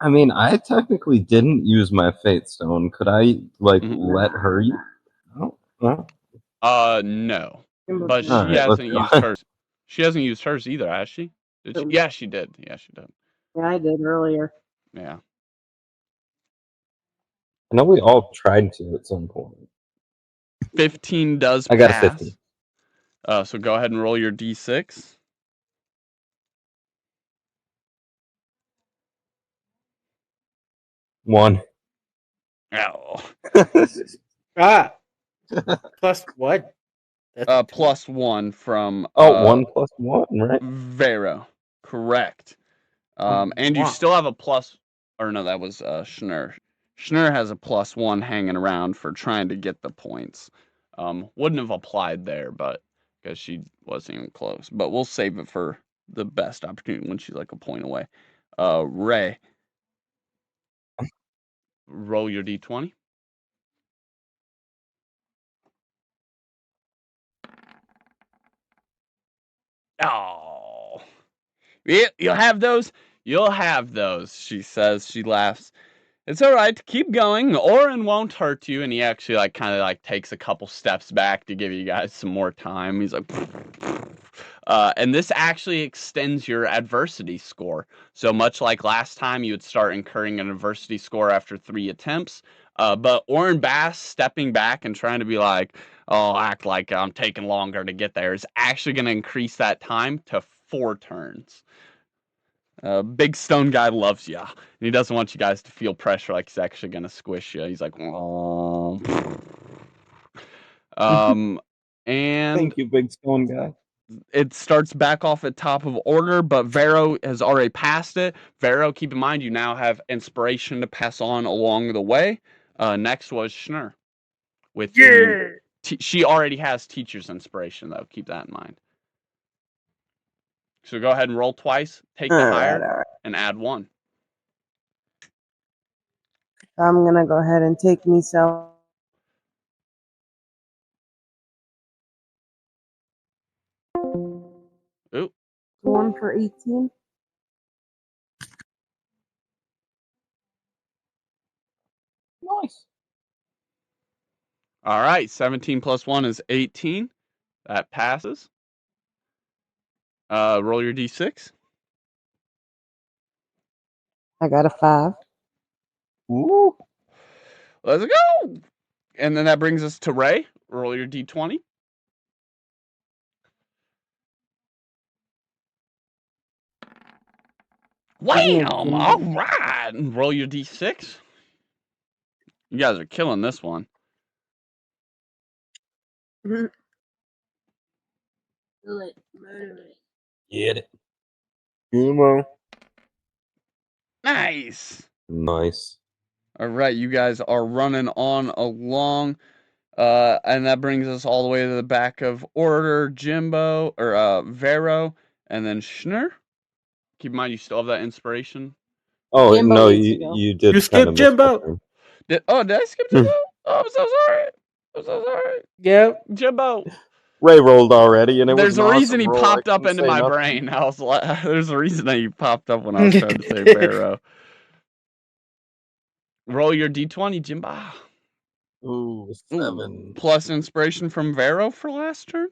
I mean, I technically didn't use my fate stone. Could I, like, let her use? Oh, well. No. Jimbo But did. she Alright, let's hasn't go. used hers. She hasn't used hers either, has she? Did she? Yeah, she did. Yeah, she did. Yeah, I did earlier. Yeah. I know we all tried to at some point. 15 does I got a pass. 50. So go ahead and roll your d6. One. Oh. Ah. Plus what? That's +1 from 1 plus 1, right? Vero. Correct. And you still have a plus, or no, that was Schnurr. Schnurr has a +1 hanging around for trying to get the points. Wouldn't have applied there, but because she wasn't even close. But we'll save it for the best opportunity when she's like a point away. Ray, roll your d20. Oh, yeah, you'll have those. You'll have those, she says. She laughs. It's all right. Keep going. Orin won't hurt you. And he actually kind of takes a couple steps back to give you guys some more time. He's like, and this actually extends your adversity score. So much like last time, you would start incurring an adversity score after 3 attempts. But Orin Bass stepping back and trying to be like, oh, act like I'm taking longer to get there is actually going to increase that time to 4 turns. Big stone guy loves ya, and he doesn't want you guys to feel pressure like he's actually gonna squish you. He's like, oh. And Thank you, big stone guy. it starts back off at top of order, but Vero has already passed it. Vero, keep in mind you now have inspiration to pass on along the way. Next was Schnurr. With she already has teacher's inspiration though. Keep that in mind. So go ahead and roll twice, take the higher, and add 1. I'm gonna go ahead and take myself 1 for 18. Nice. All right, 17 plus 1 is 18. That passes. Roll your d6. I got a 5. Ooh. Let's go. And then that brings us to Ray. Roll your d20. Wham! All right. Roll your d6. You guys are killing this one. Get it. Come on. Nice. Nice. All right, you guys are running on along. And that brings us all the way to the back of order. Jimbo, or Vero, and then Schnur. Keep in mind, you still have that inspiration. Oh, Jimbo no, needs to go. you did You kind skipped of miss my Jimbo. turn. Did I skip Jimbo? Oh, I'm so sorry. I'm so sorry. Yep. Jimbo. Ray rolled already, and it was There's an a reason awesome he roll. I popped up couldn't into say my nothing. brain. I was like, there's a reason that he popped up when I was trying to say Vero. Roll your d20, Jimbo. Ooh, 7. Plus inspiration from Vero for last turn.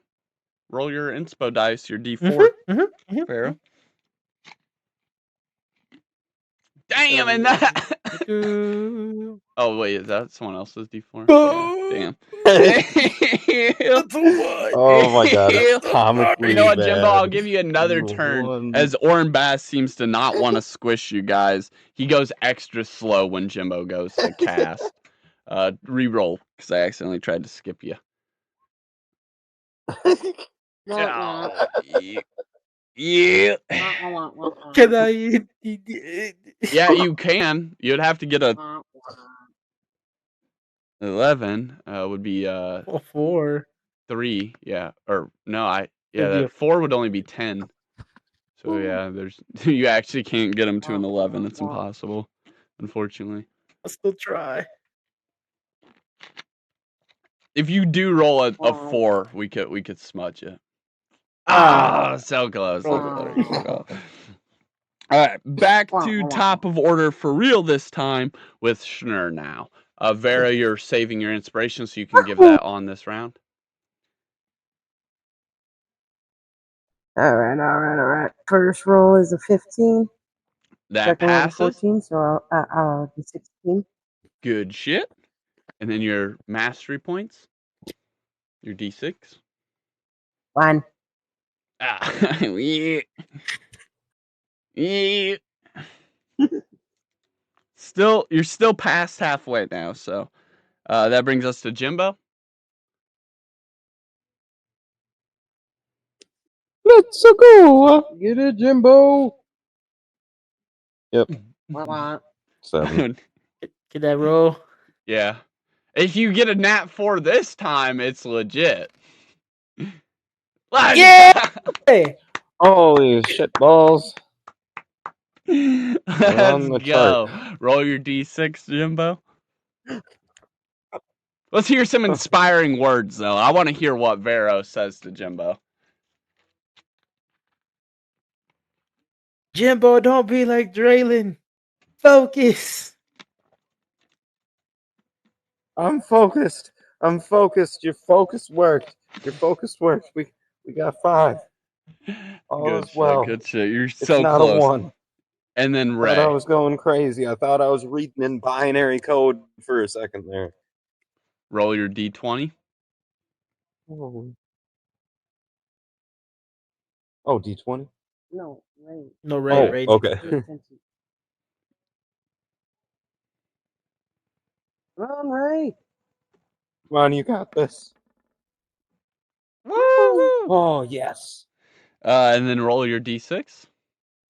Roll your inspo dice, your d4. Vero. Damn, and that. Oh, wait, is that someone else's d4? Yeah, damn. Oh my god, it's comically You know what, bad. Jimbo? I'll give you another turn. As Orin Bass seems to not want to squish you guys, he goes extra slow when Jimbo goes to cast. Reroll, because I accidentally tried to skip you. Oh, yeah. Can I? Yeah, you can. You'd have to get a 11. Would be 4. 3. Yeah, or no, It'd be that a 4 would only be 10. So yeah, there's you actually can't get him to an 11. It's impossible, unfortunately. I'll still try. If you do roll a 4, we could smudge it. Ah, so close. So close. All right, back to top of order for real this time with Schnur now. Vera, you're saving your inspiration, so you can give that on this round. All right. First roll is a 15. That Second one passes. 14, so I'll be 16. Good shit. And then your mastery points, your d6. 1. Ah, yeah. Yeah. You're still past halfway now, so that brings us to Jimbo. Let's go. Get it, Jimbo. Yep. 7. Can I roll? Yeah. If you get a nat 4 this time, it's legit. Yeah! Holy shit balls. Let's go. Roll your d6, Jimbo. Let's hear some inspiring words, though. I want to hear what Vero says to Jimbo. Jimbo, don't be like Draylon. Focus. I'm focused. Your focus worked. We got 5. All is well. Good shit. You're It's so not close. a 1. And then I Ray. thought I was going crazy. I thought I was reading in binary code for a second there. Roll your d20. Oh, D20? No, Ray. No, Ray. Oh, Ray. okay. Come on, Ray. Come on, you got this. Woo! Oh, yes. And then roll your d6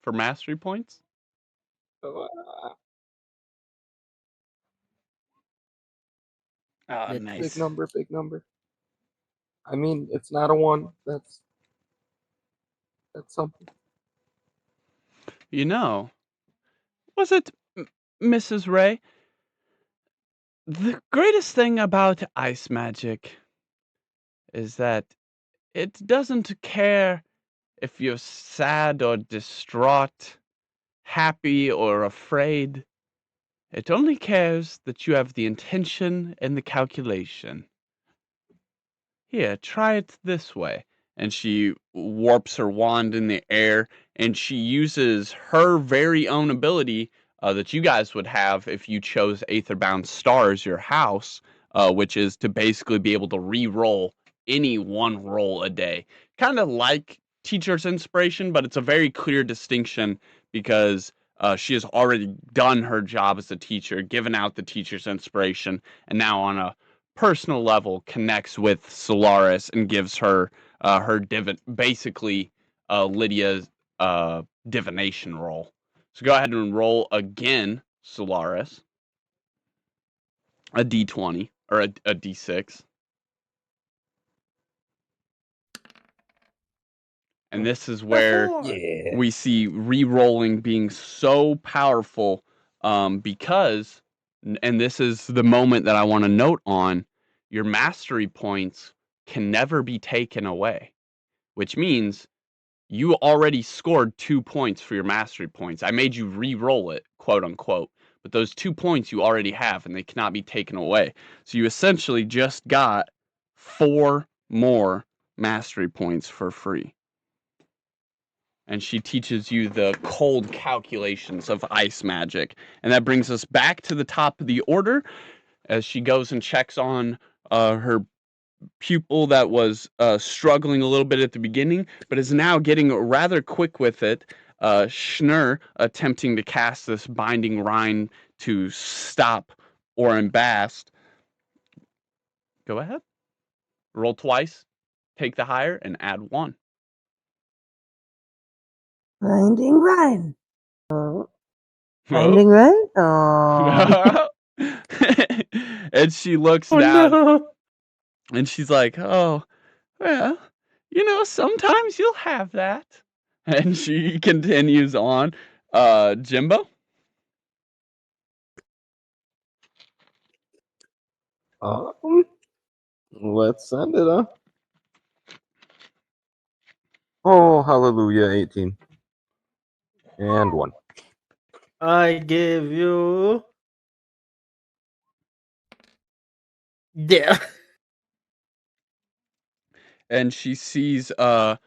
for mastery points. Nice. Big number. I mean, it's not a 1. That's something. You know, was it Mrs. Ray? The greatest thing about ice magic is that it doesn't care if you're sad or distraught, happy or afraid, it only cares that you have the intention and the calculation. Here, try it this way. And she warps her wand in the air, and she uses her very own ability that you guys would have if you chose Aetherbound Star as your house, which is to basically be able to re-roll any one roll a day. Kind of like Teacher's Inspiration, but it's a very clear distinction because she has already done her job as a teacher, given out the Teacher's Inspiration, and now on a personal level connects with Solaris and gives her basically Lydia's divination roll. So go ahead and roll again, Solaris, a d20 or a d6. And this is where Yeah. we see re-rolling being so powerful because, and this is the moment that I want to note on, your mastery points can never be taken away, which means you already scored 2 points for your mastery points. I made you re-roll it, quote unquote, but those 2 points you already have and they cannot be taken away. So you essentially just got 4 more mastery points for free. And she teaches you the cold calculations of ice magic. And that brings us back to the top of the order as she goes and checks on her pupil that was struggling a little bit at the beginning, but is now getting rather quick with it. Schnur attempting to cast this binding rind to stop Orin Bast. Go ahead. Roll twice, take the higher, and add 1. Finding Ryan. Oh. Finding Ryan? Oh. And she looks Oh down no! and she's like, "Oh, well, sometimes you'll have that." And she continues on. Jimbo? Let's send it, huh? Oh, hallelujah, 18. And 1. I give you. Yeah. And she sees her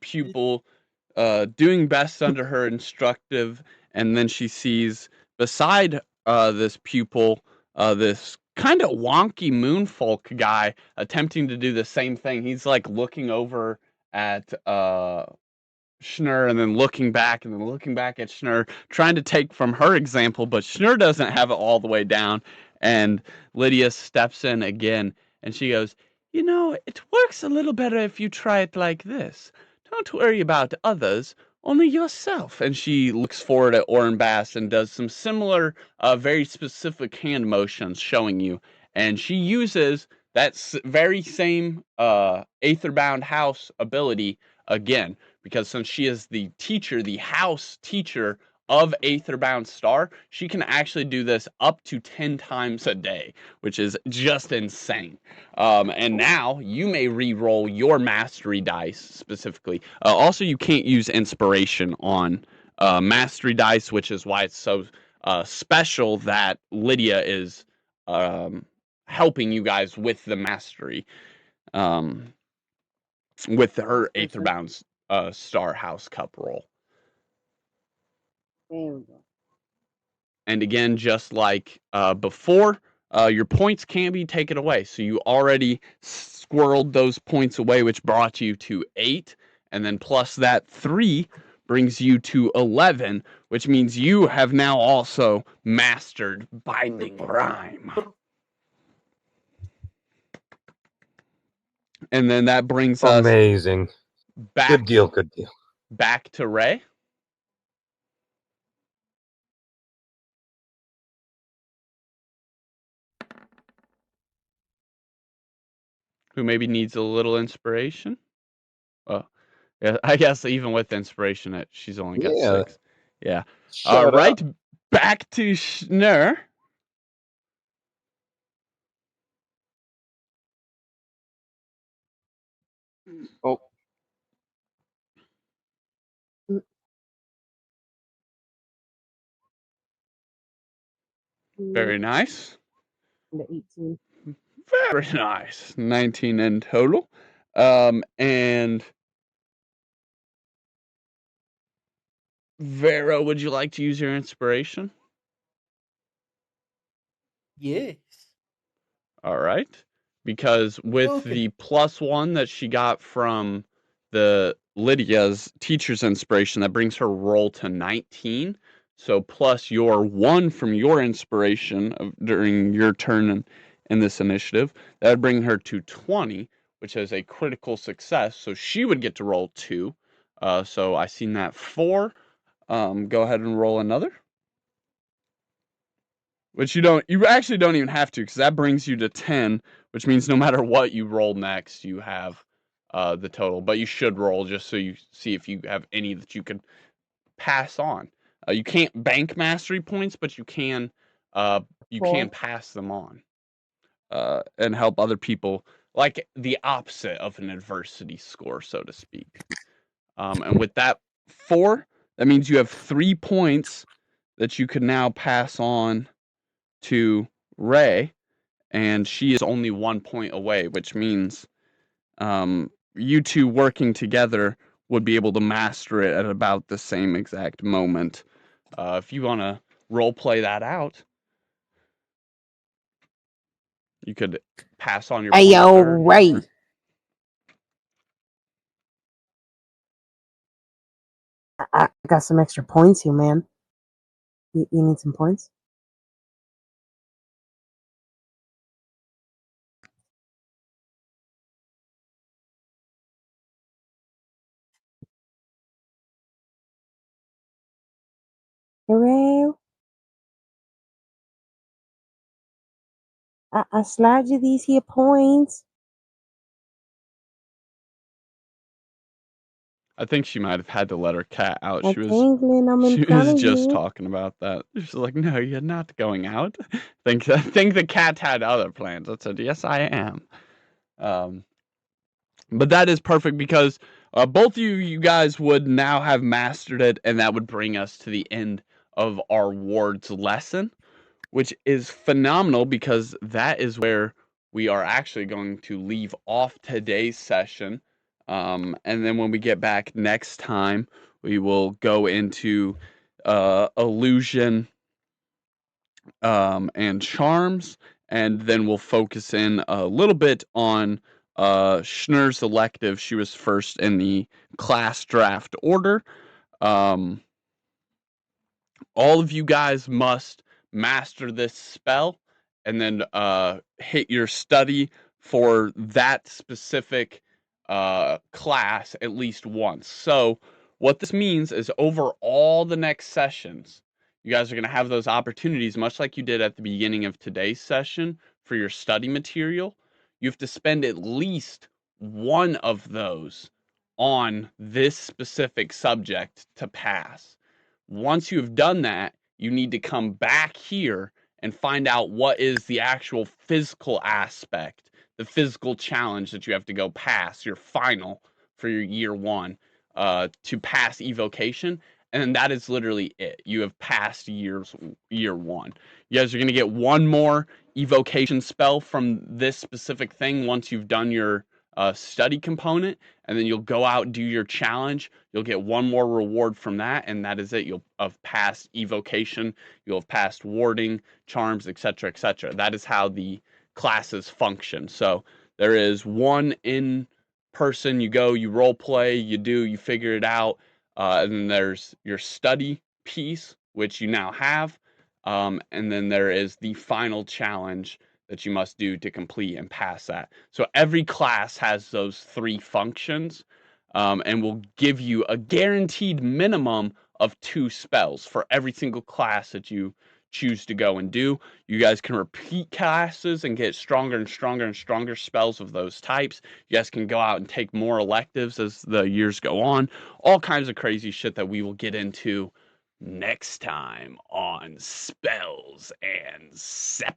pupil doing best under her instructive, and then she sees beside this pupil this kind of wonky moonfolk guy attempting to do the same thing. He's like looking over at Schnur and then looking back and then looking back at Schnur, trying to take from her example, but Schnur doesn't have it all the way down. And Lydia steps in again and she goes, it works a little better if you try it like this. Don't worry about others, only yourself. And she looks forward at Orin Bass and does some similar, very specific hand motions showing you. And she uses that very same Aetherbound House ability again, because since she is the teacher, the house teacher of Aetherbound Star, she can actually do this up to 10 times a day, which is just insane. And now you may re-roll your mastery dice specifically. Also, you can't use inspiration on mastery dice, which is why it's so special that Lydia is helping you guys with the mastery. With her Aetherbound Star House Cup roll. There we go. And again, just like before, your points can be taken away. So you already squirreled those points away, which brought you to 8. And then plus that 3 brings you to 11, which means you have now also mastered Binding Rhyme. And then that brings us Amazing. back, Good deal, good deal. Back to Ray. Who maybe needs a little inspiration. Well, yeah, I guess even with inspiration, she's only got 6. Yeah. Shut Right up. back to Schnur. Oh. Very nice. The 18. Very nice. 19 in total. And Vera, would you like to use your inspiration? Yes. All right. Because with Okay. the +1 that she got from the Lydia's teacher's inspiration, that brings her roll to 19. So plus your 1 from your inspiration during your turn in this initiative, that would bring her to 20, which is a critical success. So she would get to roll 2. So I seen that 4. Go ahead and roll another. Which you actually don't even have to, because that brings you to 10, which means no matter what you roll next, you have the total. But you should roll just so you see if you have any that you can pass on. You can't bank mastery points, but you can 4. pass them on and help other people, like the opposite of an adversity score, so to speak. And with that 4, that means you have 3 points that you can now pass on to Ray, and she is only 1 point away, which means you two working together would be able to master it at about the same exact moment. If you want to role play that out, you could pass on your Hey, points to yo, her. Ray. I got some extra points here, man. You need some points? Hello? I slide you these here points. I think she might have had to let her cat out. I'm tingling. I'm in She front was of just you. talking about that. She's like, "No, you're not going out." I think the cat had other plans. I said, "Yes, I am." But that is perfect because both of you guys would now have mastered it, and that would bring us to the end of our ward's lesson, which is phenomenal because that is where we are actually going to leave off today's session. And then when we get back next time, we will go into illusion and charms, and then we'll focus in a little bit on Schnur's elective. She was first in the class draft order. Um, all of you guys must master this spell and then hit your study for that specific class at least once. So what this means is over all the next sessions, you guys are going to have those opportunities, much like you did at the beginning of today's session for your study material. You have to spend at least one of those on this specific subject to pass. Once you have done that, you need to come back here and find out what is the actual physical aspect, the physical challenge that you have to go pass, your final for your year 1 to pass evocation. And that is literally it. You have passed year 1. You guys are going to get one more evocation spell from this specific thing once you've done your study component, and then you'll go out and do your challenge. You'll get one more reward from that, and that is it. You'll have passed evocation, you'll have passed warding, charms, etc., etc. That is how the classes function. So there is one in person. You go, you role play, you figure it out, and then there's your study piece, which you now have, and then there is the final challenge that you must do to complete and pass that. So every class has those 3 functions, and will give you a guaranteed minimum of 2 spells for every single class that you choose to go and do. You guys can repeat classes and get stronger and stronger and stronger spells of those types. You guys can go out and take more electives as the years go on. All kinds of crazy shit that we will get into next time on Spells and Scepters.